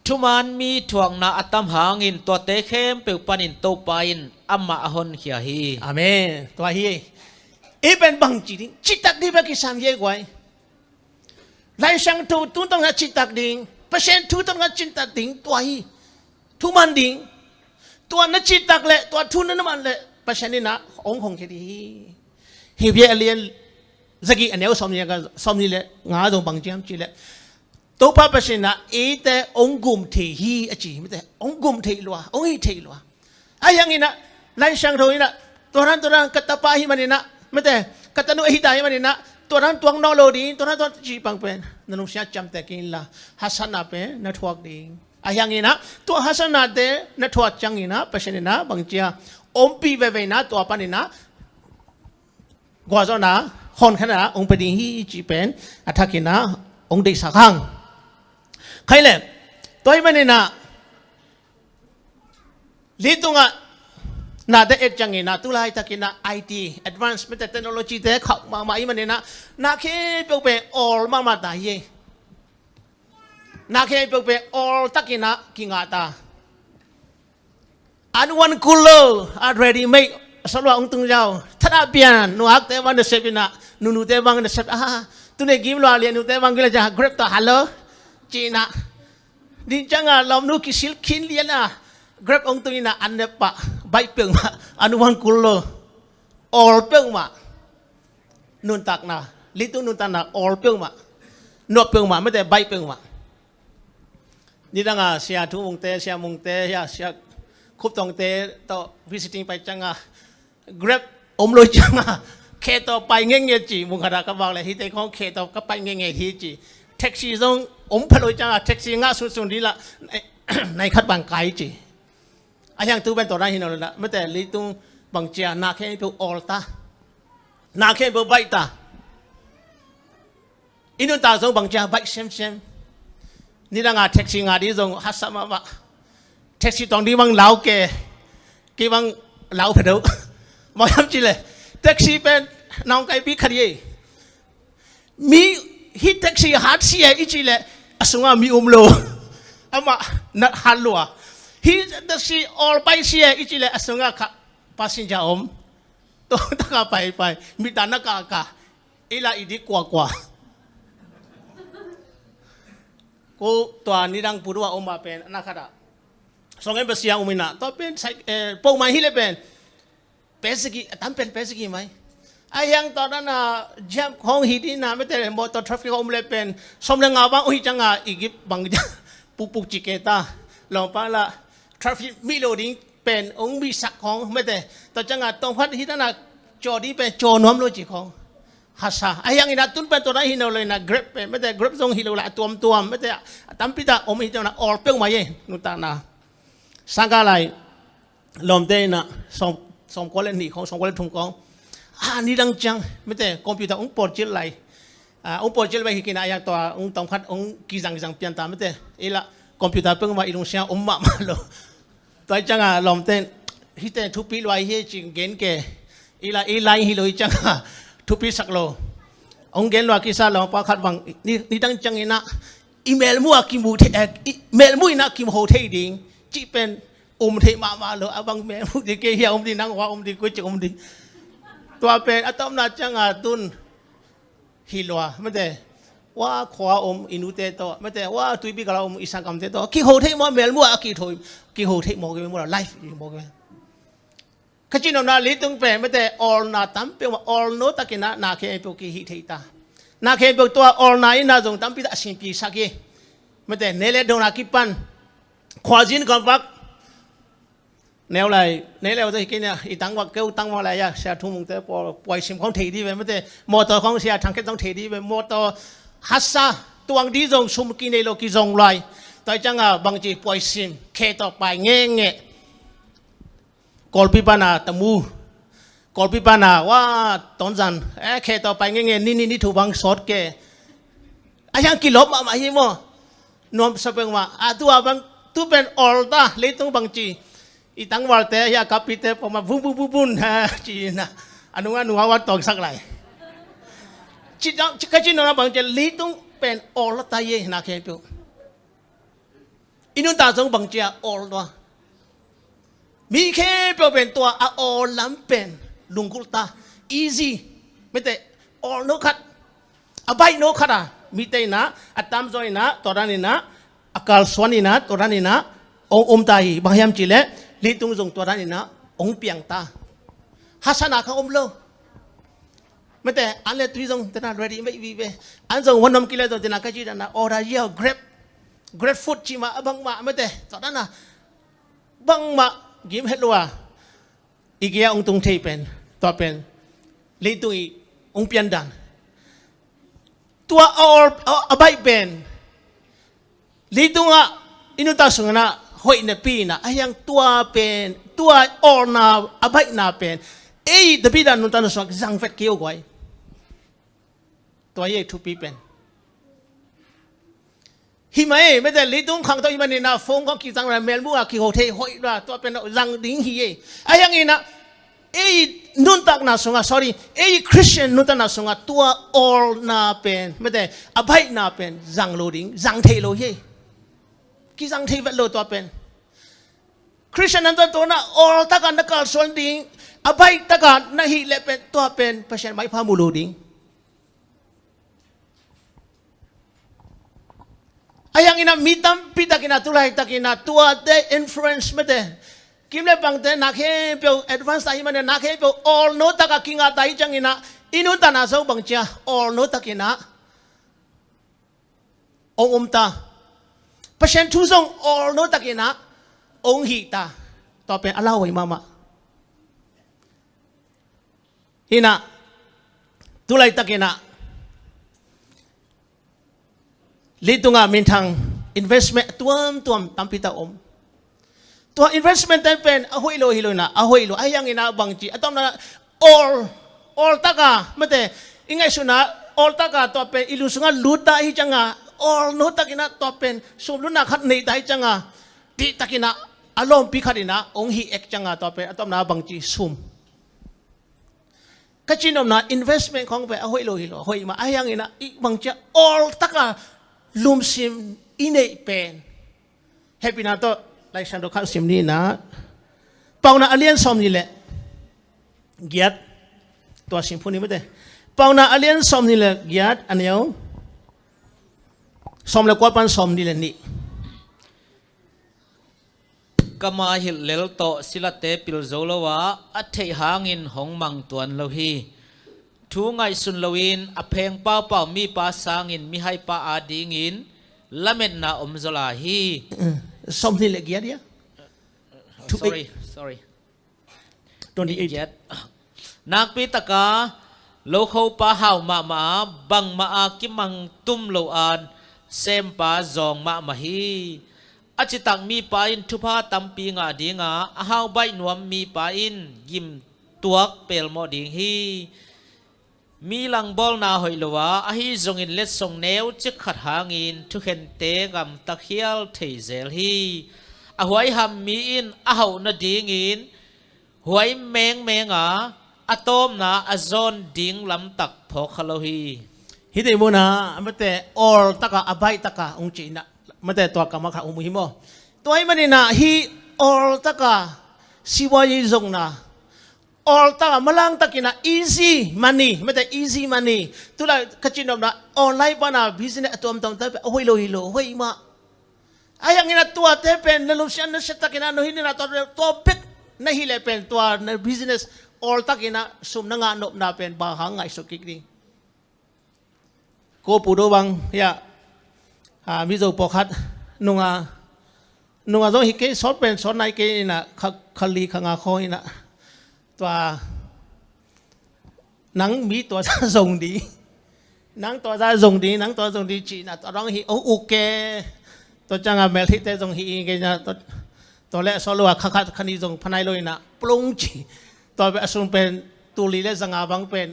ทุมันมีถ่วงนาอัตมหางอินตัวเตเข้มเปิวปันินโตปาอินอัมมาอหนเขียฮีอาเมนตัวฮีเป็นบางจีดิจิตตักดีเบกิสามเยกไว้ไล่ช่างทูตุนต้องหาจิตตักดิ่งเปอร์เซ็นต์ทูต้องหาจิตตักดิ่งตัวฮีทุมันดิ่งตัวนักจิตตักเละตัวทุนนั้นมันเละประชันนี่นะองค์ของแค่ดีฮิบเยเลียน zagi anel somni le nga dong bang jam chi le to pa pasin na e te ongum the hi achi mate ongum the lwa ong hi the lwa ayang ina lai sang tho ina toran katapa hi manina mate katanu hi dai manina toran tuang no lo di toran to chi pang pen nanung sia cham te kin la hasana pe na thuak ding ayang ina to hasana de na thuak chang ina pasin na bang chia ompi ve ve na to pa ni na gwa zo na hon khana ong pe ding hi chi pen athakina ong dei sa khang khai le toy mani na litunga na de et changi na tulai takina IT advanced meta technology te khak ma mai mani na khe pyo pe all ma ta ye na khe pyo pe all takina kinga ta anwan kulo are ready make salwa ong tung jao thada pian nuak te wan de sepina nunu te bang de sep tu ne gim lo le nu te bang gila ja grab ta hello China din changa lom nu kisil kin liana grab ong tu ina ande pa bai peng ma anuwan kulo all peng ma nun tak na litu nun tak na all peng ma no peng ma mete bai peng ma ni danga sia thu mong te sia mong te ya sia khup tong te to visiting pai changa grab om lo changa khe to pai nge nge chi mong khara ka bang le hi te khong khe to ka pai nge nge hi chi taxi zong om phaloi changa taxi nga su sun di la nai khat bang kai chi ayang tu ben to na hin lo na mete li tung bang chia na khe pu all ta na khe pu bai ta inun ta zong bang chia bai sem ni da nga taxi nga di zong hasama ma taxi tong di bang lao ke ki bang lao phado mo yam chi le taxi pen nong kai bi khari mi hit taxi hat sia ichi le asunga mi umlo ama na halwa hi taxi all pai sia ichi le asunga kha passenger to ta ka pai mi ta na ka ila idi kwa ko to ni dang purwa oma pen na khada songen besia umina to pen po mai hi le pen pesiki tam pen pesiki mai ayang to na jam khong hi di na mete motor traffic om le pen som le nga bang oi changa igip bang pupuk chiketa lompa la traffic mi loading pen ong bi sak khong mete to changa tong phat hi na jodi pen jo nom lo chi khong hasa ayang ina tun pen to na hi no le na grab pen mete grab zong hi lo la tuam mete tam pita om hi na all pe ma ye nu ta na sanga lai lom te na som ko le ni khong som ko le thung kong ni dang chang mete computer ong port chil lai ong port chil bai hikina ayak to ong tong khat ong kijang pian ta mete ila computer peng ma ilung sia umma ma lo toi changa lom ten hi te thu pi loi he ching gen ke ila e lai hi loi changa thu pi sak lo ong gen lo ki sa lo pa khat wang ni dang chang ina email mu akimu the mail mu ina kim ho the ding chi pen the ma lo abang mail mu de ke hi di nang wa di ko chi diตัวเป็นอะตอมนาจังอาตุนฮิลวาไม่แต่ว่าขวาอินุเตโตไม่แต่ว่าตุยบิกเราอิสังกัมเตโตกี่โหเทมอเมลมัวกี่โถกี่โหเทมอกันมัวไลฟ์มอกันขจินนาลิตุงเป็นไม่แต่ all นาตั้มเป็นว่า all โนตะกินนาเคเปกี่ฮิเทตานาเคเปตัว all นาอินาจงตั้มพิดาสินปีสักกี่ไม่แต่เนเลดงนาคิปันขวาจินกันวักแนวไรแนวจะกินเนี่ยอีตั้งว่าเกี่ยวตั้งว่าอะไรอะเสียทุ่มแต่ปล่อยสิมของเทดีไปไม่ได้มอเตอร์ของเสียทางแค่ต้องเทดีไปมอเตอร์ฮัสซาตัวดีจงซุ่มกินในโลกิจงลอยแต่จังอ่ะบางทีปล่อยสิมเคต่อไปเงี้ยกอลปีปานาตะมูกอลปีปานาว่าตอนจันเคต่อไปเงี้ยนี่ถูกบังสอดแกอายังกิโลมาไม่ใช่มั้งนวมสเปงว่าตัวบางตัวเป็นออลตาเลยต้องบางทีอีตั้งวันแต่ยากับปีเตปมาบุ้นฮะจีน่ะอนุว่าตองสักไรจีจังก็จีนนะบางทีลีต้องเป็นออลตายนะแค่เพียวอินุตาจงบางทีออลตัวมีแค่เพียวเป็นตัวออลล้ำเป็นลุงกุลตา easy ไม่แต่ออลโนคัดใบโนคัดมีแต่นะอัตตามจอยนะตัวนั้นนะอากาศสวรรค์นะตัวนั้นนะองตายบางยามจีเล่ลีตุงจงตัวนั้นนะองเปียงตาฮัสนาเขาอมโล ไม่แต่อันเล็ตุยจงแต่น่า ready ไม่วีเวอันจงวันนมกิเลสแต่น่าก็จีดันนะออร์เยล grab food ชิมาบังมาไม่แต่ตอนนั้นนะบังมากิมเฮลัวอีกอย่างองตุงเทเป็นตัวเป็นลิตุยองเปียนดันตัวเอาใบเป็นลิตุงอ่ะอินุตาสุงนะหอยเนปีนะไอ้ยังตัวเป็นตัวออนาเอาใบนาเป็นเอ้ยเดบิดานุตานุสวงจังเฟตเกี่ยวกวยตัวเย่ทุปีเป็นหิมะไม่แต่ลิตุงขังตัวหิมะนี่นะฟงก็กี่จังเลยเมลมัวกี่โฮเทหอยละตัวเป็นจังดิ้งฮีไอ้ยังงี้นะเอ้ยนุนตักนาสงะ sorry เอ้ยคริสเตียนนุนตักนาสงะตัวออลนาเป็นไม่แต่อภัยนาเป็นจังโลดิ้งจังเทโลเย่กี่จังเทเวลโลตัวเป็นคริสเตียนนั้นตัวน่ะออลตักนักการส่วนดิ้งอภัยตักนักฮิเลเป็นตัวเป็นเปอร์เซ็นต์ไม่พามูโลดิ้งไอ้ยังงี้นะมีตั้มพิตากินาตุลาตากินาตัวเดอินฟลูเอนซ์ไม่แต่กิมเลปังเตนักเฮเปียวแอดวานซ์ไอ้มันนักเฮเปียว all โนตากกิงาตายจังงี้นะอินุตานาโซบังเจ้า all โนตากินะองตาเปอร์เซ็นต์ทุกส่ง all โนตากินะองหิตาต่อเป็นอัลลอฮ์ไว้มาฮินะตุลาตากินะลิตุงามินทาง investment ตัวตั้มพิตาตัว investment แต่เป็นอาหุยโลฮิโลนะอาหุยโลไอ้ยังงี้นะบางทีตอนนั้น all ตากาไม่แต่ยังไงสุนะ all ตากาตัวเป็นอิลุสงาลูตาฮิจังอ่ะ all โนตากินะตัวเป็นสมรุนะขัดในตาฮิจังอ่ะที่ตากินะอารมณ์พิขัดนะองค์ฮิเอกจังอ่ะตัวเป็นตอนนั้นบางทีซุ่มก็จีนอมนะ investment ของเป็นอาหุยโลฮิโลอาหุยมาไอ้ยังงี้นะอีบางที all ตากาลุมซิมอินเอเป็นเฮปินาโตไลชันโดคัสซิมนี่นะปาวนาอเลียนซอมนี่แหละเกียรติตัวสิมพูนี่ไม่ได้ปาวนาอเลียนซอมนี่แหละเกียรติอันเดียวซอมแล้วกว่าปันซอมนี่แหละนี่กมาหิเลลโตสิลเตปิลโซลวะอัฐิหางินหงมังตวนโลหีทูไงสุนลวินอเพงเป้าเป้ามีปาสางินมีให้ปาอาดิงินละเม็ดนาอมโซลาฮีซอมนี่แหละเกียรติเนี่ย sorry ตัวนี้เกียรตินักพิตกาโลเขาปาหาวมาบังมาอากิมังตุมโลอานเซมปาจองมาฮีอาจิตังมีปาอินทุพาตัมปีงาดีงาอาหาวใบนวมมีปาอินยิมตัวเปลโมดิงฮีมีลังบอลนาหอยลวะอาฮิจงอินเล็ดส่งเนวจิกขัดหางินทุกเห็นเตกำตะเคียลเทเซลฮีอาหวยหำมีอินอาหาวนาดิงินหวยเมงอาอะตอมนาอะซอนดิงลำตักพอคาโลฮีฮิตเอมุนะไม่แต่ all ตากาอภัยตากาองจีนะไม่แต่ตัวกรรมข้าองมุฮิโมตัวไอ้มันนี่นะฮี all ตากาสิวายิจงนะall ตากามาลังตากินะ easy money ไม่แต่ easy money ตัวละขจินอมนะ online ปานะ business ตัวมันแต่โอ้ยโลฮิโลโอ้ยมาไอ้ยังงี้นะตัวเทเป็นนลุชันนเสตากินะโนฮินะตัวเป็ดนฮิเลเป็นตัวใน business all ตากินะสุมนังานนบนาเป็นบาหังไงสุกิกดีโกปูโดบังยามิโซปอคัดนุงาต้องฮิเกสอดเป็นสอดในเกนะคลีขังอาคอยนะตัวหนังมีตัวจะส่งดีหนังตัวจะส่งดีหนังตัวส่งดีจีนะตัวร้องฮิโอเคตัวจังอาเมลที่เตส่งฮิเกนะตัวเละสอลัวขัดขันดีส่งพนัยเลยนะปรุงจีตัวเป็นส่งเป็นตุลีเละสังอาบังเป็น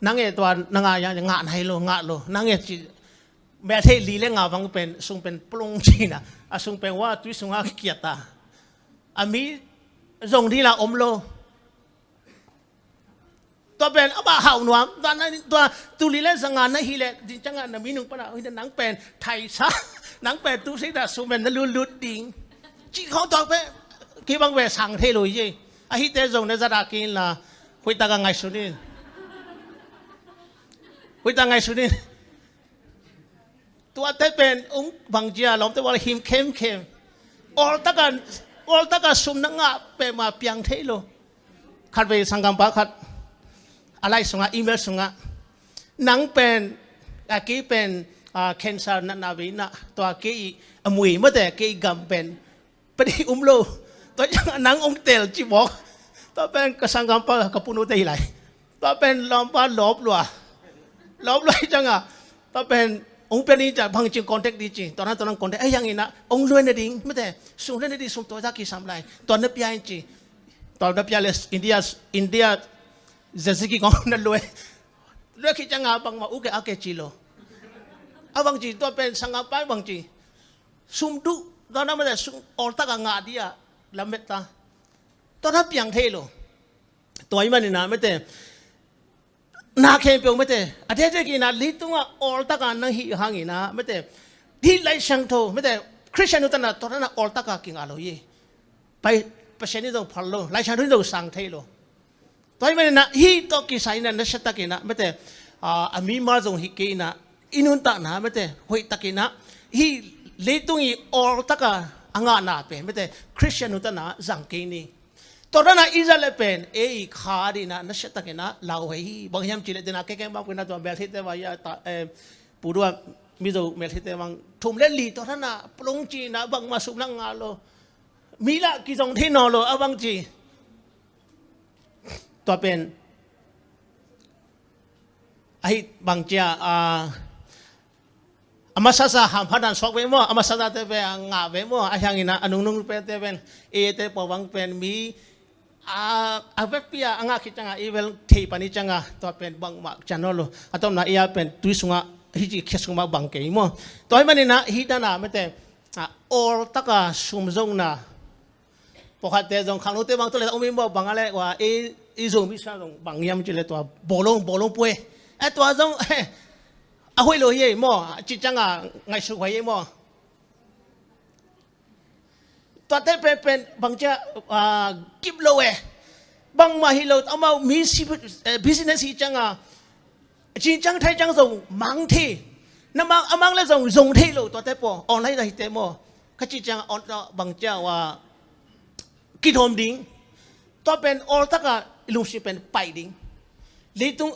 นังเอตัวนางอย่างงานให้โลงานโลนังเอจีแม่เทลีเล่งาวังเป็นส่งเป็นปรุงจีนะส่งเป็นว่าตุยส่งอาเกียรตาอามีส่งที่ละอมโลตัวเป็นอาบ่าเห่าหนวมตอนนั้นตัวตุลีเล่สังงานนั่นฮีเล่ดิจังงานมีหนุ่มปะนะนังเป็นไทยซะนังเป็นตุสิดาส่งเป็นนั่นลุดดิ่งจีเขาตอบไปกี่บางเวสังเทลุยจีอาฮิเตส่งในสระกินละคุยตากางไงสุนินคุยต่างไงสุดนี่ตัวเทเป็นองค์บางเจ้าล้อมแต่ว่าหิมเข้มออลตะกันสุมนังอ่ะเป็นมาเปียงเทโลขัดไปสังกัมปะขัด อะไรส่งอีเมลส่งนังเป็นกี้เป็นแคนเซอร์นาวินะตัวกี้มวยเมื่อแต่กี้กำเป็นปฏิโลตัวยังนังองเตลจีบอกตัวเป็นกษัตริย์กำปะกับปุโนเตยไหลตัวเป็นลอมปาลบลัวจังตัวเป็นองเป็นนี่จะพังจริงคอนแทคดีจริงตอนนั้นคอนแทคยังงี้นะองรวยนั่นเองไม่แต่ส่งเรื่องนี้ส่งตัวจากกี่สามไลตอนนั้นพี่ยังจริงตอนนั้นพี่เลยอินเดียเจสกี้ของนั่นรวยคิดจังบางมาอุกเกจิโลบางจีตัวเป็นสังกัดไปบางจีซุ่มดุตอนนั้นไม่ได้ซุ่มออลตากงาดีอะลำเมตตาตอนนั้นเพียงเทโลตัวอีมันนี่นะไม่แต่นาเข้มเปียวไม่แต่อาทิตย์กี่นาลิตุงว่าออลตากานั่งหิหางินะไม่แต่ที่ไลช่างโตไม่แต่คริสเตียนตอนนั้นออลตากากิงอาโลเย่ไปเชนิดต้องพัลโลไลช่างทุกต้องสังเทโลตัวอีมันนี่นะฮีตัวกี่สายนั้นนัชตะกินะไม่แต่อามีมาจงฮิกินะอินุนตานะไม่แต่หอยตะกินะฮีลิตุงอีออลตากาอ่างนาเป็นไม่แต่คริสเตียนตอนนั้นสังเกนี่ตอนนั้นอิสราเอลเป็นขาดีนะนัชตะกินะลาวเฮบางยามจิเลตินะแก่ๆมากกว่านั้นตัวเบลทิเตวายาตาปูดัวมิโซเบลทิเตวังทุ่มเล่นลีตอนนั้นปลงจีนะบางมาสุนังงาโลมีละกิจงที่นอโลบางจีตัวเป็นไอ้บางจีอามาซาซาหามพันธุ์สวกเวมอามาซาซาเตเปงาเวมอาอย่างนี้นะอนุนุงเปเตเป็นเตปวังเป็นมีเวปีอ่างาคิดจังอีเวลที่ปนิจังตัวเป็นบางมากจันโนโลอัตอมนาเอียเป็นตุยสุงฮิจิคิสุงมาบางเกยมตัวมันนี่นะฮิดานะไม่แต่ออลตากาสุมจงนะพอขัดเตจงขังโนเตบางตัวเลยอมิมบางอะไรว่าโซมิชาจงบางยามจิเลตัวบอลงป่วยตัวจงอาหุยโลเย่มอจิจังไงสุขเย่มอตัวเต้เป็นบางจะกิบโลบางมาฮิโลเอามามีบิสเนสจังจริงจังไทยจังส่งมังทีน้ำมังเลยส่งที่โลตัวเต้ปอออนไลน์ได้เต็มขจิจังออนบางจะว่ากิดหอมดิ้งตัวเป็นออลตากาลูกศิเป็นไปดิ้งลิตุง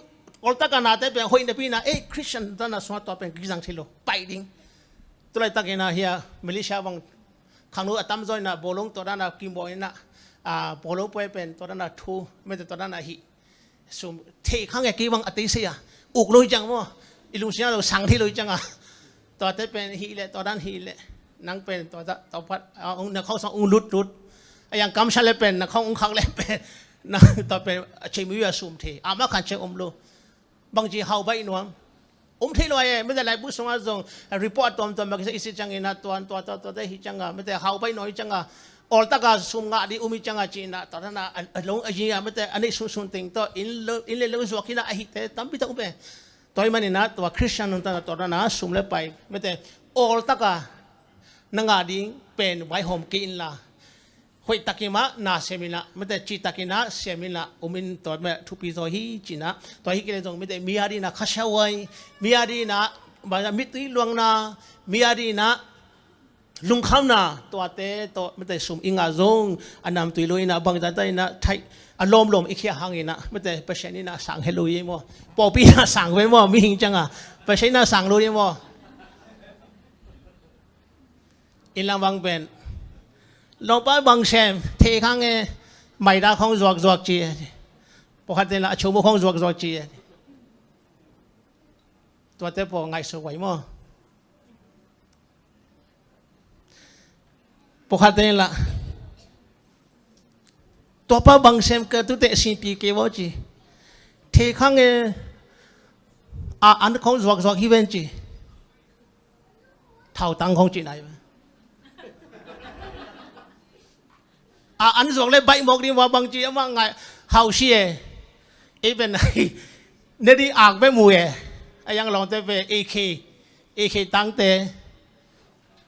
ออลตากานาเต้เป็นหอยนปีนะคริสเตียนตอนนั้นสมัยตัวเป็นกิจังที่โลไปดิ้งตัวเลยตะกี้นะเฮียมาเลเซียบางขังนู้ตั้มจอยนะบอลงตัวนั้นกิมบอยนะบอลงไปเป็นตัวนั้นทูไม่แต่ตัวนั้นฮิสุมเทข้างแกกี่บางอติเสียอุกลุยจังมั้งอิลุงเสียเราสั่งที่ลุยจังตัวเต้เป็นฮิเลตัวนั้นฮิเลนั่งเป็นตัวพัดองนักเขาสองลุดอย่างกำชันเลยเป็นนักเขาองค์ขังเลยเป็นนั่งตัวเป็นเชื่อมือสุมเทมาขันเชื่อโลบางทีเขาไปนวมที่ลอยไม่ได้ไล่บุษงาจงรีพอร์ตตัวมันก็อิสิจังนะตัวได้หิจังไม่ได้เขาไปน้อยจังออลตากาสุงาดีอุมิจังจีนะตอนนั้นลงจีไม่ได้อันนี้สุนติงตัวอินเลวสวกินะอหิตตั้มพิจารณาตัวมันนี่นะตัวคริสเตียนนั่นตอนนั้นสุมเลยไปไม่ได้ออลตากานังอาดิงเป็นไว้หอมกินละหอยตะกี้มานาเซมินะไม่ได้จีตะกี้นะเซมินะอุมินตัวแม่ทุปีตัวฮีจีนะตัวฮีกิเลสไม่ได้มีอารีนะข้าชาวมีอารีนะบางมิตรลวงนะมีอารีนะลุงข้ามนะตัวเตตัวไม่ได้สุ่มอิงอาจงอันนั้นตัวลุยนะบางจันทร์นะไทยอารมณ์ลมอีกแค่หางนะไม่ได้เปอร์เซ็นต์นี่นะสั่งให้ลุยมั้งปอปีนะสั่งไว้มั้งมีหิงจังเปอร์เซ็นต์นะสั่งลุยมั้งอินลังบางเป็นลองไปบางแชมเทข้างไม่ได้ของจวกจีพอขัดเดินละชั่วโมงของจวกจีตัวเต้ปอไงสวยมั้งพอขัดเดินละตัวป้าบางแชมเกิดตัวเตะสิปีเกี่ยวจีเทข้างอันของจวกฮิเวนจีเท่าตังของจีไหนอันส่งเลยใบหมกดีว่าบางทีว่าไงเฮาเชียเป็นไงเนี่ยดีอ่างไปมวยยังลองเตะไปเอเคตั้งเตะ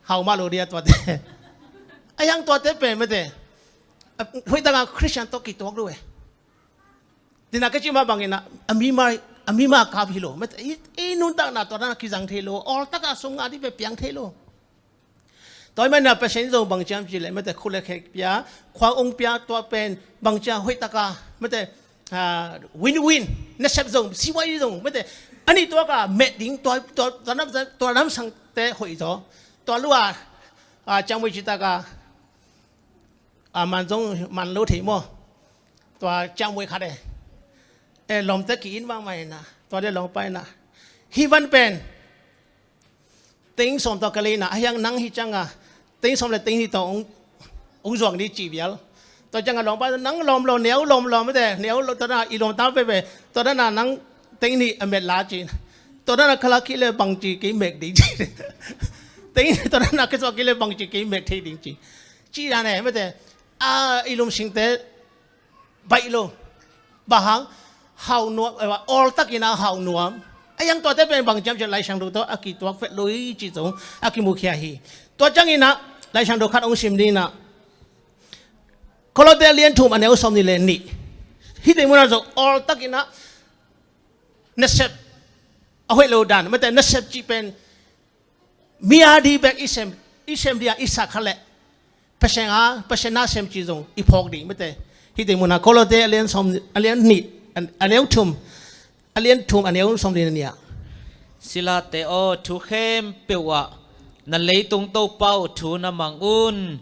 เฮามาโลเดียตัวเตะยังตัวเตะเป็นไม่เตะเฮ้ยตั้งคริสเตียนตัวกี่ตัวด้วยดินักจิมาบางเงินะอามีมาคาบิโลไม่เตะนุ่นตั้งน่ะตัวนั้นกิจังเทโลออลตั้งส่งงานที่ไปเปียงเทโลตัวมันน่ะเป็นสิ่งที่บางจำจีเลยไม่แต่คุณเล็กเปียความองค์เปียตัวเป็นบางจำห้อยตะกาไม่แต่วิน na sep zong siwai zong mete ani to ka met ding to nam sang te hoi zo to lua chang wei chita ka man zong man lo thei mo to chang wei kha de lom te ki in bang mai na to de long pai na hi van pen tính som to ka le na ayang nang hi chang tính som le tính hi to ông ruộng đi chỉ béo tôi chẳng là lòng bao nắng lom néo mới thế néo tôi đã ý lom tao về tôi đã là nắng tính đi mệt lá chỉ tôi đã là khá kỹ là bằng chỉ cái mệt đi tính tôi đã là cái số kỹ là bằng chỉ cái mệt thì đi chỉ là này mới thế ý lom sinh tế vậy luôn bà hàng hào nuông all tắc cái nào hào nuông ai yang tôi thấy bên bằng chăm lại sang đồ tôi aki tôi phải lối chỉ giống aki mua kia hi tôi chẳng ina lại sang đồ khác ông sim đi na kalau dia lian tu mana usam ni leni, hidai mana zo all tak ina nasib, awai lodan, macam nasib cipen, miadi bek isem dia isak kale, pasien nasib cizong ipok di, macam hidai mana kalau dia lian som lian ni, lian tum ane usam ni niya. Sila te o tu khem pewa, na leitung to pau tu na mangun.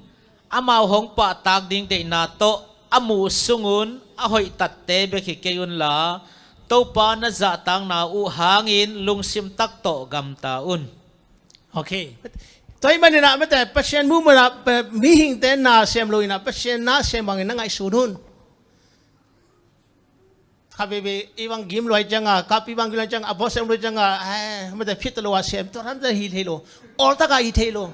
Amau hong pa tag ding de na to amu sungun ahoy tatte be kayun la to pa na za tang na u hangin lungsim tak to gam taun Okay toy man na mate pasien mu na mi hing ten na sem loina pasien na sem bang na ngai sunun khabe ibang gim loi changa kapi bang loi changa abo sem loi changa mate phit lo wa sem to ran da hi thelo all ta ka hi thelo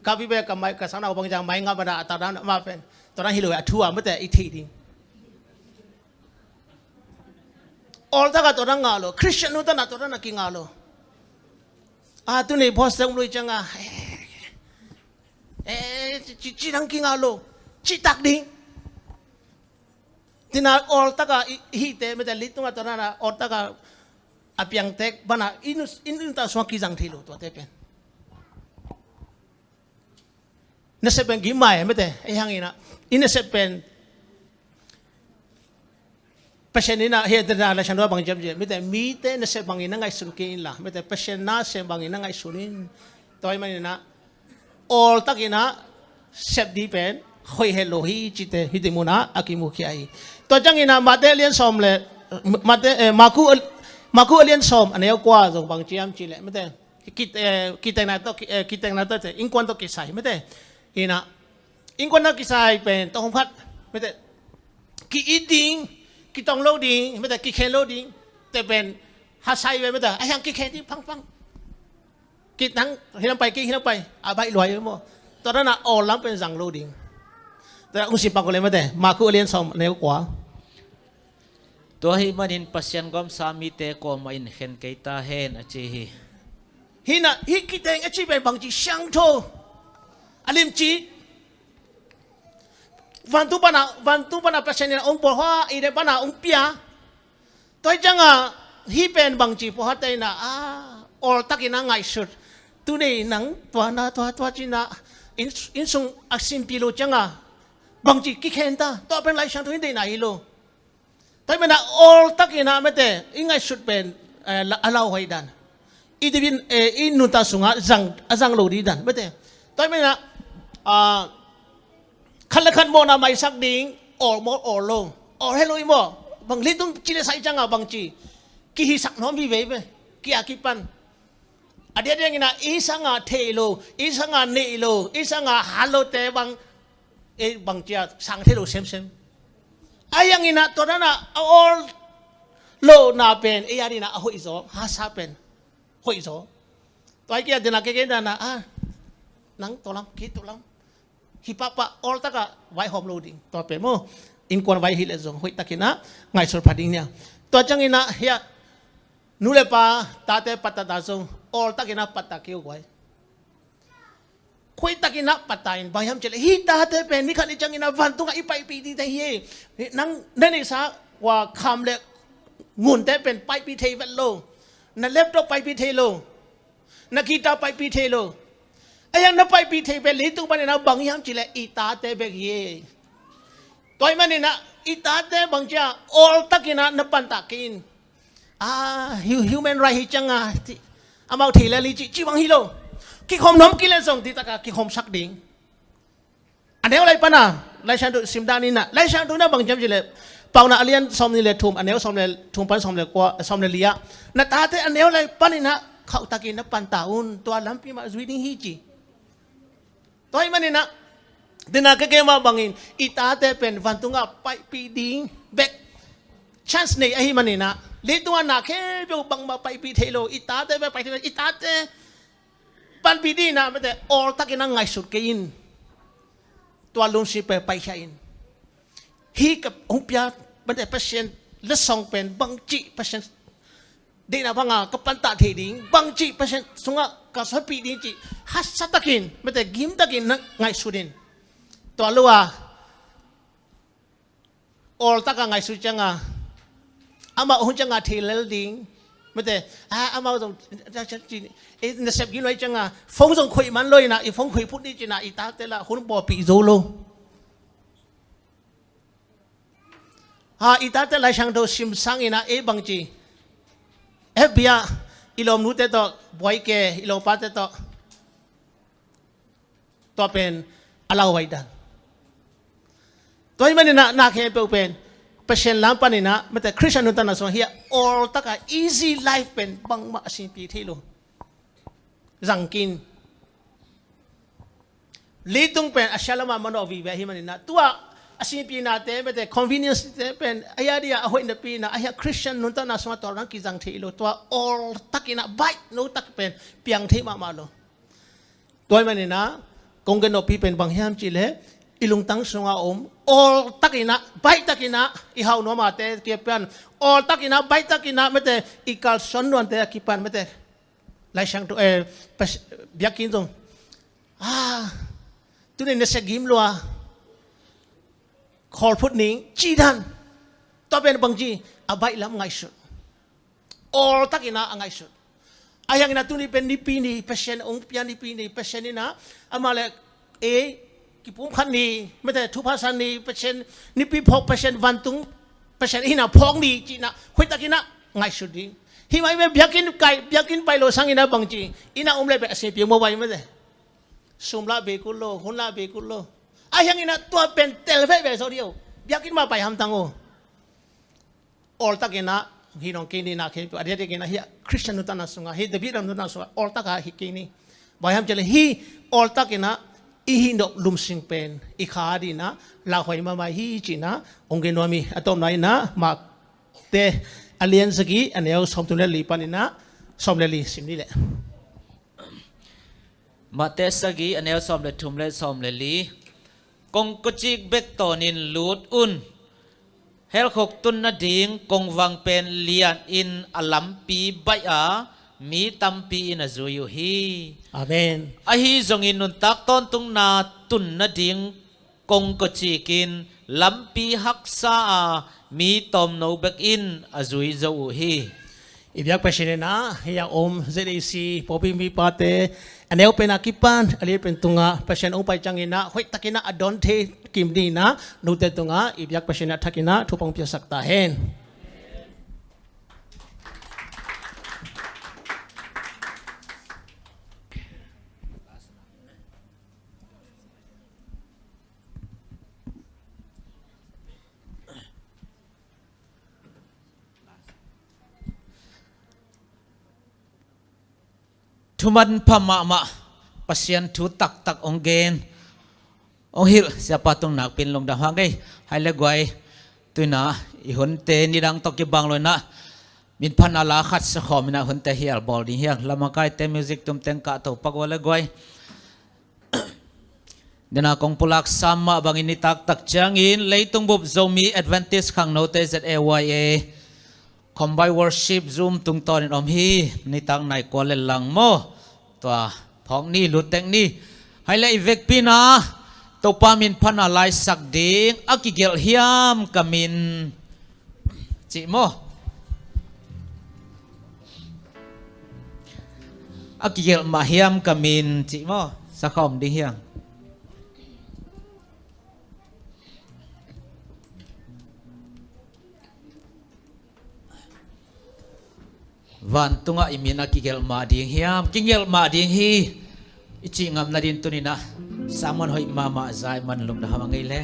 kapi be kamai ka sang na bang jang mai nga bada ta dan ma pen to ran hi lo athu a mate i thi ding all ta ka to ran nga lo christian nu ta na to ran na ki nga lo tu ne boss sem loi changa chi rang ki nga lo chi tak ding tina all ta ka hi te mate litunga to ran na all ta ka apiang tek bana in ta so ki jang thi lo to te pen nasepen gimai mete yang ina inasepen pasien ina he dera la chandwa bang jam je mete mite nasepang ina ngai sun ke la mete pasien na se bang ina ngai sunin toy man ina all takina sep di pen hoi hello hi chite hidimuna akimu khiai to jang ina mate lian som le mate maku lian som ane kwa zo bang chiam chile mete kiteng na to in kwanto kisai mete ina in kwan na kisai pen to hong phat mete ki iding ki tong lo ding mete ki khen lo ding te pen ha sai ve mete ai hang ki khen di phang ki nang hinam pai bai loi mo to na all lam pen jang lo ding te ung si pa ko le mete ma ku lian som ne kwa to hi manin pasien gom sami te ko ma in khen keita hen achi hi hina hi ki teng achi pen bang chi sang tho alim chi vantu pana pasien ong po ha ide pana ong pia toy changa hi pen bang chi po ha te na all takina ngai sut tu nei nang twa chi na in sung aksim pilo changa bang chi ki khen ta to pen lai sang tu dei na hi lo toy mena all takina mete ingai sut pen alau hoi dan idibin in nuta sunga azang lo di dan mete toy mena khan mo na mai sak ding or mo or lo or hello mo bang litung chile sai changa bang chi ki hi sak no mi ve ki akipan adia dia ngina isanga thelo isanga ne lo isanga halo te bang bang chia sang thelo sem ayang ina to na all lo na pen ari na hoi zo ha sa pen hoi zo toy kia dina ke na nang tolam ki tolam hipapa all taka vai home loading to pe mo in kon vai hile zo hoi takina ngai sur phading nya to changina ya nule pa tate patata zo all takina patakeu goi khoi takina patain bayam chele hi tate pe ni khani changina vantunga ipai pi di te hi nang nani sa wa kham le ngun te pen pai pi thei vel lo na laptop pai pi thei lo na kita pai pi thei lo ayang na pai pi thei pe litung ban na bang yam chile ita te be ye toy man na itate bangja all takina na pantakin human right hi changa amau thila li chi bang hilo ki khom nom ki len song ti taka ki khom sak ding aneu lai pana lai shan du simdani na lai shan du na bangjam ji le pauna alien som ni le thum aneu som le thum pan som le kwa som le lia na ta te aneu lai panina khau takin na pantaun to lampi ma zuiding hi chi toy manina dina ka kema bangin itate pen vantunga pai pi ding back chance nei ahi manina le tuwa na ke bu bang ma pai pi thelo itate be pai thelo itate pan pi di na mate all takina ngai sut ke inตัวลุงสิไปไปใช่ฮีกับองค์พระบันไดเปอร์เซ็นต์และสองเป็นบางจีเปอร์เซ็นต์ดีนะพังอ่ะกับปันตาเทดิงบางจีเปอร์เซ็นต์สงะกับสปีดิงจีฮัสตะกินไม่แต่กิมตะกินนะไงสุดินตัวลัวออลตะกันไงสุจังอ่ะอามาองค์จังอ่ะเทเลดิงไม่แต่อามาตรงจีในเสพกินไว้จังอ่ะฟงส่งคุยมันเลยนะอีฟงคุยพูดนี่จีน่ะอีตาเตละคนบ่ปีโซโลอีตาเตละช่างโดซิมซังอีนะบางจีเบียอีลมนู้เตต่อบอยเกอีลมปาเตต่อตัวเป็นอาลาไว้ดันตัวนี้มันน่ะน่าแค่เป็นเปอร์เซ็นต์ล้านปานี่นะมันแต่คริสเตียนนุ่นตันน่ะส่วนเฮีย all ตะกะ easy life เป็นบังมาสิปีที่โลรังกินลีตุงเป็นอาชาลามามโนวีเวหิมันนะตัวอาชีพปีนาเต้เป็นแต่ convenience เต้เป็นอายาดีอาหอยนปีนะอายาคริสเตียนนุ่นตานาสมาตัวรังกิจังที่โลตัว all ตักินะใบโนตักเป็นเปียงที่มาโลตัวมันนะกงเกนอปีเป็นบางแห่งจิเลอีลุงตั้งสงอาall ตักินะใบตักินะอีหาวโนมาเต้เกี่ยเป็น all ตักินะใบตักินะไม่แต่อีกาลสอนนวลเต้กิปันไม่แต่ไล่ช่างตัวเบียกินตรงตัวนี้เนี่ยเสกิมลัวคอลพุทนิงจีดันตัวเป็นบางจีอาบัยล้ำไงสุด all ตักินะไงสุดอายังนั้นตัวนี้เป็นนิปีนี่เปอร์เซ็นต์องค์พิยานิปีนี่เปอร์เซ็นต์นี่นะอามาเลยกิปุ่มขันนี่ไม่แต่ทุพภาษานี่เปอร์เซ็นต์นิปีพกเปอร์เซ็นต์วันตุงเปอร์เซ็นต์อีน่ะพองนี่จีน่ะคุยตักินะไงสุดดีที่ไม่เป็นbiakinไปโลสังอินาบังจีอินาเลยเป็นสิ่งเพียงโมบายไม่ได้สุมลาเบกุลโลหุนลาเบกุลโลยังอินาตัวเป็นเตลเฟเบสโอเดียวbiakinมาไปทำตังโอออลตักอินาฮีน้องกินนี่นะคืออะไรเด็กอินาฮีคริสเตียนนุตันนัสุงะฮีเดบิรันนุตันนัสุงะออลตักฮีกินนี่บางอย่างเจริญฮีออลตักอินาอีฮินดอกลุมสิงเป็นอีขาดีนะลาหอยมาไม่ฮีจีนะองค์เกนวามีอะตอมไหนนะมาเตอเลียนสกีอันนี้เอาสมทุนเลลีปานินะสมเลลีสิมนี่แหละมาเตสกีอันนี้เอาสมเลทุมเลสมเลลีกงกจิกเบกตอนินลูดอุนเฮลขกตุนนาดิงกงวังเป็นเลียนอินอลัมปีใบอามีตัมปีอินอจูยูฮีอาเมนอฮีจงอินนุนตักต้นตุงนาตุนนาดิงกงกจิกินลัมปีฮักษามีตอมโนเบกอินอจุยจูฮีอีกอย่างเป็นเช่นนั้นเฮียเจดีซีพอพิมีปาเตอันนี้เป็นอากิปันอันนี้เป็นตุงะเป็นเช่นไปจังอินะหอยตะกินะอดอนเทกิมดีนะนูเตตุงะอีกอย่างเป็นเช่นนั้นทักินะทุกปองเพียสักตาเห็นทุมันพม่าปัสยันทุตักองเกนองฮิลเสียปะตรงนักเป็นลงดาวหางไงให้เล็กไว้ตัวน่ะอีหนเตนี่ดังตกจีบังเลยนะมินพันอาลาขัดสะขอมินะหนเตเฮียบอลดีเฮียลำมาไกเตมิวสิกตุมเต็งกะตัวปักว่าเล็กไว้เดน่ากงปุลักสามมาบางอินิตักจังอินเลยตุงบุบ Zomi Adventist ขังโนเต ZAYA Combine Worship Zoom ตุงตอนอมฮีนี่ตังในกวเลลังโมตัวพองนี่ลุดเต็งนี่ให้เลยเวกปีนาตัวปามินพันอะไรสักดิ่งอากิเกลเฮียมกามินจิโมอากิเกลมาเฮียมกามินจิโมสักคำดิ่งเฮียง van tunga imina kigel ma ding hiam kingel ma ding hi ichi ngam na din tunina samon hoi mama zai man lum da hamangai le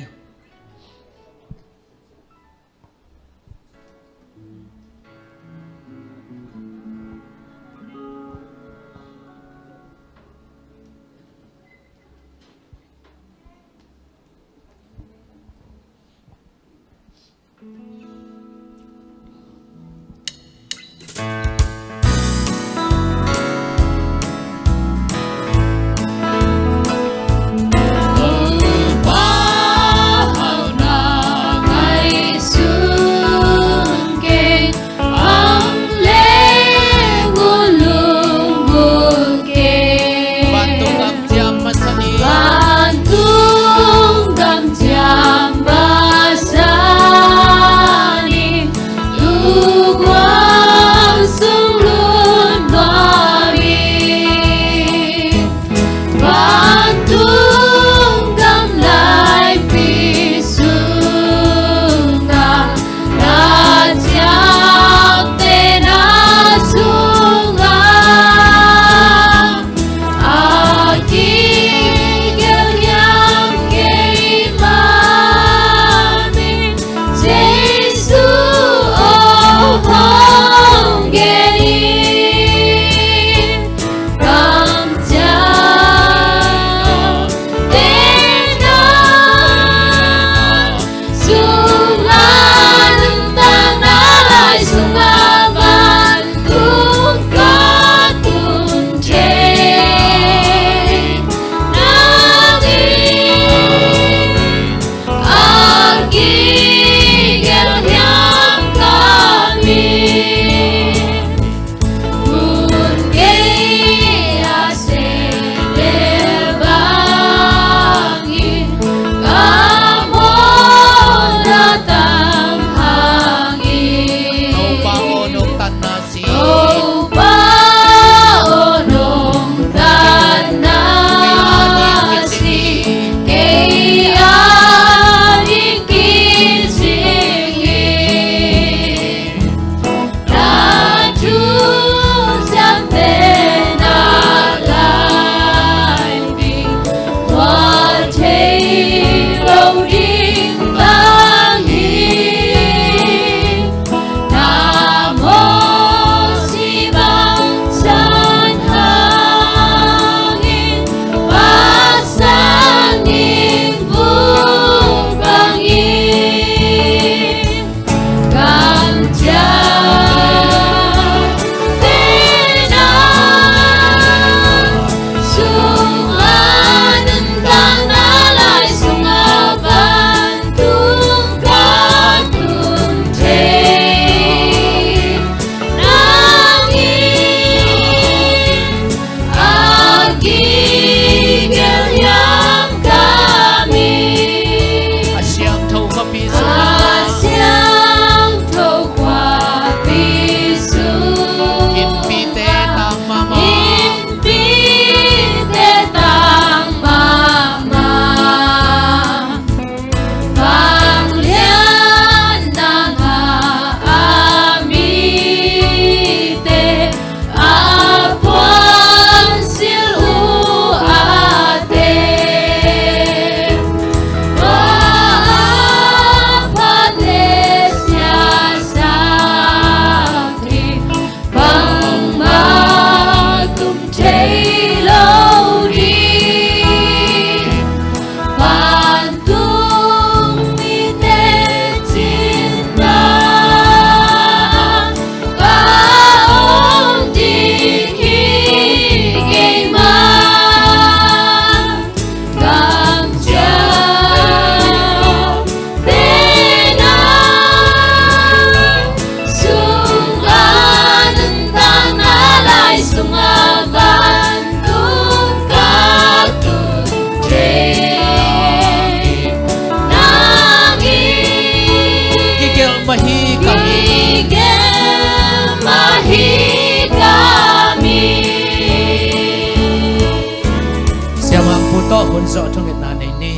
so trong Việt Nam này nè.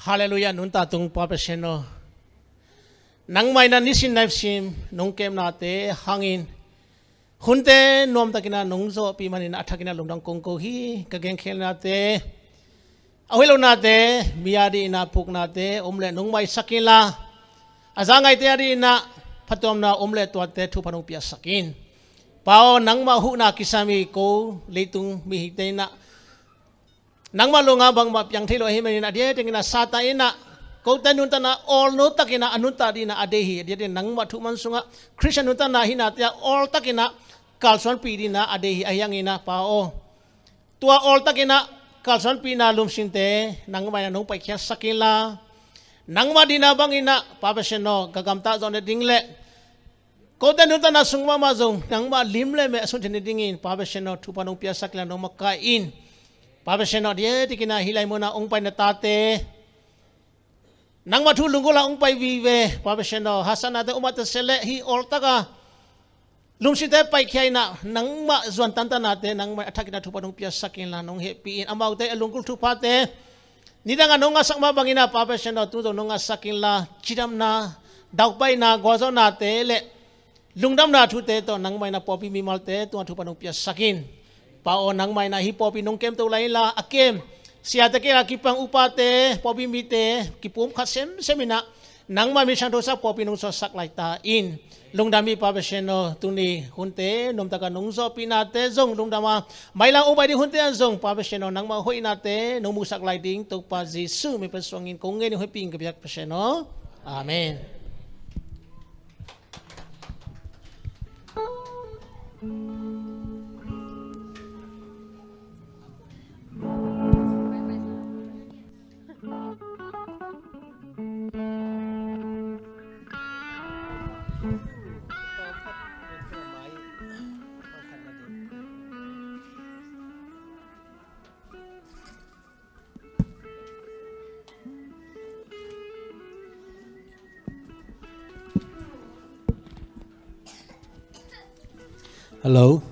Hallelujah nun ta tung pa paseno nang mai na nisin life sim nong kem na te hangin hunte nom takina nong zo pi manin athakina lungdang kongko hi kageng khel na te awilo na te miadi na puk na te omle nong mai sakila azangai te ari na phatom na omle to te thu phanong pia sakin pao nang ma hu na kisami ko leitung mi hite na nang ma longa bang ma pyang thelo hi manin adie tengina sata ina ko tanun tana all no takina anunta dina adehi adie nang ma thu mansunga Christian untana hina tia all takina kalson pi dina adehi ayangina pao tua all takina kalson pi na lumsinte nang ma nong pai khya sakila nang ma dina bangina papaseno gagamta zone dingle ko tanun tana sungma ma zong nang ma limle me asun thini dingin papaseno thu panong pia sakila no makka in papaseno die tikina hilai mona ong pai na tate nang ma thu lungula ong pai vive papaseno hasana te umata sele hi all taka lumsite pai khaina nang ma zon tantana te nang ma athakina thu panong pia sakila nong happy in amau te alungkul thu pate nidanga nonga sakma bangina papaseno tu do nonga sakila chidam na daukpai na gozo na te le lungdam na thu te to nang mai na popi mi mal te tu thu panong pia sakin pao nang mai na hi popi nong kem to laila akem sia te kira kipang upate popi mi te kipum khasem semina nang ma mi sang dosa popi nong so sak lai ta in lungdami papaseno tuni hunte nom taka nong so pinate zong lungdama mailang ubay di hunte an zong papaseno nang ma hoi nate nong musak lai ding to pa Jesu mi pasongin kong ngeni hoi ping kabiyak paseno amen. Hello.